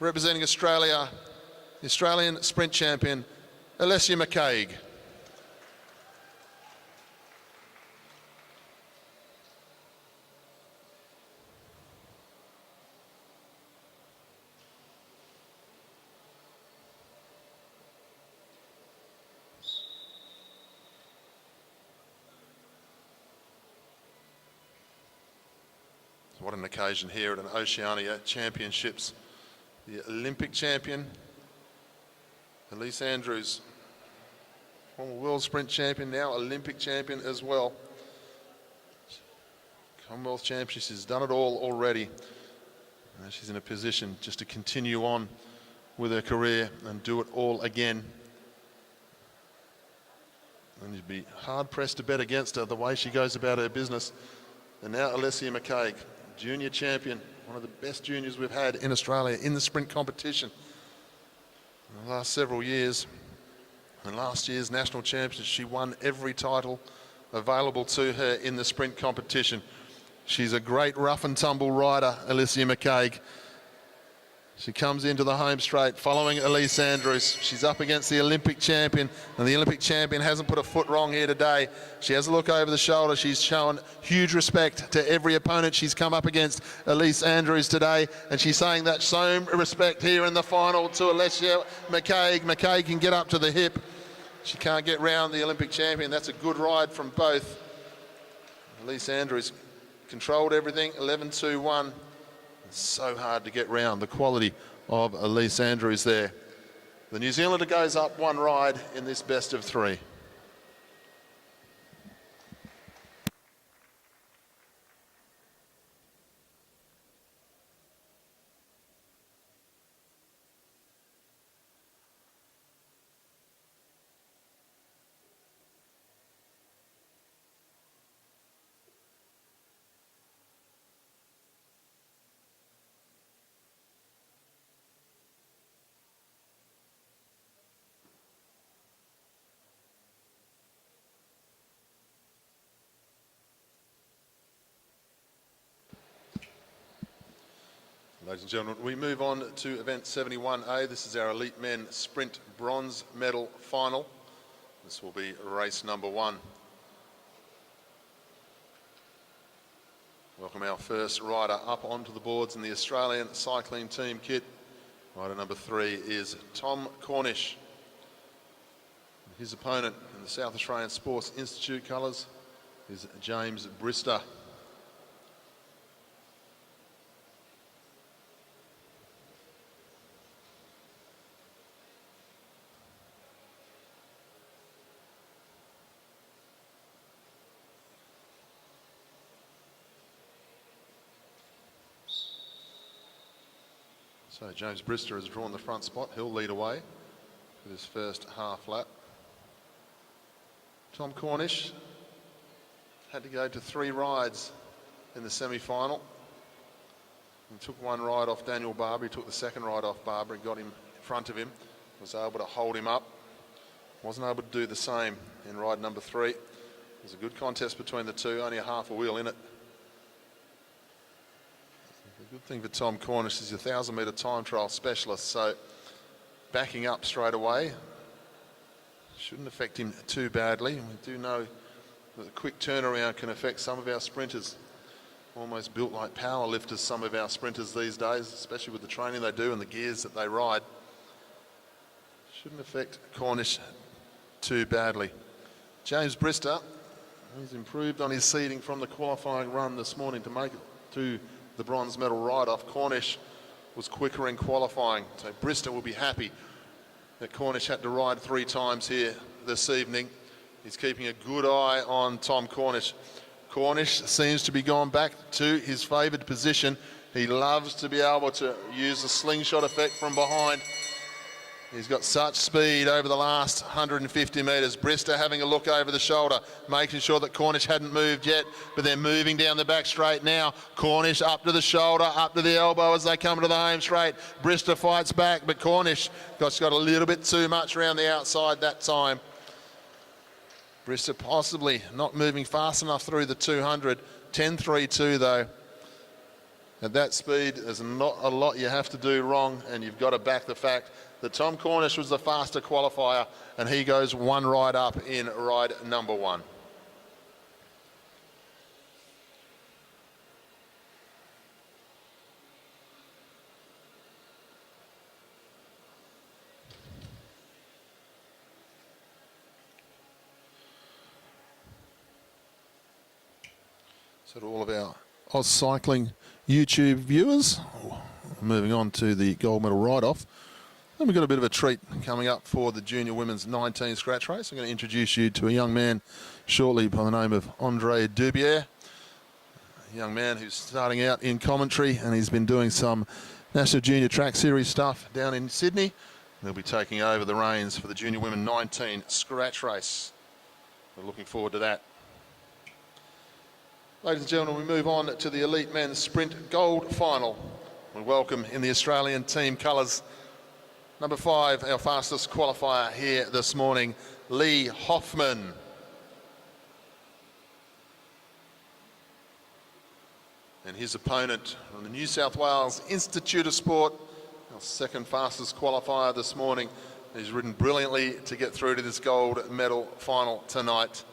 Speaker 1: Representing Australia, the Australian sprint champion, Alessia McCaig. What an occasion here at an Oceania Championships. The Olympic champion, Elise Andrews, former world sprint champion, now Olympic champion as well. Commonwealth champion, she's done it all already. Now she's in a position just to continue on with her career and do it all again. And you'd be hard-pressed to bet against her the way she goes about her business. And now Alessia McCaig, junior champion, one of the best juniors we've had in Australia in the sprint competition in the last several years. And last year's national championship, she won every title available to her in the sprint competition. She's a great rough and tumble rider, Alessia McCaig. She comes into the home straight following Elise Andrews. She's up against the Olympic champion, and the Olympic champion hasn't put a foot wrong here today. She has a look over the shoulder. She's shown huge respect to every opponent she's come up against, Elise Andrews, today, and she's saying that same respect here in the final to Alessia McCaig. McCaig can get up to the hip. She can't get round the Olympic champion. That's a good ride from both. Elise Andrews controlled everything, 11-2-1. So hard to get round the quality of Elise Andrews there. The New Zealander goes up one ride in this best of three. Ladies and gentlemen, we move on to event 71A. This is our elite men sprint bronze medal final. This will be race number 1. Welcome our first rider up onto the boards in the Australian cycling team kit. Rider number 3 is Tom Cornish. His opponent in the South Australian Sports Institute colours is James Brister. So James Brister has drawn the front spot. He'll lead away with his first half lap. Tom Cornish had to go to 3 rides in the semi-final. He took one ride off Daniel Barber. He took the second ride off Barber. He got him in front of him, was able to hold him up. Wasn't able to do the same in ride number 3. It was a good contest between the two, only a half a wheel in it. The good thing for Tom Cornish is he's a 1,000-metre time trial specialist, so backing up straight away shouldn't affect him too badly. We do know that the quick turnaround can affect some of our sprinters. Almost built like power lifters, some of our sprinters these days, especially with the training they do and the gears that they ride. Shouldn't affect Cornish too badly. James Brister, he's improved on his seeding from the qualifying run this morning to make it to the bronze medal ride-off. Cornish was quicker in qualifying, so Brister will be happy that Cornish had to ride 3 times here this evening. He's keeping a good eye on Tom Cornish. Cornish seems to be gone back to his favoured position. He loves to be able to use the slingshot effect from behind. He's got such speed over the last 150 metres. Brister having a look over the shoulder, making sure that Cornish hadn't moved yet, but they're moving down the back straight now. Cornish up to the shoulder, up to the elbow as they come to the home straight. Brister fights back, but Cornish got a little bit too much around the outside that time. Brister possibly not moving fast enough through the 200. 10.32 though. At that speed, there's not a lot you have to do wrong, and you've got to back the fact that Tom Cornish was the faster qualifier, and he goes one ride up in ride number 1. So to all of our Oz Cycling YouTube viewers. Moving on to the gold medal ride-off. And we've got a bit of a treat coming up for the junior women's 19 scratch race. I'm going to introduce you to a young man shortly by the name of Andre Dubier. A young man who's starting out in commentary, and he's been doing some National Junior Track Series stuff down in Sydney. He'll be taking over the reins for the junior women 19 scratch race. We're looking forward to that. Ladies and gentlemen, we move on to the elite men's sprint gold final. We welcome in the Australian team colours, number 5, our fastest qualifier here this morning, Lee Hoffman. And his opponent from the New South Wales Institute of Sport, our second fastest qualifier this morning. He's ridden brilliantly to get through to this gold medal final tonight.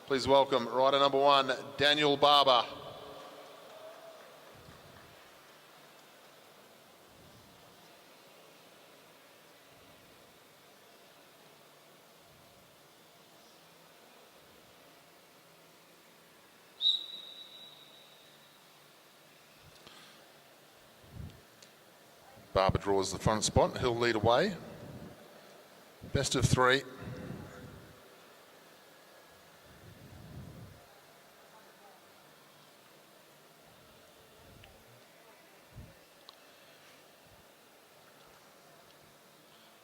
Speaker 1: Please welcome rider number 1, Daniel Barber. Barber draws the front spot. He'll lead away. Best of 3.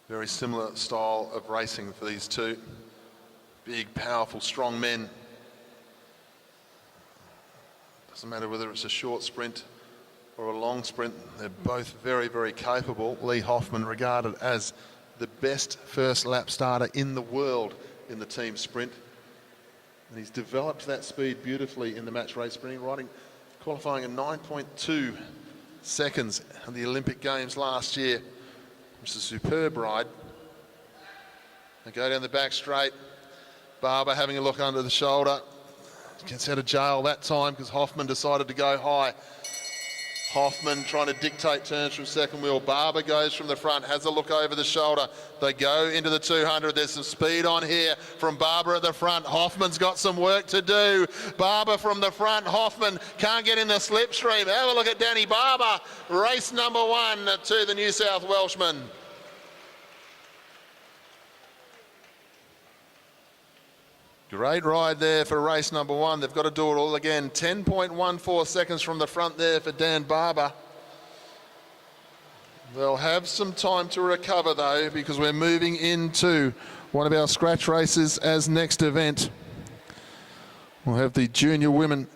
Speaker 1: Very similar style of racing for these two. Big, powerful, strong men. Doesn't matter whether it's a short sprint or a long sprint, they're both very, very capable. Lee Hoffman regarded as the best first lap starter in the world in the team sprint. And he's developed that speed beautifully in the match race sprinting, qualifying in 9.2 seconds at the Olympic Games last year, which is a superb ride. They go down the back straight. Barber having a look under the shoulder. Gets out of jail that time because Hoffman decided to go high. Hoffman trying to dictate turns from second wheel. Barber goes from the front, has a look over the shoulder. They go into the 200. There's some speed on here from Barber at the front. Hoffman's got some work to do. Barber from the front. Hoffman can't get in the slipstream. Have a look at Danny Barber. Race number 1 to the New South Welshman. Great ride there for race number 1. They've got to do it all again. 10.14 seconds from the front there for Dan Barber. They'll have some time to recover though, because we're moving into one of our scratch races as next event. We'll have the junior women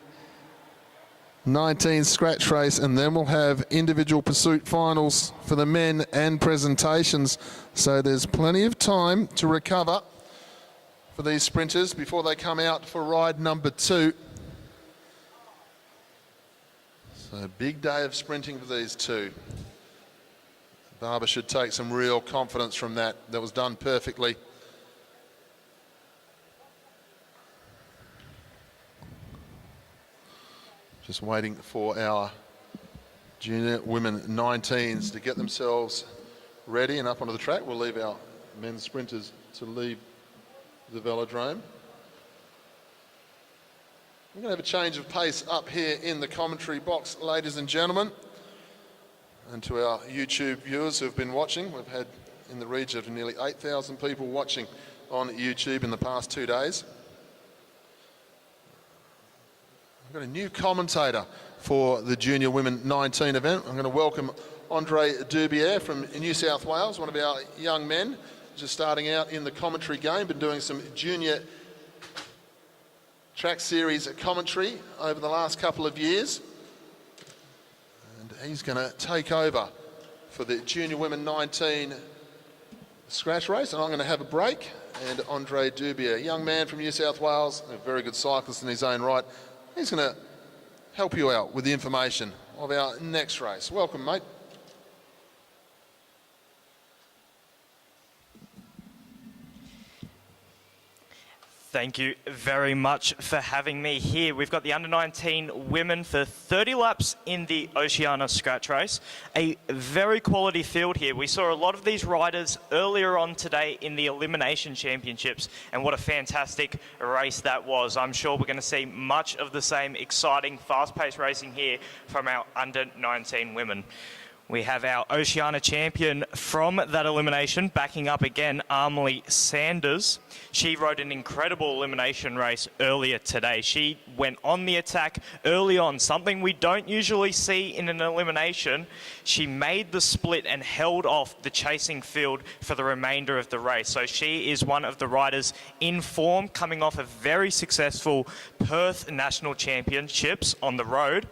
Speaker 1: 19 scratch race, and then we'll have individual pursuit finals for the men and presentations. So there's plenty of time to recover for these sprinters before they come out for ride number 2. So a big day of sprinting for these two. Barber should take some real confidence from that. That was done perfectly. Just waiting for our junior women 19s to get themselves ready and up onto the track. We'll leave our men's sprinters to leave the velodrome. We're going to have a change of pace up here in the commentary box, ladies and gentlemen. And to our YouTube viewers who have been watching, we've had in the region of nearly 8,000 people watching on YouTube in the past 2 days. We've got a new commentator for the Junior Women 19 event. I'm going to welcome Andre Dubier from New South Wales, one of our young men, just starting out in the commentary game, been doing some junior track series commentary over the last couple of years. And he's going to take over for the Junior Women 19 scratch race. And I'm going to have a break. And Andre Dubier, a young man from New South Wales, a very good cyclist in his own right, he's going to help you out with the information of our next race. Welcome, mate.
Speaker 2: Thank you very much for having me here. We've got the under-19 women for 30 laps in the Oceania Scratch Race. A very quality field here. We saw a lot of these riders earlier on today in the Elimination Championships, and what a fantastic race that was. I'm sure we're going to see much of the same exciting, fast-paced racing here from our under-19 women. We have our Oceania champion from that elimination, backing up again, Anna Sanders. She rode an incredible elimination race earlier today. She went on the attack early on, something we don't usually see in an elimination. She made the split and held off the chasing field for the remainder of the race. So she is one of the riders in form, coming off a very successful Perth National Championships on the road.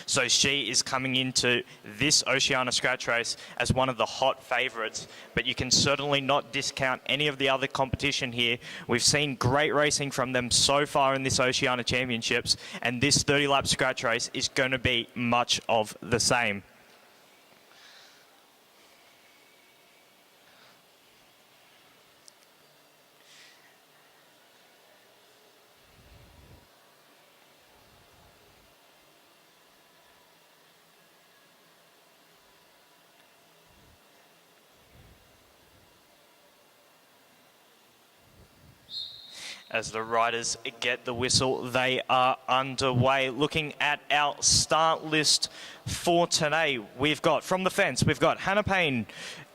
Speaker 2: So she is coming into this Oceania Scratch Race as one of the hot favourites, but you can certainly not discount any of the other competition here. We've seen great racing from them so far in this Oceania Championships, and this 30-lap Scratch Race is going to be much of the same. As the riders get the whistle, they are underway. Looking at our start list for today, we've got, from the fence, we've got Hannah Payne,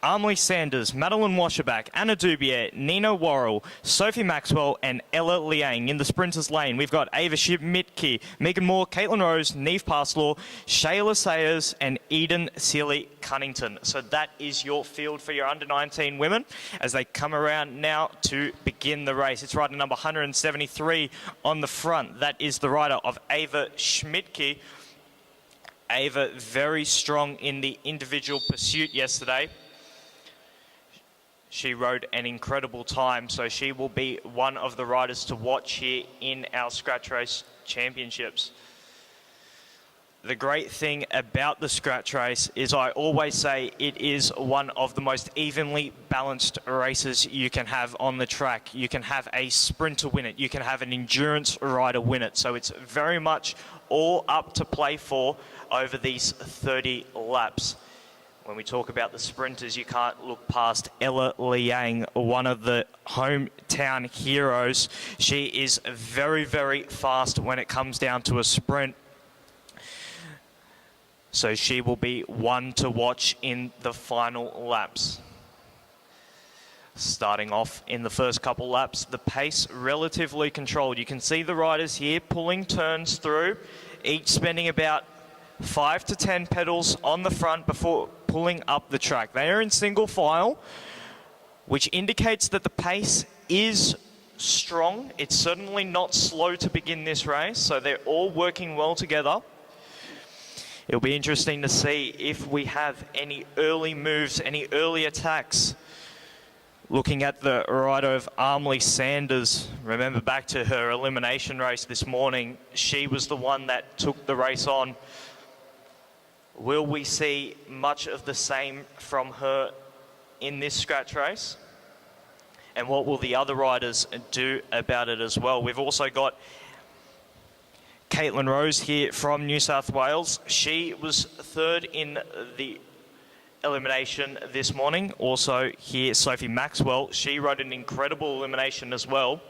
Speaker 2: Anna Sanders, Madeline Washerback, Anna Dubier, Nina Worrell, Sophie Maxwell, and Ella Liang. In the sprinters lane, we've got Ava Schmidtke, Megan Moore, Caitlin Rose, Neve Parslaw, Shayla Sayers, and Eden Sealy Cunnington. So that is your field for your under-19 women as they come around now to begin the race. It's rider number 173 on the front. That is the rider of Ava Schmidtke. Ava very strong in the individual pursuit yesterday. She rode an incredible time, so she will be one of the riders to watch here in our Scratch Race Championships. The great thing about the Scratch Race is I always say it is one of the most evenly balanced races you can have on the track. You can have a sprinter win it. You can have an endurance rider win it. So it's very much all up to play for over these 30 laps. When we talk about the sprinters, you can't look past Ella Liang, one of the hometown heroes. She is very, very fast when it comes down to a sprint. So she will be one to watch in the final laps. Starting off in the first couple laps, the pace relatively controlled. You can see the riders here pulling turns through, each spending about 5 to 10 pedals on the front before pulling up the track. They are in single file, which indicates that the pace is strong. It's certainly not slow to begin this race, so they're all working well together. It'll be interesting to see if we have any early moves, any early attacks. Looking at the rider of Anna Sanders, remember back to her elimination race this morning, she was the one that took the race on. Will we see much of the same from her in this Scratch Race? And what will the other riders do about it as well? We've also got Caitlin Rose here from New South Wales. She was third in the elimination this morning. Also here, Sophie Maxwell. She rode an incredible elimination as well.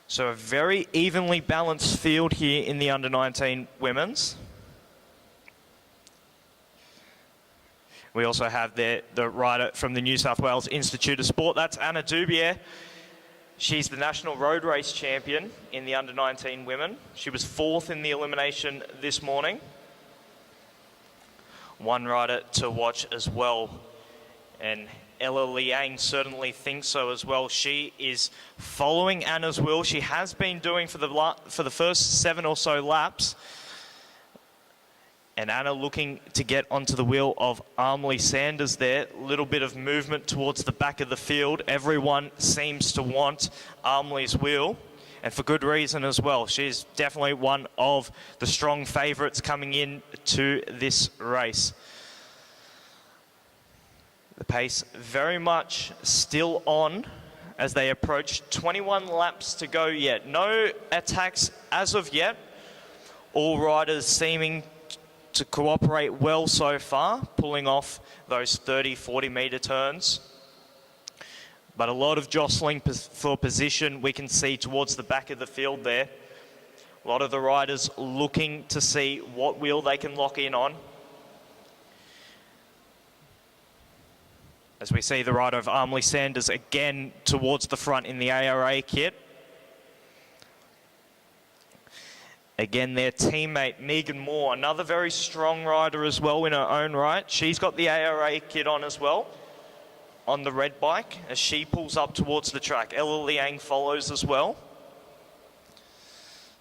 Speaker 2: So a very evenly balanced field here in the under-19 women's. We also have there the rider from the New South Wales Institute of Sport. That's Anna Dubier. She's the national road race champion in the under-19 women. She was fourth in the elimination this morning. One rider to watch as well. And Ella Liang certainly thinks so as well. She is following Anna's will. She has been doing for the first 7 or so laps. And Anna looking to get onto the wheel of Anna Sanders there. A little bit of movement towards the back of the field. Everyone seems to want Anna's wheel, and for good reason as well. She's definitely one of the strong favourites coming in to this race. The pace very much still on as they approach 21 laps to go yet. No attacks as of yet. All riders seeming to cooperate well so far, pulling off those 30, 40 metre turns. But a lot of jostling for position we can see towards the back of the field there. A lot of the riders looking to see what wheel they can lock in on. As we see the rider of Armley Sanders again towards the front in the ARA kit. Again, their teammate, Megan Moore, another very strong rider as well in her own right. She's got the ARA kit on as well, on the red bike, as she pulls up towards the track. Ella Liang follows as well.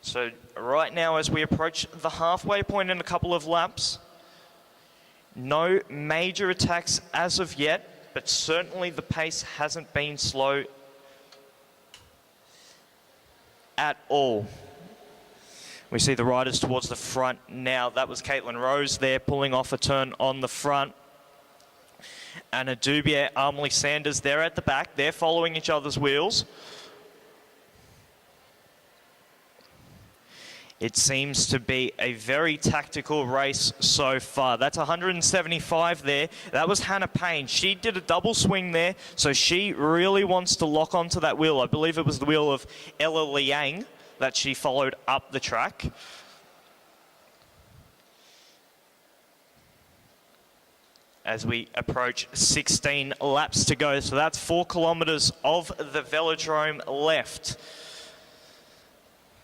Speaker 2: So right now, as we approach the halfway point in a couple of laps, no major attacks as of yet, but certainly the pace hasn't been slow at all. We see the riders towards the front now. That was Caitlin Rose there pulling off a turn on the front. Anna Dubier, Armley Sanders, they're at the back. They're following each other's wheels. It seems to be a very tactical race so far. That's 175 there. That was Hannah Payne. She did a double swing there, so she really wants to lock onto that wheel. I believe it was the wheel of Ella Liang that she followed up the track. As we approach 16 laps to go. So that's 4 kilometres of the velodrome left.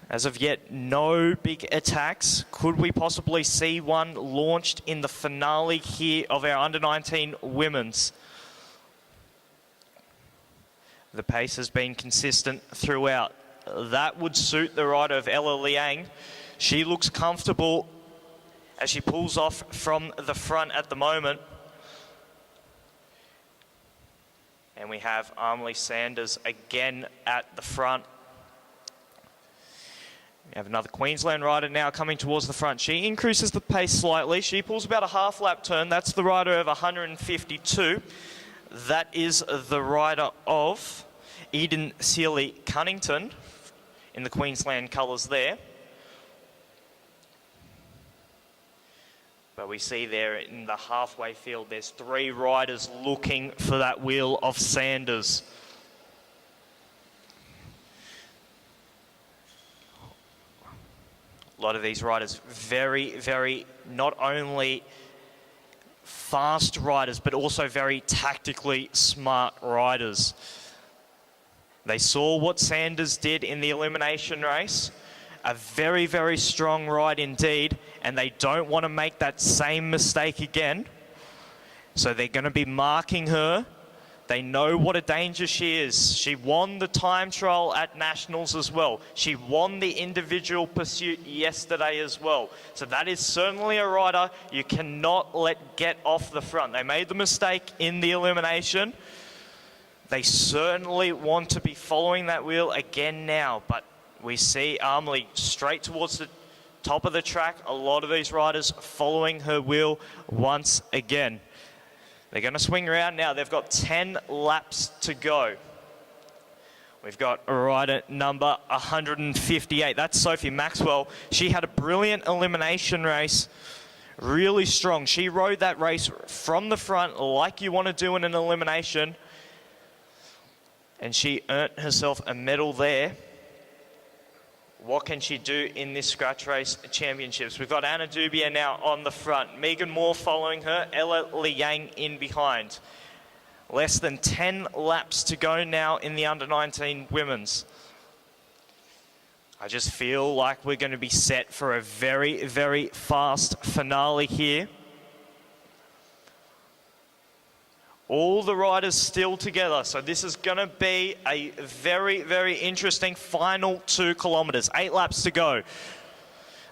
Speaker 2: As of yet, no big attacks. Could we possibly see one launched in the finale here of our under-19 women's? The pace has been consistent throughout. That would suit the rider of Ella Liang. She looks comfortable as she pulls off from the front at the moment. And we have Armley Sanders again at the front. We have another Queensland rider now coming towards the front. She increases the pace slightly. She pulls about a half lap turn. That's the rider of 152. That is the rider of Eden Sealy Cunnington in the Queensland colours there. But we see there in the halfway field, there's 3 riders looking for that wheel of Sanders. A lot of these riders, very, very, not only fast riders, but also very tactically smart riders. They saw what Sanders did in the elimination race. A very, very strong ride indeed, and they don't want to make that same mistake again. So they're going to be marking her. They know what a danger she is. She won the time trial at Nationals as well. She won the individual pursuit yesterday as well. So that is certainly a rider you cannot let get off the front. They made the mistake in the elimination. They certainly want to be following that wheel again now, but we see Armley straight towards the top of the track. A lot of these riders following her wheel once again. They're going to swing around now. They've got 10 laps to go. We've got rider number 158. That's Sophie Maxwell. She had a brilliant elimination race. Really strong. She rode that race from the front like you want to do in an elimination. And she earned herself a medal there. What can she do in this scratch race championships? We've got Anna Dubier now on the front. Megan Moore following her. Ella Liang in behind. Less than 10 laps to go now in the under-19 women's. I just feel like we're going to be set for a very, very fast finale here. All the riders still together, so this is going to be a very, very interesting final 2 kilometres. 8 laps to go.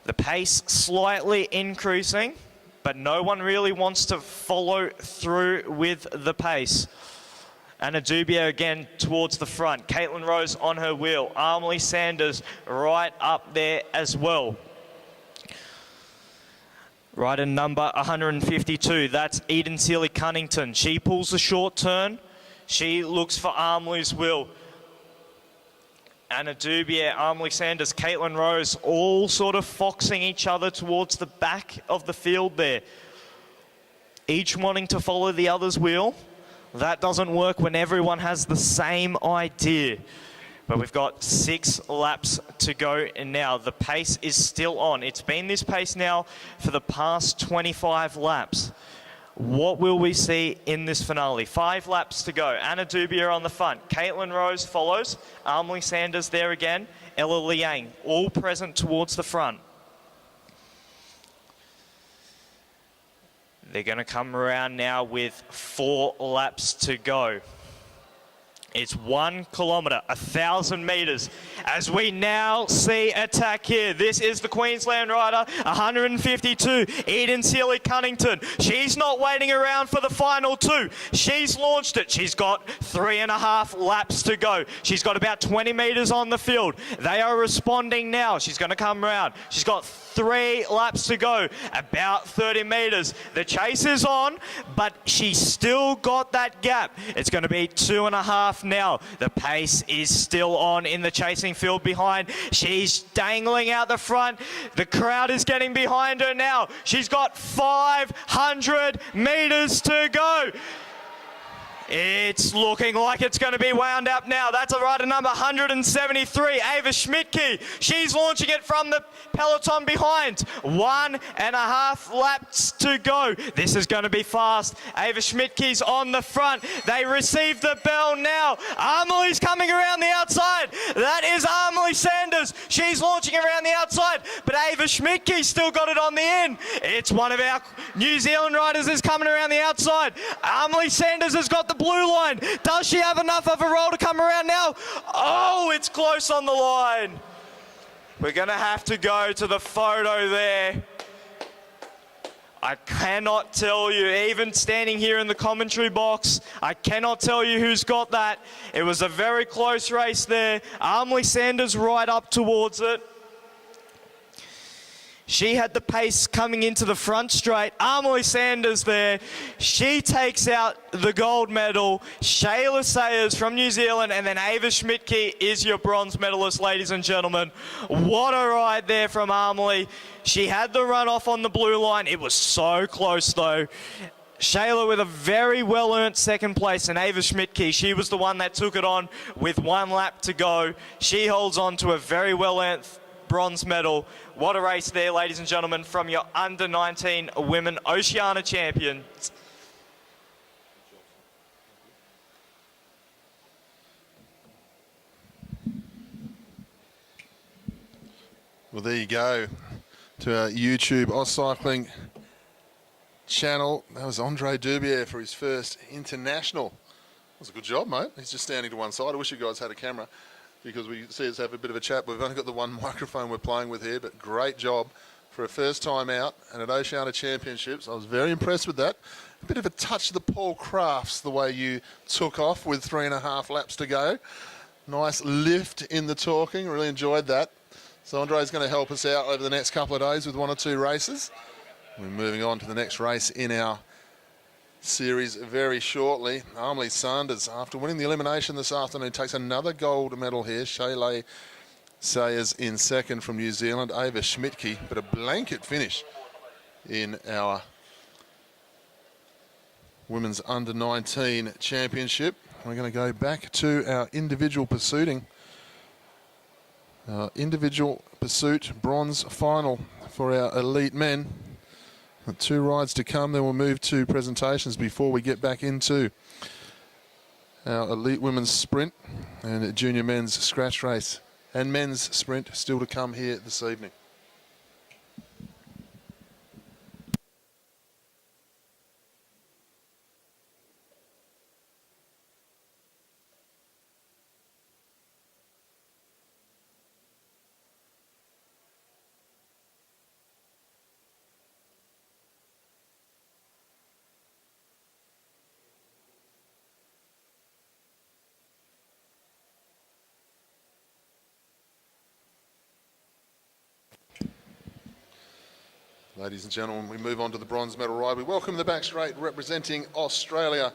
Speaker 2: The pace slightly increasing, but no one really wants to follow through with the pace. Anna Dubier again towards the front. Caitlin Rose on her wheel. Armley Sanders right up there as well. Rider number 152, that's Eden Sealy Cunnington. She pulls the short turn. She looks for Armley's wheel. Anna Dubier, Armley Sanders, Caitlin Rose, all sort of foxing each other towards the back of the field there. Each wanting to follow the other's wheel. That doesn't work when everyone has the same idea. But we've got 6 laps to go, and now the pace is still on. It's been this pace now for the past 25 laps. What will we see in this finale? 5 laps to go. Anna Dubier on the front. Caitlin Rose follows. Armley Sanders there again. Ella Liang, all present towards the front. They're going to come around now with 4 laps to go. It's 1 kilometre, 1,000 metres. As we now see attack here. This is the Queensland rider, 152, Eden Sealy-Cunnington. She's not waiting around for the final 2. She's launched it. She's got 3.5 laps to go. She's got about 20 metres on the field. They are responding now. She's going to come around. She's got 3 laps to go, about 30 metres. The chase is on, but she's still got that gap. It's going to be 2.5 now. The pace is still on in the chasing field behind. She's dangling out the front. The crowd is getting behind her now. She's got 500 metres to go. It's looking like it's going to be wound up now. That's a rider number 173, Ava Schmidtke. She's launching it from the peloton behind. 1.5 laps to go. This is going to be fast. Ava Schmidtke's on the front. They receive the bell now. Armley's coming around the outside. That is Armley Sanders. She's launching around the outside, but Ava Schmidtke's still got it on the end. It's one of our New Zealand riders is coming around the outside. Armley Sanders has got the blue line. Does she have enough of a roll to come around now? Oh, it's close on the line. We're going to have to go to the photo there. I cannot tell you, even standing here in the commentary box, I cannot tell you who's got that. It was a very close race there. Armley Sanders right up towards it. She had the pace coming into the front straight. Armley Sanders there. She takes out the gold medal. Shayla Sayers from New Zealand, and then Ava Schmidtke is your bronze medalist, ladies and gentlemen. What a ride there from Armley. She had the runoff on the blue line. It was so close though. Shayla with a very well-earned second place, and Ava Schmidtke, she was the one that took it on with 1 lap to go. She holds on to a very well-earned bronze medal. What a race there, ladies and gentlemen, from your under-19 women Oceania champions.
Speaker 1: Well, there you go, to our YouTube Oz Cycling channel. That was Andre Dubier for his first international. That was a good job, mate. He's just standing to one side. I wish you guys had a camera, because we see us have a bit of a chat. We've only got the one microphone we're playing with here, but great job for a first time out and at Oceania Championships. I was very impressed with that. A bit of a touch of the Paul Crafts, the way you took off with 3.5 laps to go. Nice lift in the talking, really enjoyed that. So Andre's going to help us out over the next couple of days with 1 or 2 races. We're moving on to the next race in our series very shortly. Armley Sanders, after winning the elimination this afternoon, takes another gold medal here. Shayla Sayers in second from New Zealand. Ava Schmidtke, but a blanket finish in our Women's Under-19 Championship. We're going to go back to our individual pursuiting. Individual pursuit bronze final for our elite men. 2 rides to come, then we'll move to presentations before we get back into our elite women's sprint and junior men's scratch race and men's sprint still to come here this evening. Ladies and gentlemen, we move on to the bronze medal ride. We welcome the back straight representing Australia.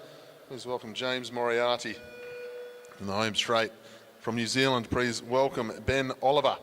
Speaker 1: Please welcome James Moriarty. In the home straight, from New Zealand, please welcome Ben Oliver.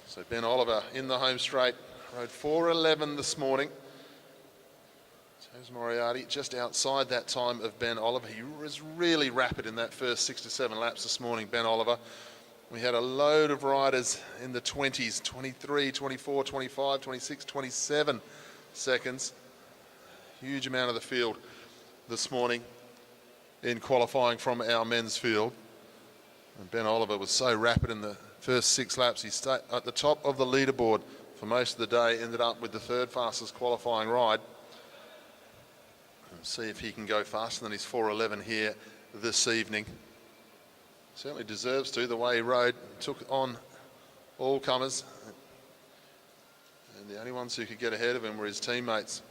Speaker 1: So Ben Oliver in the home straight, rode 4:11 this morning. James Moriarty just outside that time of Ben Oliver. He was really rapid in that first 6 to 7 laps this morning, Ben Oliver. We had a load of riders in the 20s, 23, 24, 25, 26, 27 seconds. Huge amount of the field this morning in qualifying from our men's field. And Ben Oliver was so rapid in the first 6 laps. He stayed at the top of the leaderboard for most of the day, ended up with the 3rd fastest qualifying ride. And see if he can go faster than his 4:11 here this evening. Certainly deserves to, the way he rode, took on all comers. And the only ones who could get ahead of him were his teammates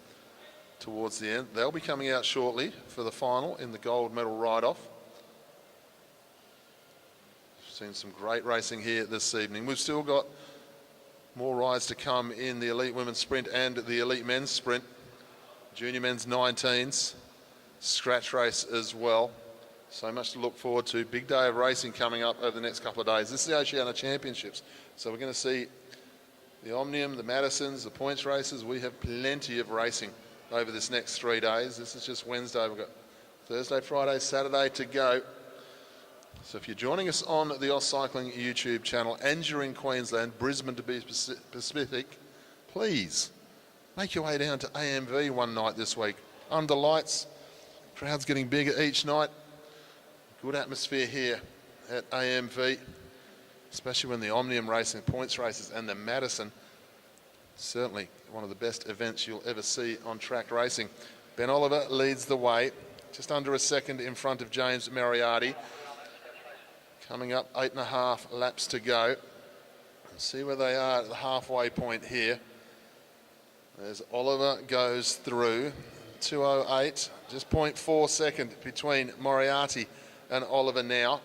Speaker 1: towards the end. They'll be coming out shortly for the final in the gold medal ride-off. Seen some great racing here this evening. We've still got more rides to come in the elite women's sprint and the elite men's sprint. Junior men's 19s, scratch race as well. So much to look forward to. Big day of racing coming up over the next couple of days. This is the Oceania Championships. So we're going to see the Omnium, the Madisons, the points races. We have plenty of racing over this next 3 days. This is just Wednesday. We've got Thursday, Friday, Saturday to go. So if you're joining us on the Oz Cycling YouTube channel and you're in Queensland, Brisbane to be specific, please make your way down to AMV one night this week. Under lights, crowds getting bigger each night. Good atmosphere here at AMV, especially when the Omnium racing, points races and the Madison. Certainly one of the best events you'll ever see on track racing. Ben Oliver leads the way, just under a second in front of James Moriarty. Coming up 8.5 laps to go. Let's see where they are at the halfway point here. As Oliver goes through, 2:08, just 0.4 second between Moriarty and Oliver now.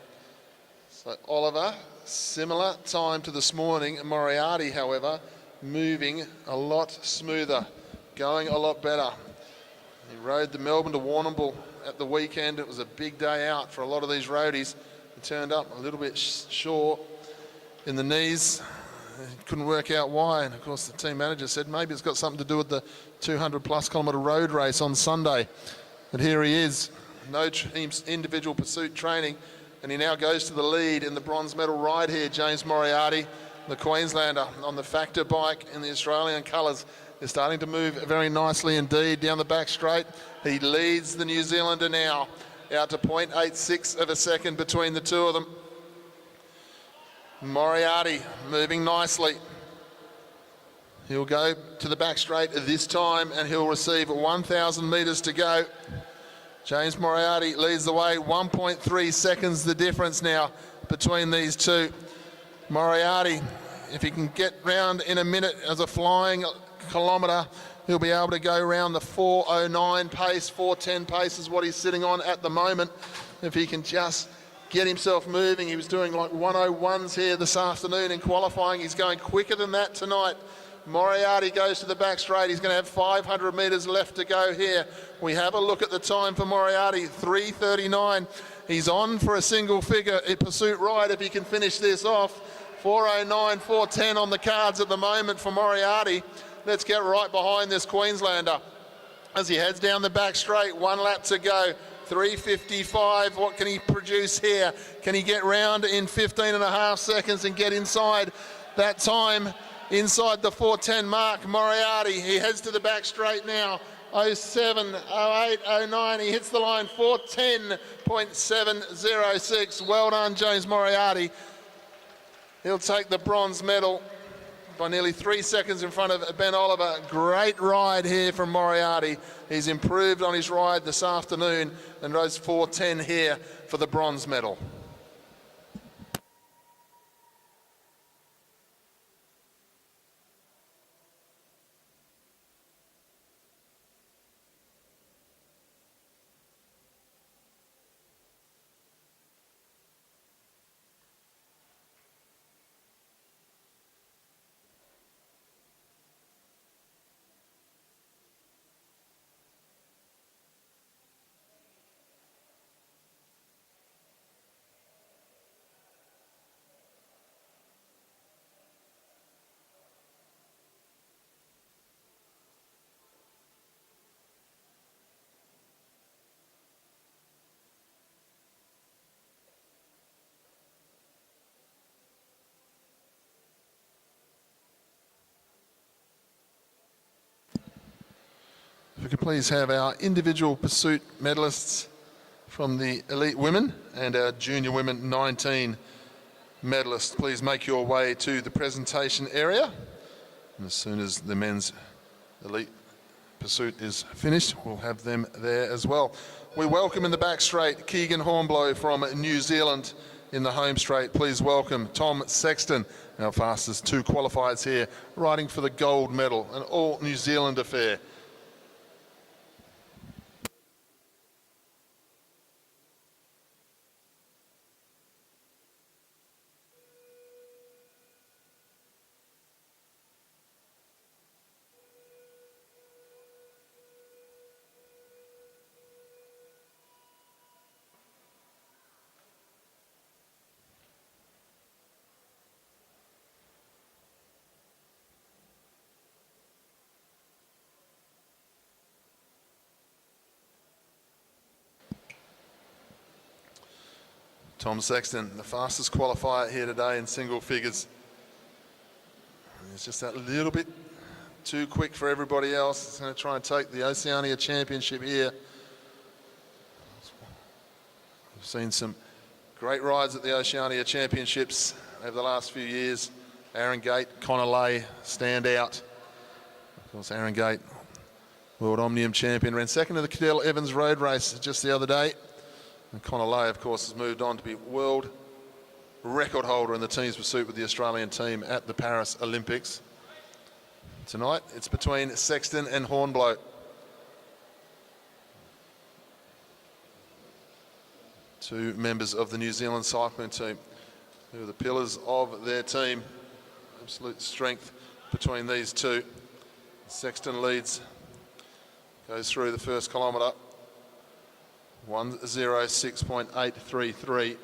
Speaker 1: So Oliver, similar time to this morning. Moriarty, however, moving a lot smoother, going a lot better. He rode the Melbourne to Warrnambool at the weekend. It was a big day out for a lot of these roadies. He turned up a little bit short in the knees. He couldn't work out why. And of course the team manager said maybe it's got something to do with the 200 plus kilometre road race on Sunday. But here he is, no team's individual pursuit training. And he now goes to the lead in the bronze medal ride here. James Moriarty, the Queenslander on the Factor bike in the Australian colours, is starting to move very nicely indeed down the back straight. He leads the New Zealander now, out to 0.86 of a second between the two of them. Moriarty moving nicely. He'll go to the back straight this time and he'll receive 1,000 metres to go. James Moriarty leads the way, 1.3 seconds the difference now between these two. Moriarty, if he can get round in a minute as a flying kilometre, he'll be able to go around the 4:09 pace, 4:10 pace is what he's sitting on at the moment. If he can just get himself moving. He was doing like 1:01s here this afternoon in qualifying. He's going quicker than that tonight. Moriarty goes to the back straight. He's going to have 500 metres left to go here. We have a look at the time for Moriarty, 3:39. He's on for a single figure pursuit ride if he can finish this off. 4:09, 4:10 on the cards at the moment for Moriarty. Let's get right behind this Queenslander as he heads down the back straight. 1 lap to go. 3:55. What can he produce here? Can he get round in 15.5 seconds and get inside that time, inside the 4:10 mark? Moriarty, he heads to the back straight now. 07, 08, 09. He hits the line 4:10.706. Well done, James Moriarty. He'll take the bronze medal by nearly 3 seconds in front of Ben Oliver. Great ride here from Moriarty. He's improved on his ride this afternoon and rose 4:10 here for the bronze medal. we could please have our individual pursuit medalists from the elite women and our junior women 19 medalists, please make your way to the presentation area. And as soon as the men's elite pursuit is finished, we'll have them there as well. We welcome in the back straight Keegan Hornblow from New Zealand. In the home straight, please welcome Tom Sexton, our fastest two qualifiers here, riding for the gold medal, an all New Zealand affair. Tom Sexton, the fastest qualifier here today in single figures. It's just that little bit too quick for everybody else. It's going to try and take the Oceania Championship here. We've seen some great rides at the Oceania Championships over the last few years. Aaron Gate, Connor Lay stand out. Of course, Aaron Gate, World Omnium Champion, ran second in the Cadell Evans Road Race just the other day. And Connor Lay, of course, has moved on to be world record holder in the team's pursuit with the Australian team at the Paris Olympics. Tonight, it's between Sexton and Hornblow. Two members of the New Zealand cycling team who are the pillars of their team. Absolute strength between these two. Sexton leads, goes through the first kilometre. 1:06.833.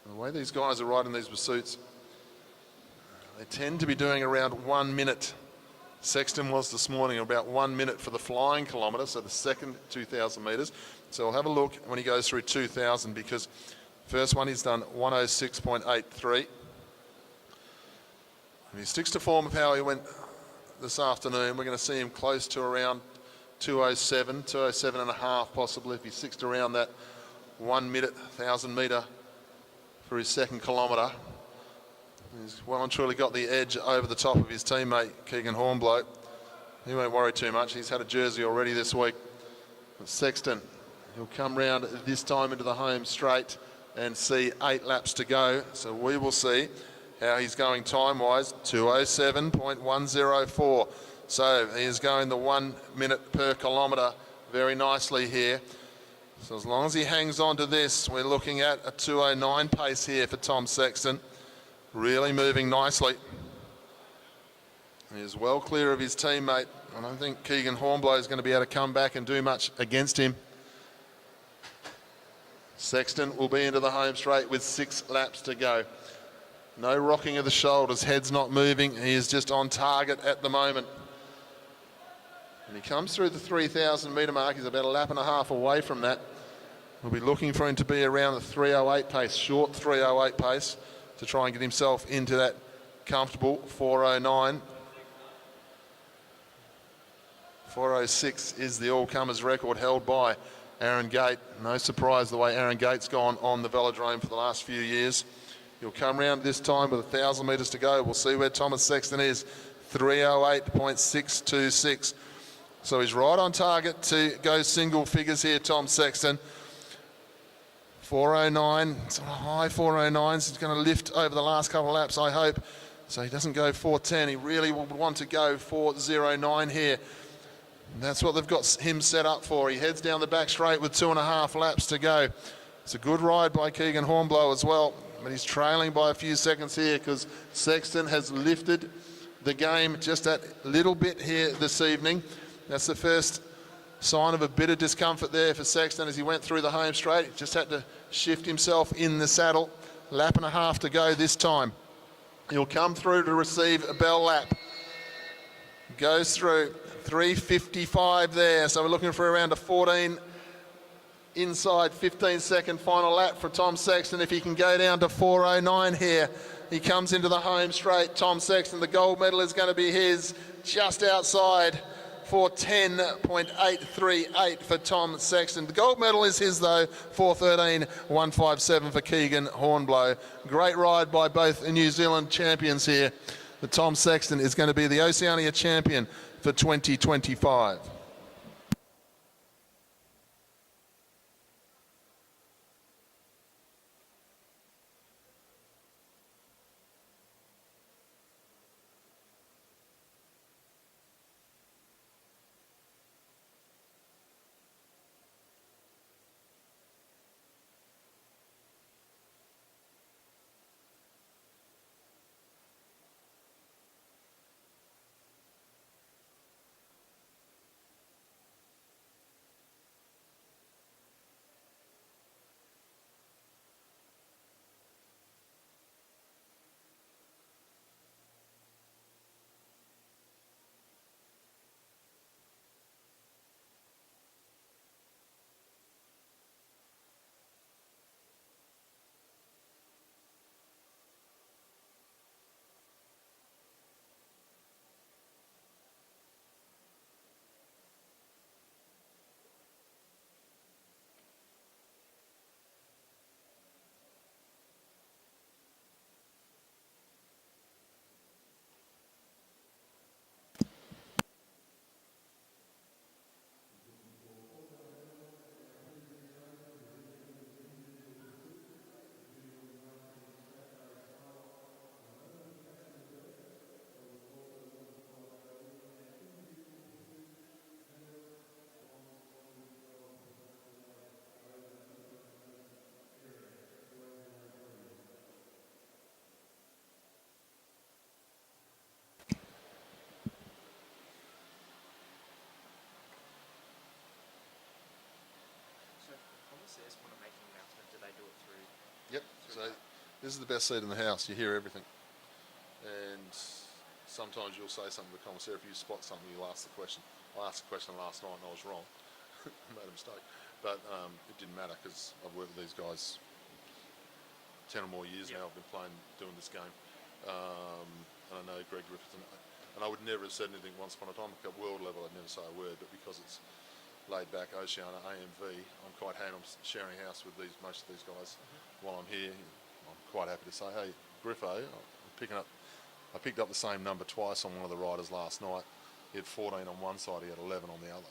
Speaker 1: The way these guys are riding these pursuits, they tend to be doing around 1 minute. Sexton was this morning about 1 minute for the flying kilometre, so the second 2,000 metres. So we'll have a look when he goes through 2,000, because first one he's done 1:06.83. If he sticks to form of how he went this afternoon, we're going to see him close to around 2:07, 2:07 and a half possibly, if he sticks around that 1 minute, 1,000 metre for his second kilometre. He's well and truly got the edge over the top of his teammate, Keegan Hornblow. He won't worry too much. He's had a jersey already this week. But Sexton, he'll come round this time into the home straight and see 8 laps to go. So we will see how he's going time-wise. 2:07.104. So he is going the 1 minute per kilometre very nicely here. So as long as he hangs on to this, we're looking at a 2:09 pace here for Tom Sexton. Really moving nicely. He is well clear of his teammate. I don't think Keegan Hornblow is going to be able to come back and do much against him. Sexton will be into the home straight with 6 laps to go. No rocking of the shoulders, head's not moving. He is just on target at the moment. When he comes through the 3,000 metre mark, he's about a lap and a half away from that. We'll be looking for him to be around the 3:08 pace, short 3:08 pace, to try and get himself into that comfortable 4:09. 4:06 is the all-comers record held by Aaron Gate. No surprise the way Aaron Gate's gone on the velodrome for the last few years. He'll come round this time with 1,000 metres to go. We'll see where Thomas Sexton is. 3:08.626. So he's right on target to go single figures here, Tom Sexton. 4:09, sort of high 4:09s. He's going to lift over the last couple of laps, I hope. So he doesn't go 4:10. He really would want to go 4:09 here. And that's what they've got him set up for. He heads down the back straight with 2.5 laps to go. It's a good ride by Keegan Hornblow as well, but he's trailing by a few seconds here because Sexton has lifted the game just that little bit here this evening. That's the first sign of a bit of discomfort there for Sexton as he went through the home straight. He just had to shift himself in the saddle. Lap and a half to go this time. He'll come through to receive a bell lap. Goes through 3:55 there, so we're looking for around a 14 inside 15-second final lap for Tom Sexton. If he can go down to 4:09 here, he comes into the home straight. Tom Sexton, the gold medal is going to be his, just outside for 10.838 for Tom Sexton. The gold medal is his though, 4:13.157 for Keegan Hornblow. Great ride by both New Zealand champions here. The Tom Sexton is going to be the Oceania champion for 2025. Yep, so this is the best seat in the house. You hear everything. And sometimes you'll say something to the commissaire. If you spot something, you'll ask the question. I asked the question last night and I was wrong. I made a mistake. But it didn't matter because I've worked with these guys 10 or more years now. I've been doing this game. And I know Greg Griffith. And I would never have said anything once upon a time. At world level, I'd never say a word. But because it's laid back, Oceania, AMV, I'm quite happy. I'm sharing a house with most of these guys while I'm here. I'm quite happy to say, hey, Griffo, I picked up the same number twice on one of the riders last night. He had 14 on one side, he had 11 on the other.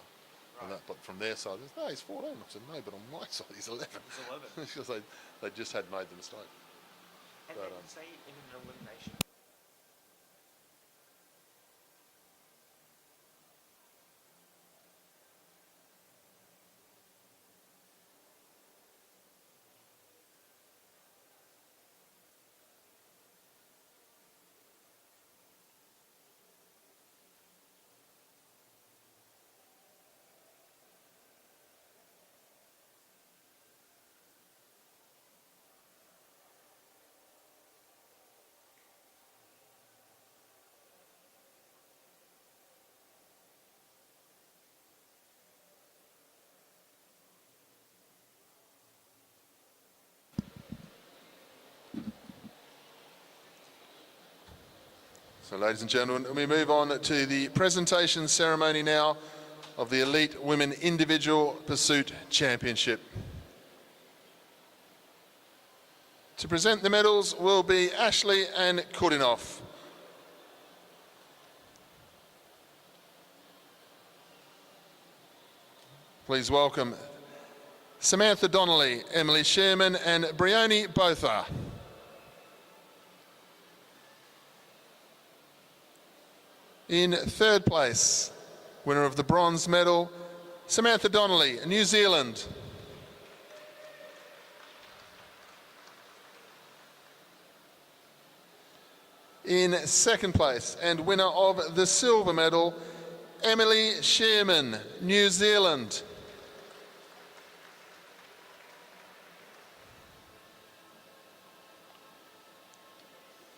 Speaker 1: Right. But from their side, no, he's 14. I said, no, but on my side, he's 11. He's 11. Because they just had made the mistake.
Speaker 2: And but, then say in an elimination.
Speaker 1: So ladies and gentlemen, we move on to the presentation ceremony now of the Elite Women Individual Pursuit Championship. To present the medals will be Ashley and Kudinoff. Please welcome Samantha Donnelly, Emily Sherman and Brioni Botha. In third place, winner of the bronze medal, Samantha Donnelly, New Zealand. In second place and winner of the silver medal, Emily Sherman, New Zealand.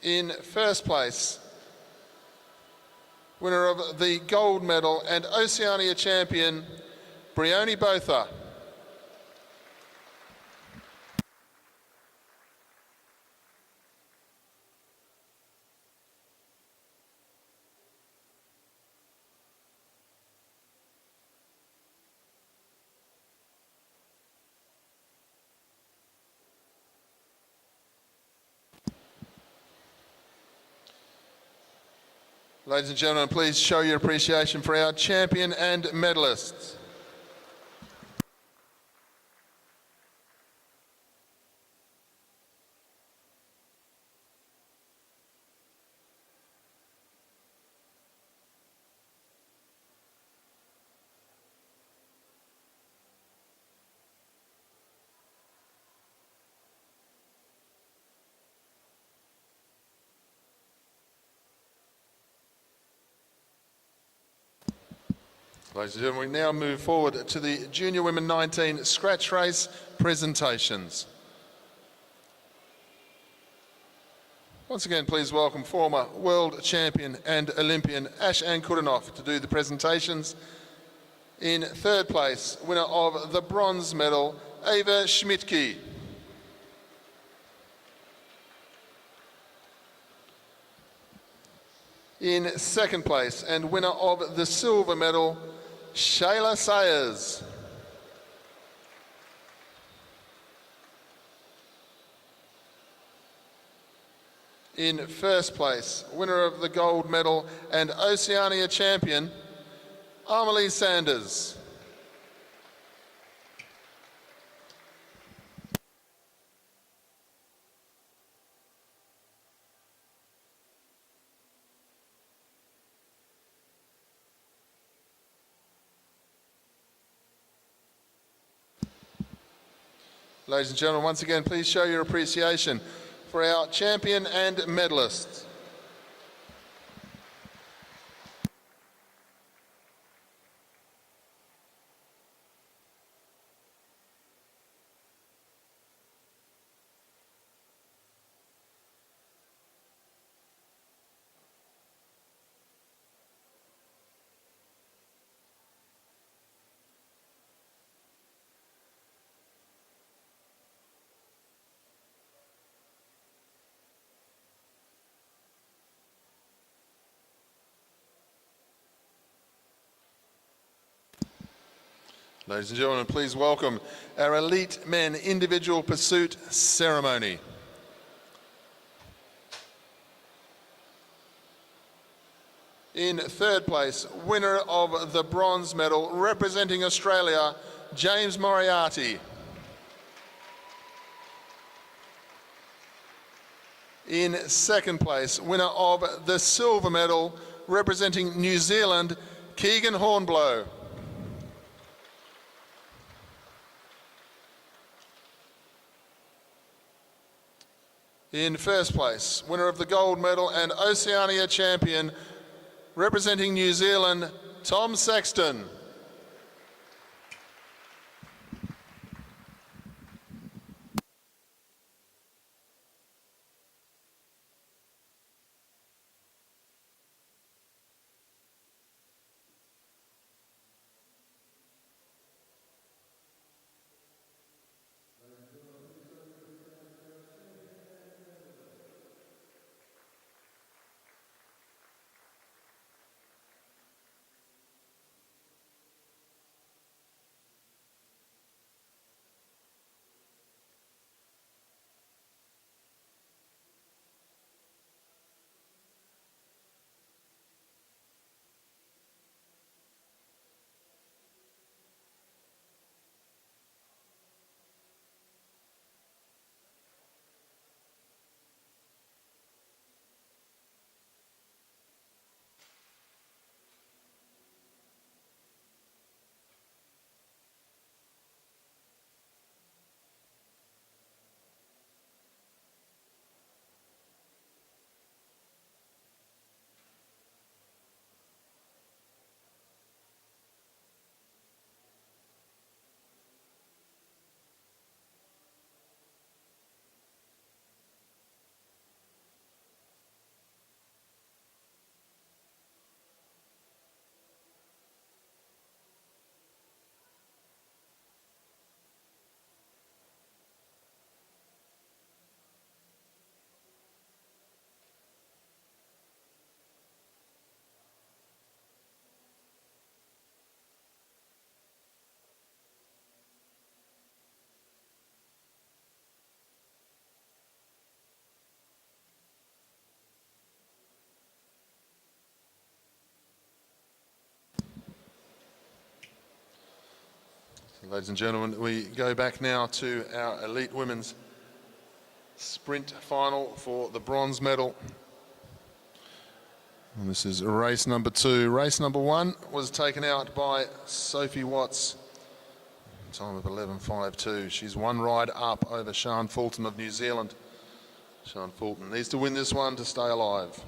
Speaker 1: In first place, winner of the gold medal and Oceania champion, Brioni Botha. Ladies and gentlemen, please show your appreciation for our champion and medalists. Ladies and gentlemen, we now move forward to the Junior Women 19 scratch race presentations. Once again, please welcome former world champion and Olympian Ash-Ann Kudanov to do the presentations. In third place, winner of the bronze medal, Ava Schmidtke. In second place, and winner of the silver medal, Shayla Sayers. In first place, winner of the gold medal and Oceania champion, Amelie Sanders. Ladies and gentlemen, once again, please show your appreciation for our champion and medalists. Ladies and gentlemen, please welcome our elite men individual pursuit ceremony. In third place, winner of the bronze medal representing Australia, James Moriarty. In second place, winner of the silver medal representing New Zealand, Keegan Hornblow. In first place, winner of the gold medal and Oceania champion, representing New Zealand, Tom Sexton. Ladies and gentlemen, we go back now to our elite women's sprint final for the bronze medal. And this is race number 2. Race number 1 was taken out by Sophie Watts, time of 11:52. She's one ride up over Sian Fulton of New Zealand. Sian Fulton needs to win this one to stay alive.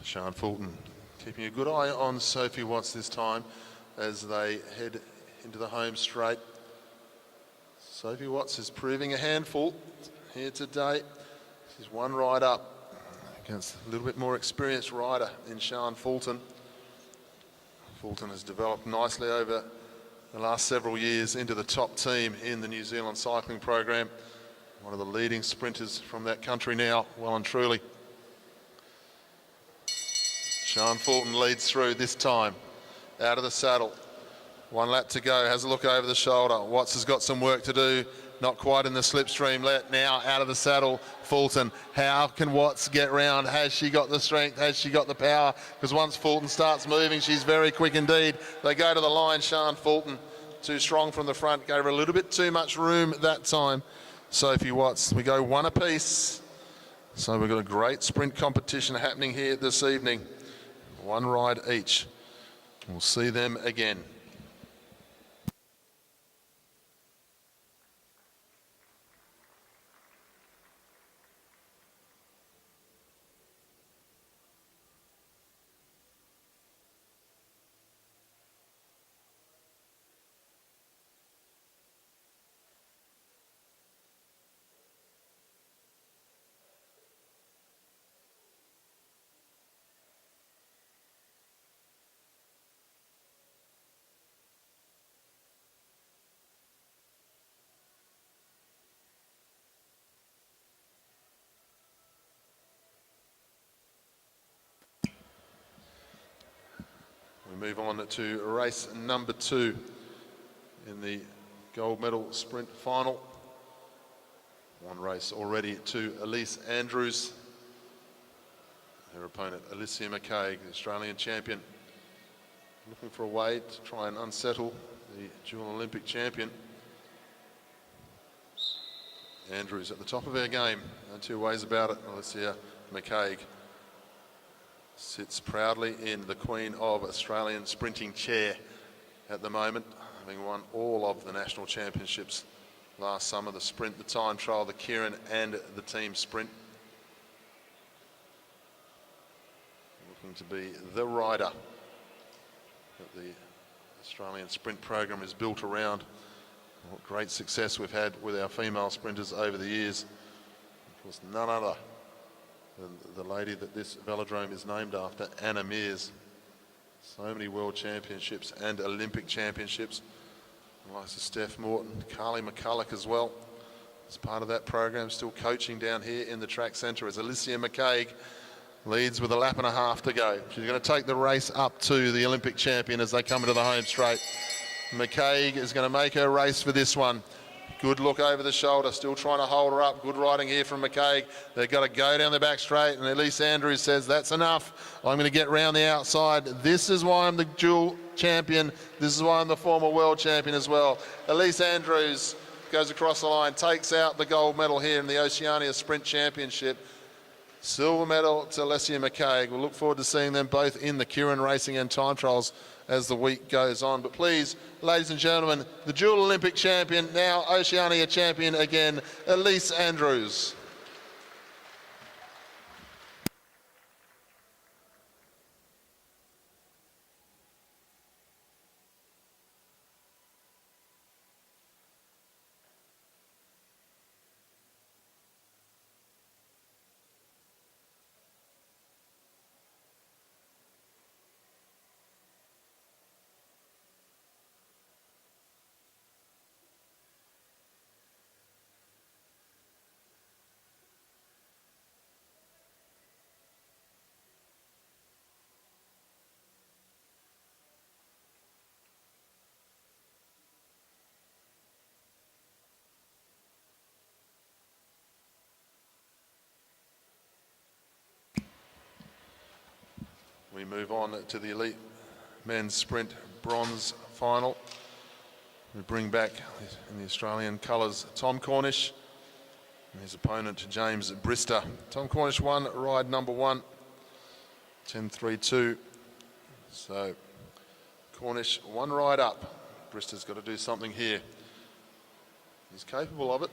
Speaker 1: Sian Fulton keeping a good eye on Sophie Watts this time as they head into the home straight. Sophie Watts is proving a handful here today. She's one ride up against a little bit more experienced rider in Sian Fulton. Fulton has developed nicely over the last several years into the top team in the New Zealand cycling program. One of the leading sprinters from that country now, well and truly. Sian Fulton leads through this time, out of the saddle. One lap to go, has a look over the shoulder. Watts has got some work to do, not quite in the slipstream. Now out of the saddle, Fulton. How can Watts get round? Has she got the strength? Has she got the power? Because once Fulton starts moving, she's very quick indeed. They go to the line, Sian Fulton, too strong from the front, gave her a little bit too much room that time. Sophie Watts, we go one apiece. So we've got a great sprint competition happening here this evening. One ride each. We'll see them again. We move on to race number 2 in the gold medal sprint final. One race already to Elise Andrews. Her opponent, Alicia McCaig, the Australian champion, looking for a way to try and unsettle the dual Olympic champion. Andrews at the top of her game, no two ways about it. Alicia McCaig sits proudly in the Queen of Australian sprinting chair at the moment, having won all of the national championships last summer, the sprint, the time trial, the Keirin and the team sprint. Looking to be the rider that the Australian sprint program is built around. What great success we've had with our female sprinters over the years. Of course, none other than the lady that this velodrome is named after, Anna Meares. So many world championships and Olympic championships. Like Steph Morton, Carly McCulloch as well. As part of that program, still coaching down here in the track centre as Alicia McCaig leads with a lap and a half to go. She's going to take the race up to the Olympic champion as they come into the home straight. McCaig is going to make her race for this one. Good look over the shoulder, still trying to hold her up. Good riding here from McCaig. They've got to go down the back straight, and Elise Andrews says, that's enough. I'm going to get round the outside. This is why I'm the dual champion. This is why I'm the former world champion as well. Elise Andrews goes across the line, takes out the gold medal here in the Oceania Sprint Championship. Silver medal to Alicia McCaig. We'll look forward to seeing them both in the Keirin racing and time trials as the week goes on. But please, ladies and gentlemen, the dual Olympic champion, now Oceania champion again, Elise Andrews. We move on to the elite men's sprint bronze final. We bring back in the Australian colours Tom Cornish and his opponent James Brister. Tom Cornish won ride number 1, 10.32. So Cornish one ride up. Brister's got to do something here. He's capable of it.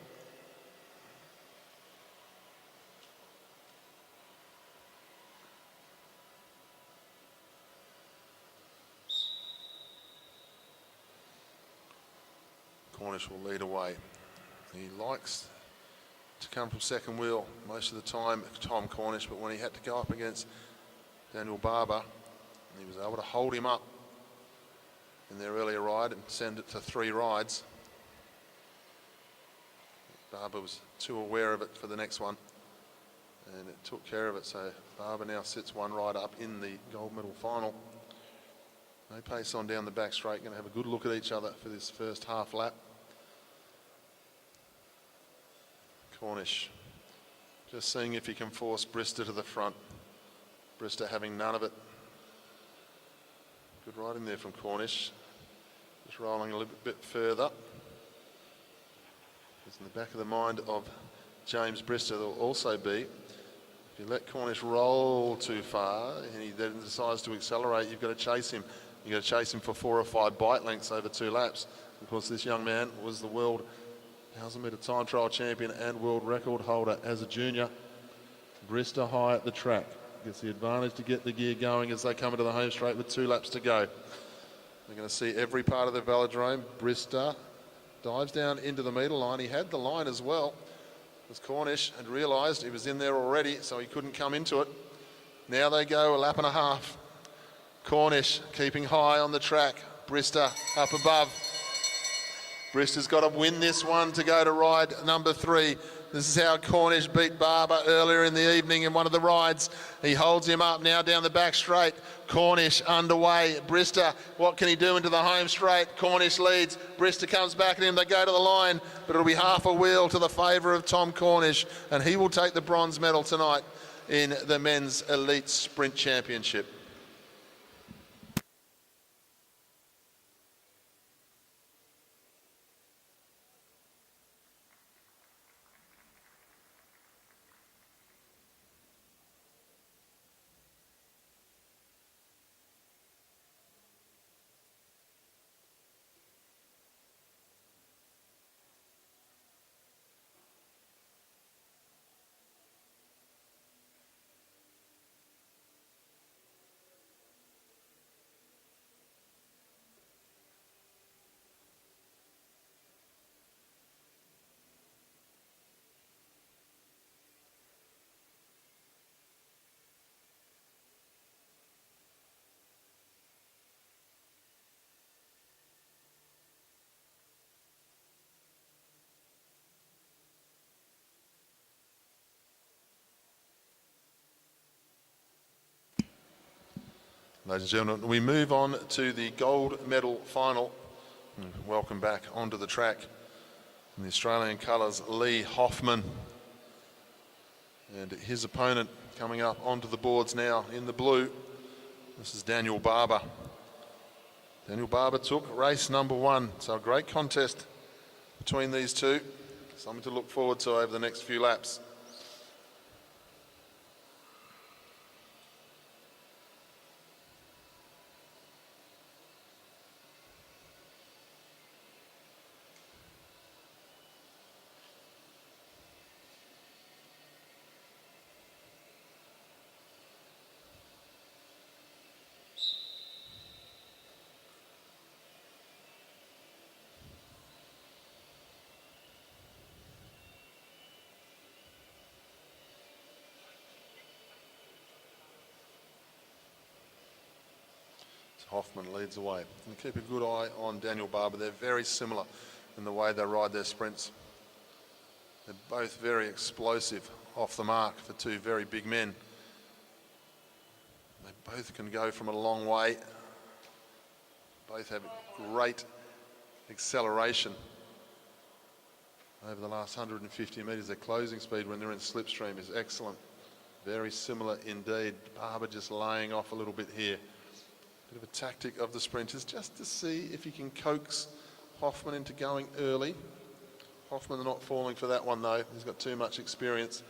Speaker 1: Cornish will lead away. He likes to come from second wheel most of the time, Tom Cornish, but when he had to go up against Daniel Barber, he was able to hold him up in their earlier ride and send it to 3 rides. Barber was too aware of it for the next one, and it took care of it, so Barber now sits 1 ride up in the gold medal final. No pace on down the back straight, going to have a good look at each other for this first half lap. Cornish just seeing if he can force Brister to the front. Brister having none of it. Good riding there from Cornish. Just rolling a little bit further. It's in the back of the mind of James Brister. There will also be, if you let Cornish roll too far and he then decides to accelerate, you've got to chase him. You've got to chase him for 4 or 5 bite lengths over 2 laps. Of course, this young man was the world 1,000-metre time trial champion and world record holder as a junior. Brister high at the track. Gets the advantage to get the gear going as they come into the home straight with 2 laps to go. We're going to see every part of the velodrome. Brister dives down into the metre line. He had the line as well, as Cornish had realised he was in there already, so he couldn't come into it. Now they go a lap and a half. Cornish keeping high on the track. Brister up above. Brister's got to win this one to go to ride number 3. This is how Cornish beat Barber earlier in the evening in one of the rides. He holds him up now down the back straight. Cornish underway. Brister, what can he do into the home straight? Cornish leads. Brister comes back at him. They go to the line, but it'll be half a wheel to the favour of Tom Cornish, and he will take the bronze medal tonight in the men's elite sprint championship. Ladies and gentlemen, we move on to the gold medal final. Welcome back onto the track. In the Australian colours, Lee Hoffman. And his opponent coming up onto the boards now in the blue. This is Daniel Barber. Daniel Barber took race number 1. So a great contest between these two. Something to look forward to over the next few laps. Hoffman leads away. And keep a good eye on Daniel Barber. They're very similar in the way they ride their sprints. They're both very explosive off the mark for 2 very big men. They both can go from a long way. Both have great acceleration. Over the last 150 metres, their closing speed when they're in slipstream is excellent. Very similar indeed. Barber just laying off a little bit here. Bit of a tactic of the sprinters just to see if he can coax Hoffman into going early. Hoffman not falling for that one though. He's got too much experience.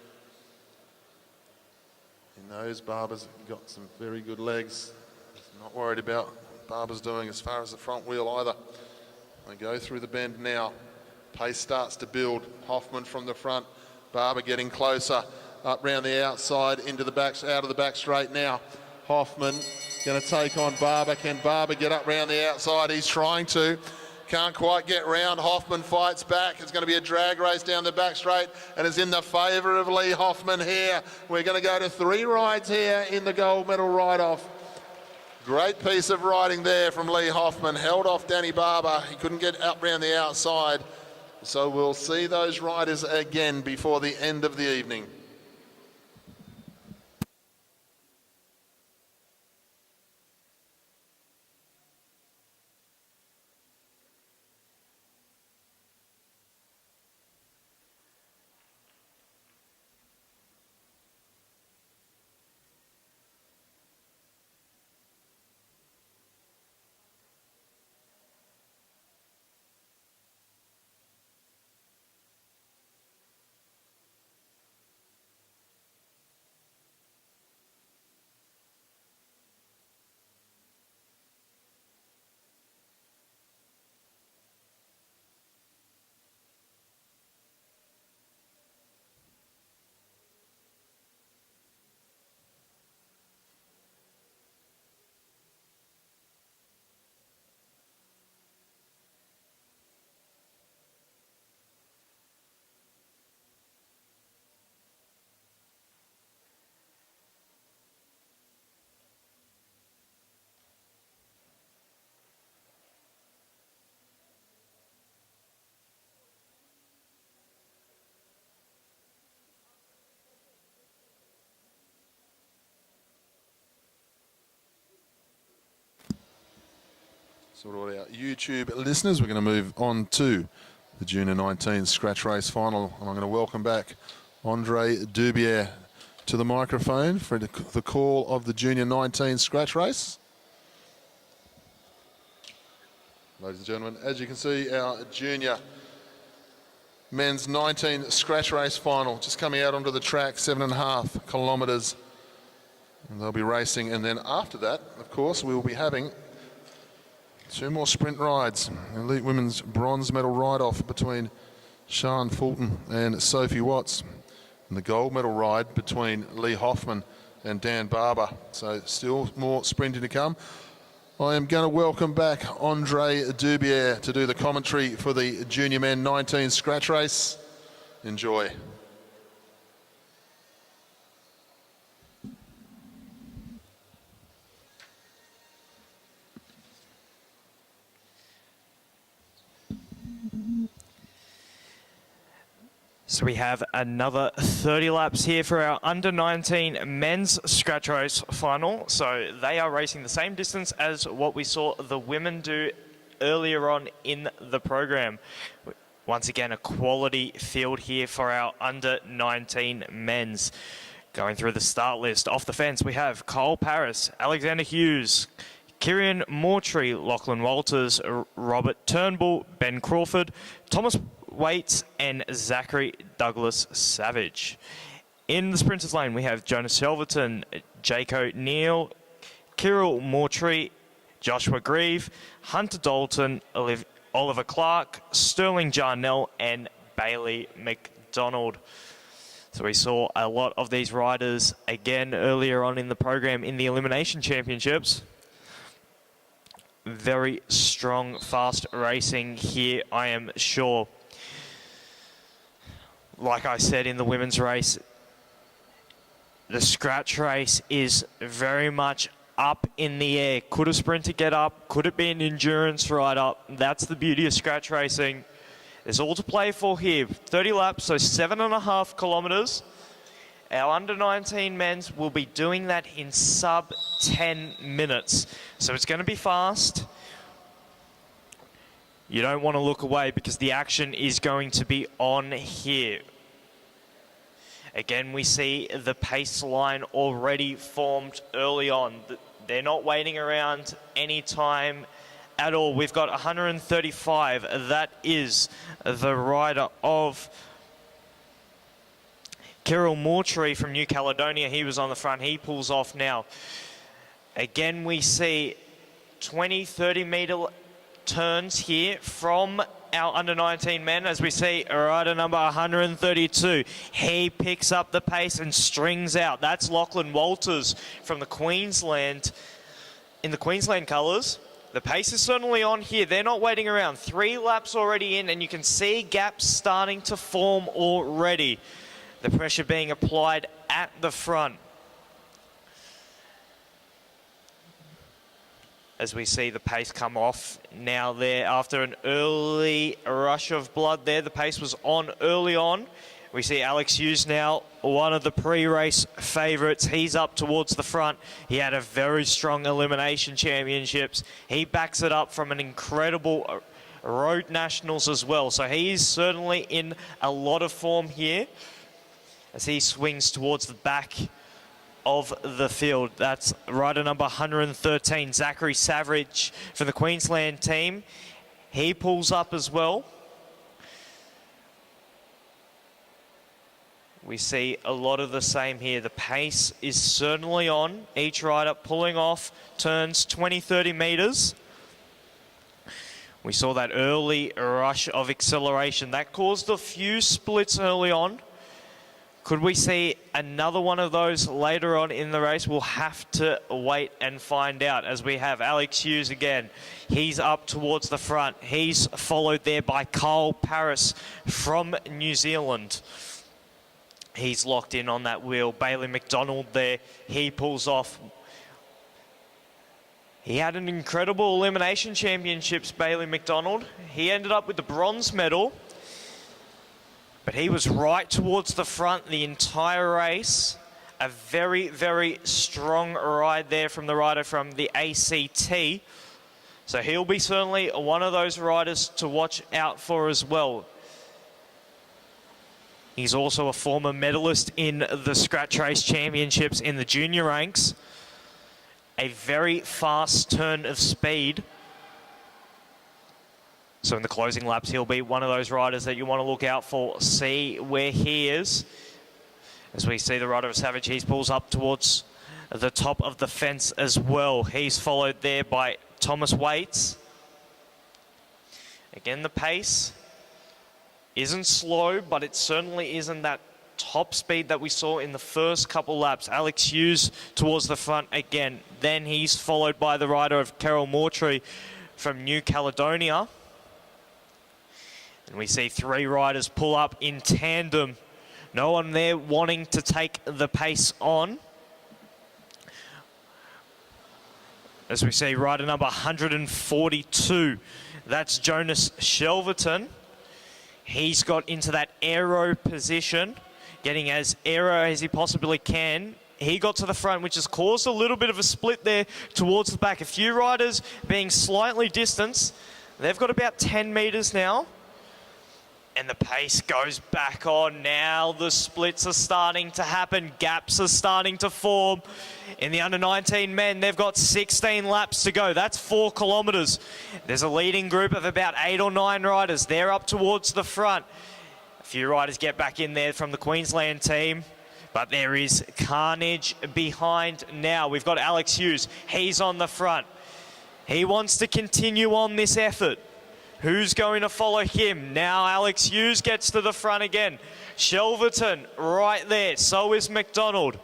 Speaker 1: He knows Barber's got some very good legs. He's not worried about what Barber's doing as far as the front wheel either. They go through the bend now. Pace starts to build. Hoffman from the front. Barber getting closer. Up round the outside, into the back, out of the back straight now. Hoffman going to take on Barber. Can Barber get up round the outside? He's trying to. Can't quite get round. Hoffman fights back. It's going to be a drag race down the back straight and is in the favour of Lee Hoffman here. We're going to go to 3 rides here in the gold medal ride-off. Great piece of riding there from Lee Hoffman. Held off Danny Barber. He couldn't get up round the outside. So we'll see those riders again before the end of the evening. So all our YouTube listeners, we're going to move on to the Junior 19 scratch race final. And I'm going to welcome back Andre Dubier to the microphone for the call of the Junior 19 scratch race. Ladies and gentlemen, as you can see, our junior men's 19 scratch race final just coming out onto the track, 7.5 kilometres. And they'll be racing. And then after that, of course, we will be having 2 more sprint rides. Elite women's bronze medal ride-off between Sian Fulton and Sophie Watts. And the gold medal ride between Lee Hoffman and Dan Barber. So still more sprinting to come. I am going to welcome back Andre Dubier to do the commentary for the Junior Men 19 scratch race. Enjoy.
Speaker 2: So we have another 30 laps here for our under-19 men's scratch race final. So they are racing the same distance as what we saw the women do earlier on in the program. Once again, a quality field here for our under-19 men's. Going through the start list, off the fence we have Cole Paris, Alexander Hughes, Kieran Mortree, Lachlan Walters, Robert Turnbull, Ben Crawford, Thomas Waits and Zachary Douglas Savage. In the sprinters lane, we have Jonas Selverton, Jaco Neal, Kirill Mortree, Joshua Grieve, Hunter Dalton, Oliver Clark, Sterling Jarnell and Bailey McDonald. So we saw a lot of these riders again earlier on in the program in the Elimination Championships. Very strong, fast racing here, I am sure. Like I said in the women's race, the scratch race is very much up in the air. Could a sprinter get up? Could it be an endurance ride up? That's the beauty of scratch racing. There's all to play for here. 30 laps, so 7.5 kilometres. Our under-19 men's will be doing that in sub 10 minutes. So it's going to be fast. You don't want to look away because the action is going to be on here. Again, we see the pace line already formed early on. They're not waiting around any time at all. We've got 135. That is the rider of Kirill Mortree from New Caledonia. He was on the front. He pulls off now. Again, we see 20, 30 metre turns here from our under-19 men, as we see rider number 132. He picks up the pace and strings out. That's Lachlan Walters from the Queensland, in the Queensland colours. The pace is certainly on here. They're not waiting around. 3 laps already in, and you can see gaps starting to form already. The pressure being applied at the front. As we see the pace come off now there after an early rush of blood there. The pace was on early on. We see Alex Hughes now, one of the pre-race favourites. He's up towards the front. He had a very strong elimination championships. He backs it up from an incredible road nationals as well. So he's certainly in a lot of form here as he swings towards the back of the field. That's rider number 113, Zachary Savage from the Queensland team. He pulls up as well. We see a lot of the same here. The pace is certainly on. Each rider pulling off turns 20, 30 metres. We saw that early rush of acceleration. That caused a few splits early on. Could we see another one of those later on in the race? We'll have to wait and find out, as we have Alex Hughes again. He's up towards the front. He's followed there by Carl Paris from New Zealand. He's locked in on that wheel. Bailey McDonald there. He pulls off. He had an incredible elimination championships, Bailey McDonald. He ended up with the bronze medal. But he was right towards the front the entire race. A very, very strong ride there from the rider from the ACT. So he'll be certainly one of those riders to watch out for as well. He's also a former medalist in the Scratch Race Championships in the junior ranks. A very fast turn of speed. So in the closing laps, he'll be one of those riders that you want to look out for, see where he is. As we see the rider of Savage, he pulls up towards the top of the fence as well. He's followed there by Thomas Waits. Again, the pace isn't slow, but it certainly isn't that top speed that we saw in the first couple laps. Alex Hughes towards the front again. Then he's followed by the rider of Kirill Mortree from New Caledonia. And we see 3 riders pull up in tandem. No one there wanting to take the pace on. As we see rider number 142, that's Jonas Shelverton. He's got into that aero position, getting as aero as he possibly can. He got to the front, which has caused a little bit of a split there towards the back. A few riders being slightly distanced. They've got about 10 metres now. And the pace goes back on now. The splits are starting to happen. Gaps are starting to form. In the under-19 men, they've got 16 laps to go. That's 4 kilometres. There's a leading group of about 8 or 9 riders. They're up towards the front. A few riders get back in there from the Queensland team. But there is carnage behind now. We've got Alex Hughes. He's on the front. He wants to continue on this effort. Who's going to follow him? Now Alex Hughes gets to the front again. Shelverton right there. So is McDonald.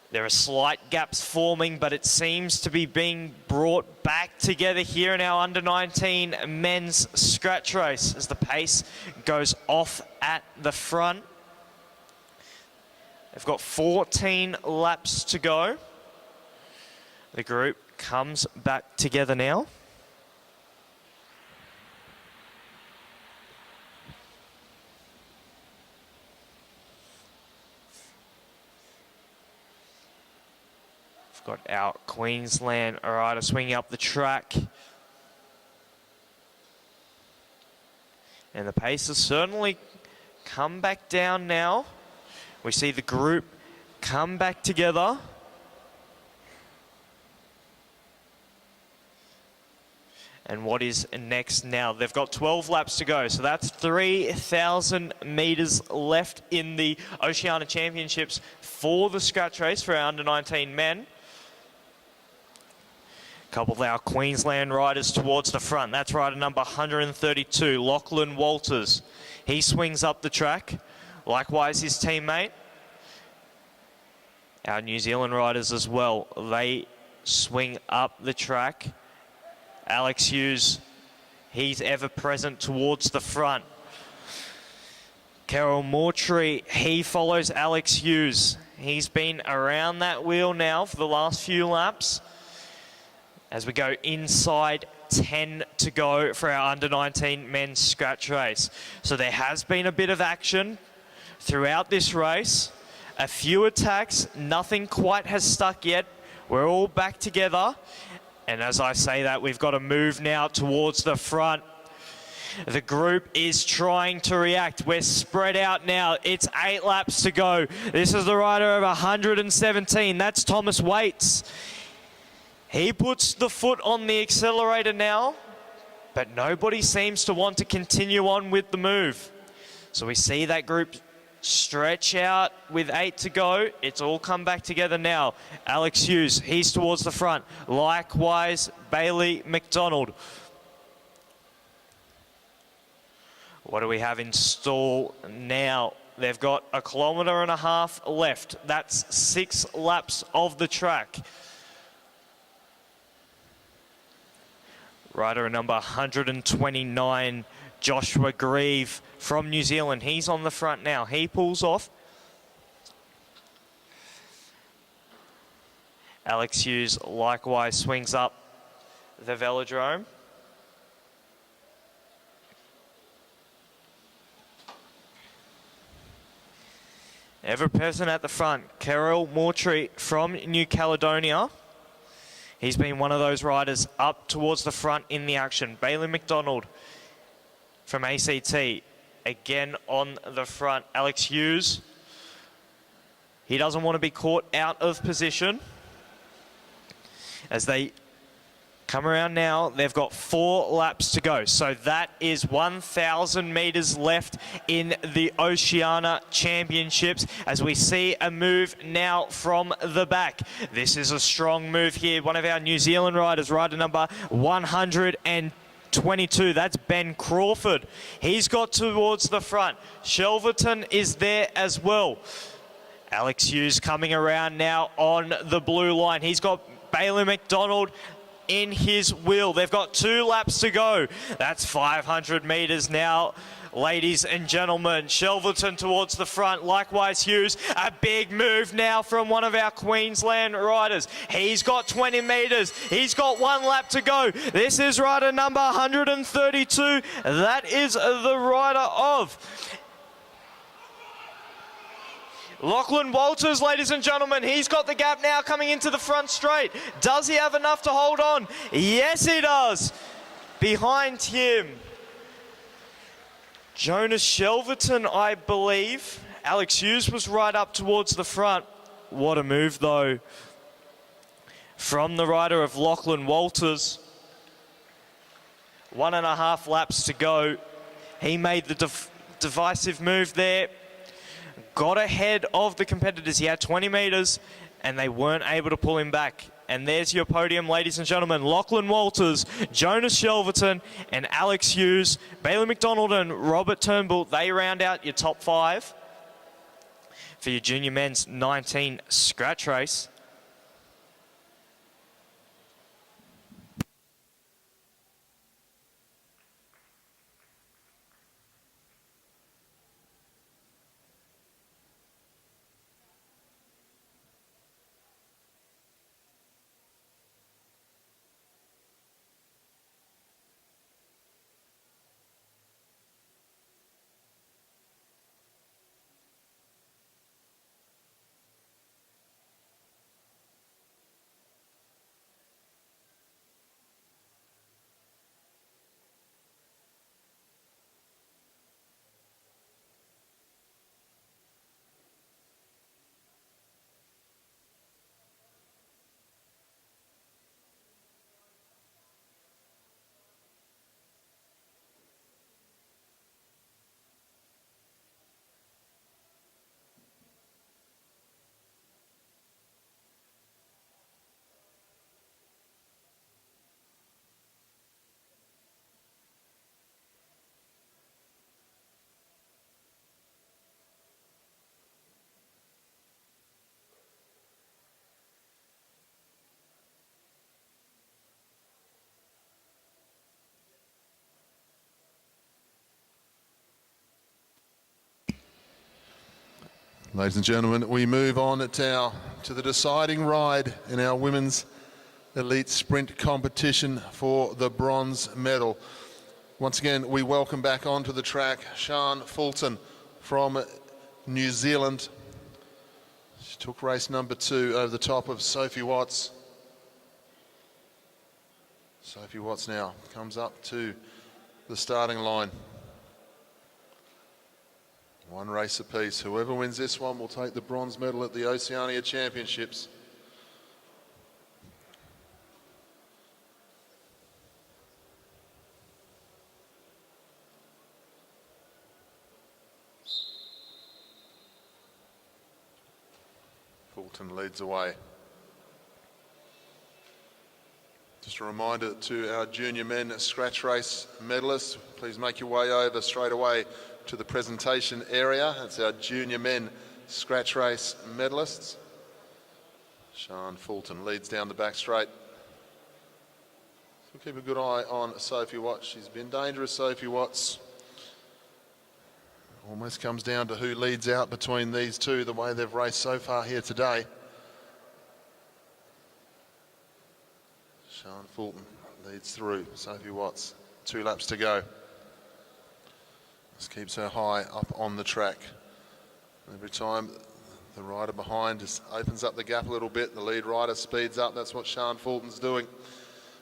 Speaker 2: There are slight gaps forming, but it seems to be being brought back together here in our under-19 men's scratch race as the pace goes off at the front. They've got 14 laps to go. The group comes back together now. We've got our Queensland rider swinging up the track. And the pace is certainly come back down now. We see the group come back together. And what is next now? They've got 12 laps to go, so that's 3,000 metres left in the Oceania Championships for the scratch race for our under-19 men. A couple of our Queensland riders towards the front. That's rider number 132, Lachlan Walters. He swings up the track. Likewise, his teammate. Our New Zealand riders as well. They swing up the track. Alex Hughes, he's ever present towards the front. Carol Mortree, he follows Alex Hughes. He's been around that wheel now for the last few laps. As we go inside 10 to go for our under-19 men's scratch race. So there has been a bit of action throughout this race. A few attacks, nothing quite has stuck yet. We're all back together. And as I say that, we've got to move now towards the front. The group is trying to react. We're spread out now. It's 8 laps to go. This is the rider of 117. That's Thomas Waits. He puts the foot on the accelerator now, but nobody seems to want to continue on with the move. So we see that group stretch out with 8 to go. It's all come back together now. Alex Hughes, he's towards the front. Likewise, Bailey McDonald. What do we have in stall now? They've got 1.5 kilometres left. That's 6 laps of the track. Rider number 129, Joshua Grieve from New Zealand. He's on the front now. He pulls off. Alex Hughes likewise swings up the velodrome. Ever present at the front, Carol Mortree from New Caledonia. He's been one of those riders up towards the front in the action. Bailey McDonald from ACT, again on the front. Alex Hughes, he doesn't want to be caught out of position. As they come around now, they've got 4 laps to go. So that is 1,000 metres left in the Oceania Championships as we see a move now from the back. This is a strong move here. One of our New Zealand riders, rider number 122, that's Ben Crawford. He's got towards the front. Shelverton is there as well. Alex Hughes coming around now on the blue line. He's got Bailey McDonald in his wheel. They've got 2 laps to go. That's 500 metres now, ladies and gentlemen. Shelverton towards the front. Likewise, Hughes. A big move now from one of our Queensland riders. He's got 20 metres. He's got 1 lap to go. This is rider number 132. That is the rider of Lachlan Walters, ladies and gentlemen. He's got the gap now coming into the front straight. Does he have enough to hold on? Yes, he does. Behind him, Jonas Shelverton, I believe. Alex Hughes was right up towards the front. What a move, though, from the rider of Lachlan Walters. 1.5 laps to go. He made the divisive move there. Got ahead of the competitors. He had 20 metres and they weren't able to pull him back. And there's your podium, ladies and gentlemen. Lachlan Walters, Jonas Shelverton and Alex Hughes, Bailey McDonald and Robert Turnbull. They round out your top 5 for your junior men's 19 scratch race.
Speaker 1: Ladies and gentlemen, we move on to the deciding ride in our women's elite sprint competition for the bronze medal. Once again, we welcome back onto the track Sian Fulton from New Zealand. She took race number 2 over the top of Sophie Watts. Sophie Watts now comes up to the starting line. One race apiece. Whoever wins this one will take the bronze medal at the Oceania Championships. Fulton leads away. Just a reminder to our junior men scratch race medalists, please make your way over straight away to the presentation area. That's our junior men scratch race medalists. Sian Fulton leads down the back straight. So keep a good eye on Sophie Watts. She's been dangerous, Sophie Watts. Almost comes down to who leads out between these two, the way they've raced so far here today. Sian Fulton leads through. Sophie Watts, 2 laps to go. This keeps her high up on the track. Every time the rider behind just opens up the gap a little bit, the lead rider speeds up. That's what Sian Fulton's doing.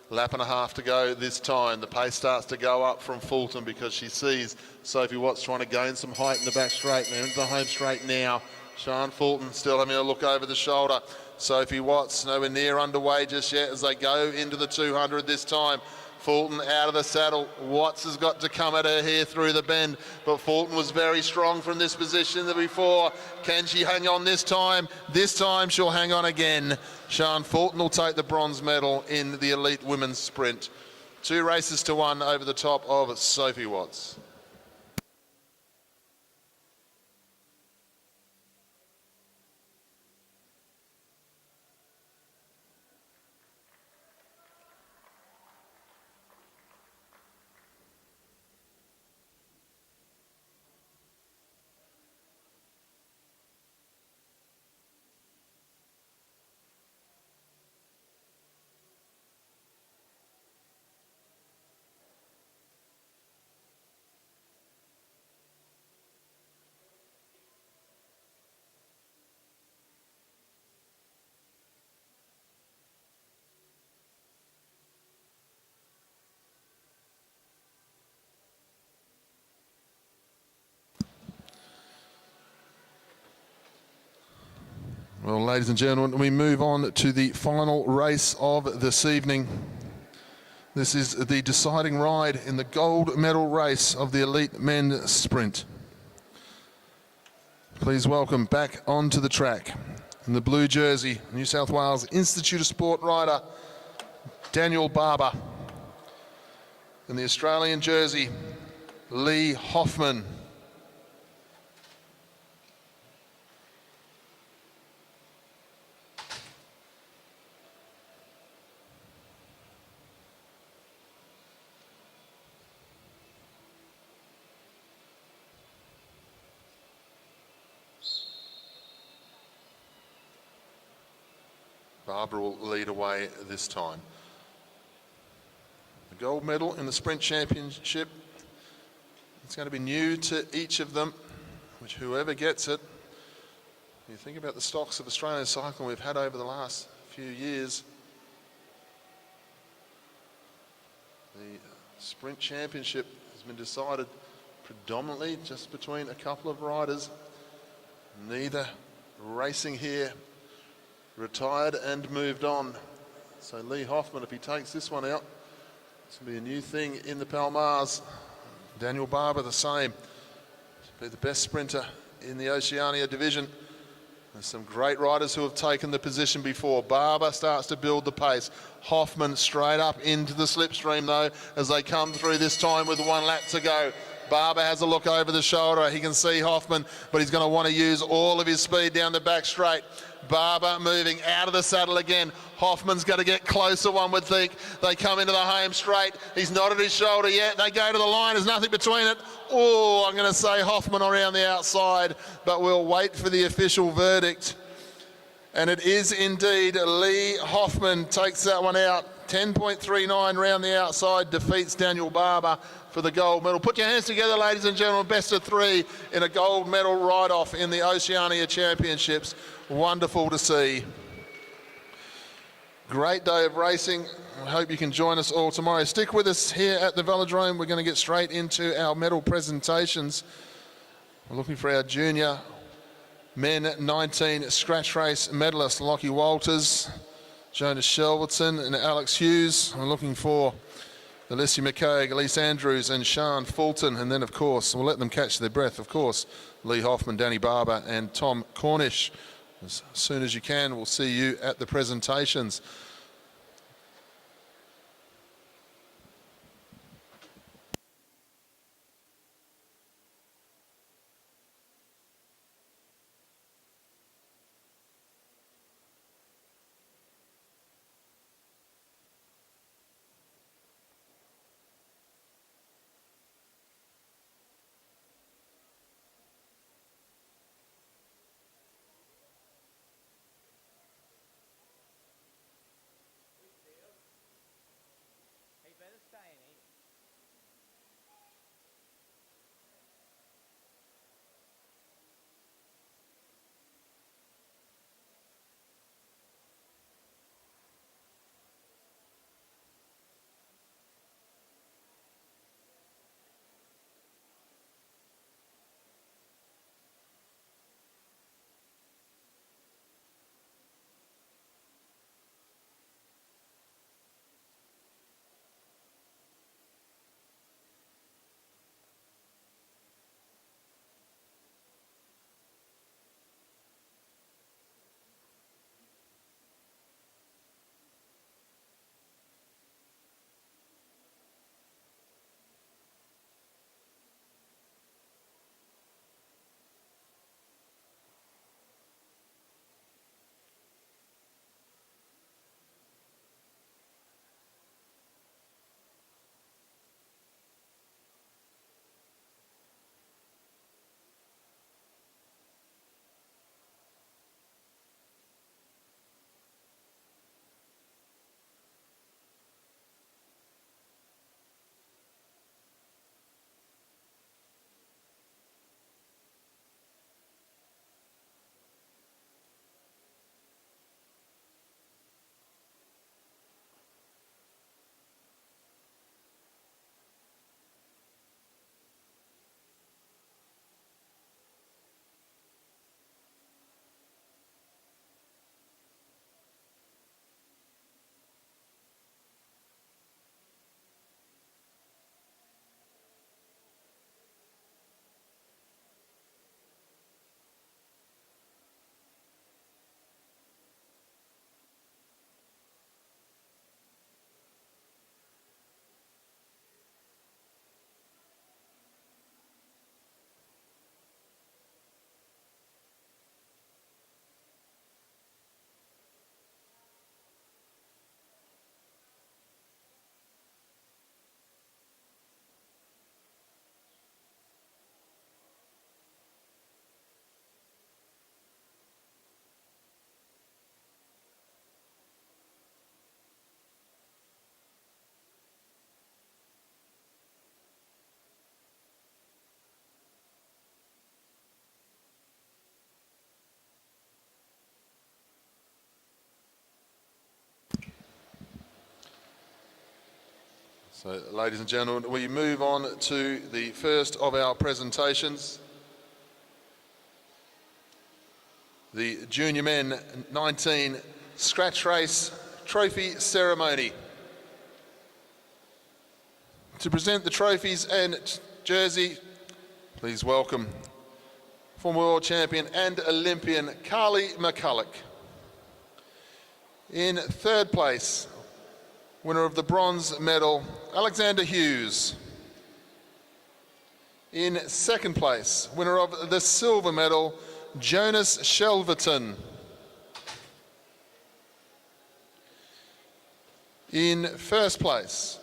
Speaker 1: Lap and a half to go this time. The pace starts to go up from Fulton because she sees Sophie Watts trying to gain some height in the back straight. They're into the home straight now. Sian Fulton still having a look over the shoulder. Sophie Watts nowhere near underway just yet as they go into the 200 this time. Fulton out of the saddle. Watts has got to come at her here through the bend, but Fulton was very strong from this position before. Can she hang on this time? This time she'll hang on again. Sian Fulton will take the bronze medal in the elite women's sprint. 2 races to 1 over the top of Sophie Watts. Well, ladies and gentlemen, we move on to the final race of this evening. This is the deciding ride in the gold medal race of the elite men's sprint. Please welcome back onto the track in the blue jersey, New South Wales Institute of Sport rider, Daniel Barber. In the Australian jersey, Lee Hoffman. Barbara will lead away this time. The gold medal in the sprint championship, it's going to be new to each of them, which whoever gets it, you think about the stocks of Australian cycling we've had over the last few years. The sprint championship has been decided predominantly just between a couple of riders, neither racing here, retired and moved on. So Lee Hoffman, if he takes this one out, it's going to be a new thing in the Palmares. Daniel Barber the same. To be the best sprinter in the Oceania division. There's some great riders who have taken the position before. Barber starts to build the pace. Hoffman straight up into the slipstream though as they come through this time with 1 lap to go. Barber has a look over the shoulder. He can see Hoffman, but he's going to want to use all of his speed down the back straight. Barber moving out of the saddle again. Hoffman's got to get closer, one would think. They come into the home straight. He's not at his shoulder yet. They go to the line. There's nothing between it. Oh, I'm going to say Hoffman around the outside, but we'll wait for the official verdict. And it is indeed Lee Hoffman takes that one out. 10.39 round the outside, defeats Daniel Barber for the gold medal. Put your hands together, ladies and gentlemen. Best of three in a gold medal ride-off in the Oceania Championships. Wonderful to see. Great day of racing. I hope you can join us all tomorrow. Stick with us here at the Velodrome. We're going to get straight into our medal presentations. We're looking for our junior men 19 scratch race medalists, Lockie Walters, Jonas Shelverton and Alex Hughes. I'm looking for Alyssa McCaig, Elise Andrews and Sian Fulton. And then, of course, we'll let them catch their breath, of course, Lee Hoffman, Danny Barber and Tom Cornish. As soon as you can, we'll see you at the presentations. So, ladies and gentlemen, we move on to the first of our presentations. The Junior Men 19 Scratch Race Trophy Ceremony. To present the trophies and jersey, please welcome former world champion and Olympian Carly McCulloch. In third place, winner of the bronze medal, Alexander Hughes. In second place, winner of the silver medal, Jonas Shelverton. In first place,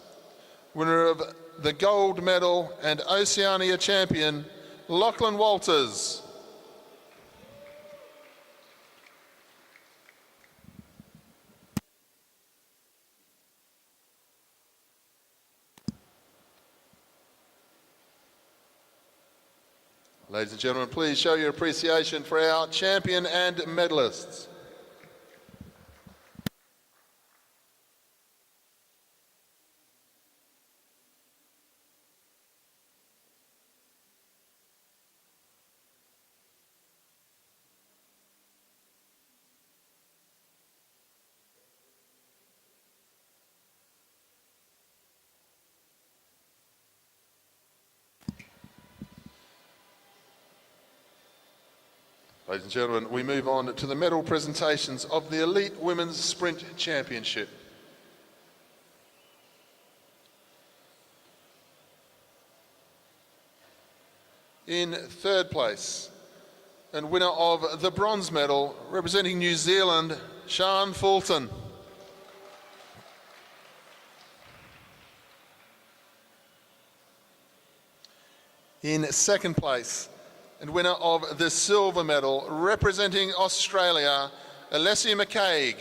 Speaker 1: winner of the gold medal and Oceania champion, Lachlan Walters. Ladies and gentlemen, please show your appreciation for our champion and medalists. Ladies and gentlemen, we move on to the medal presentations of the Elite Women's Sprint Championship. In third place, and winner of the bronze medal, representing New Zealand, Sian Fulton. In second place, and winner of the silver medal, representing Australia, Alessia McCaig.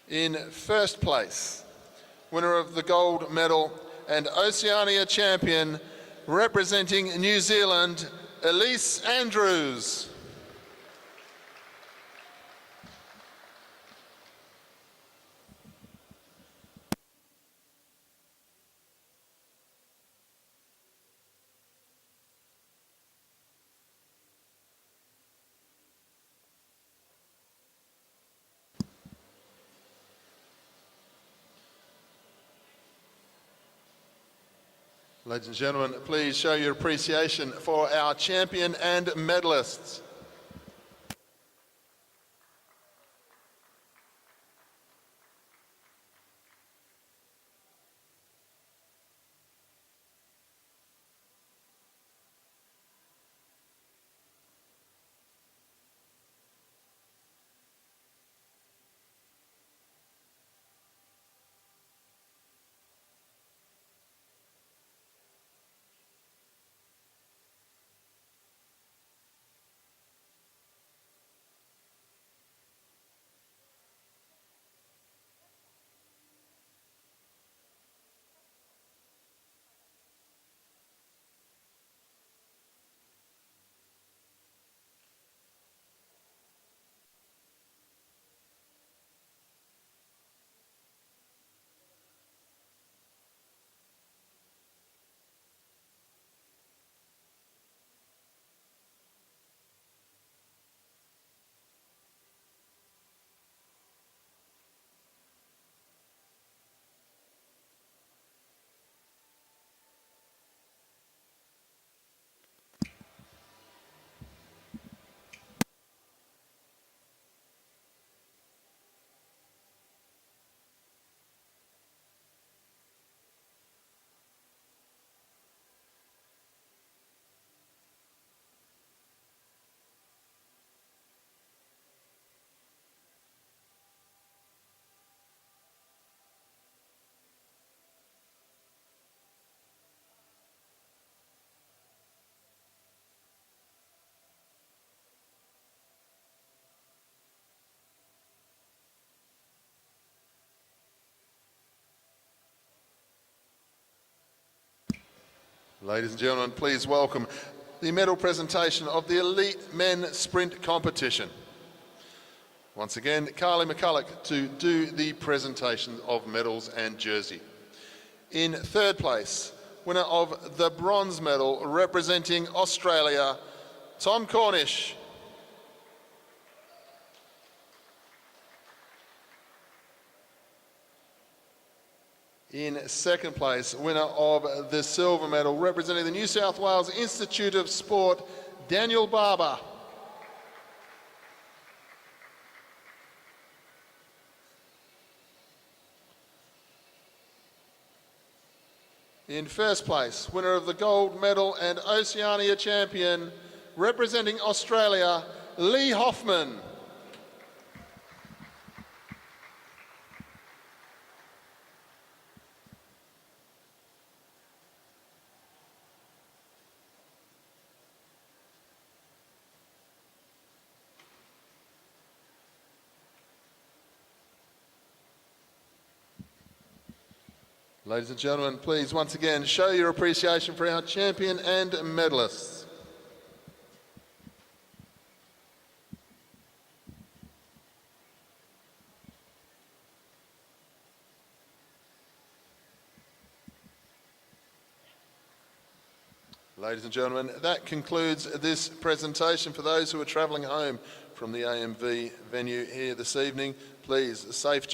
Speaker 1: In first place, winner of the gold medal and Oceania champion, representing New Zealand, Elise Andrews. Ladies and gentlemen, please show your appreciation for our champion and medalists. Ladies and gentlemen, please welcome the medal presentation of the Elite Men Sprint Competition. Once again, Carly McCulloch to do the presentation of medals and jersey. In third place, winner of the bronze medal representing Australia, Tom Cornish. In second place, winner of the silver medal, representing the New South Wales Institute of Sport, Daniel Barber. In first place, winner of the gold medal and Oceania champion, representing Australia, Lee Hoffman. Ladies and gentlemen, please once again show your appreciation for our champion and medalists. Ladies and gentlemen, that concludes this presentation. For those who are travelling home from the AMV venue here this evening, please, safe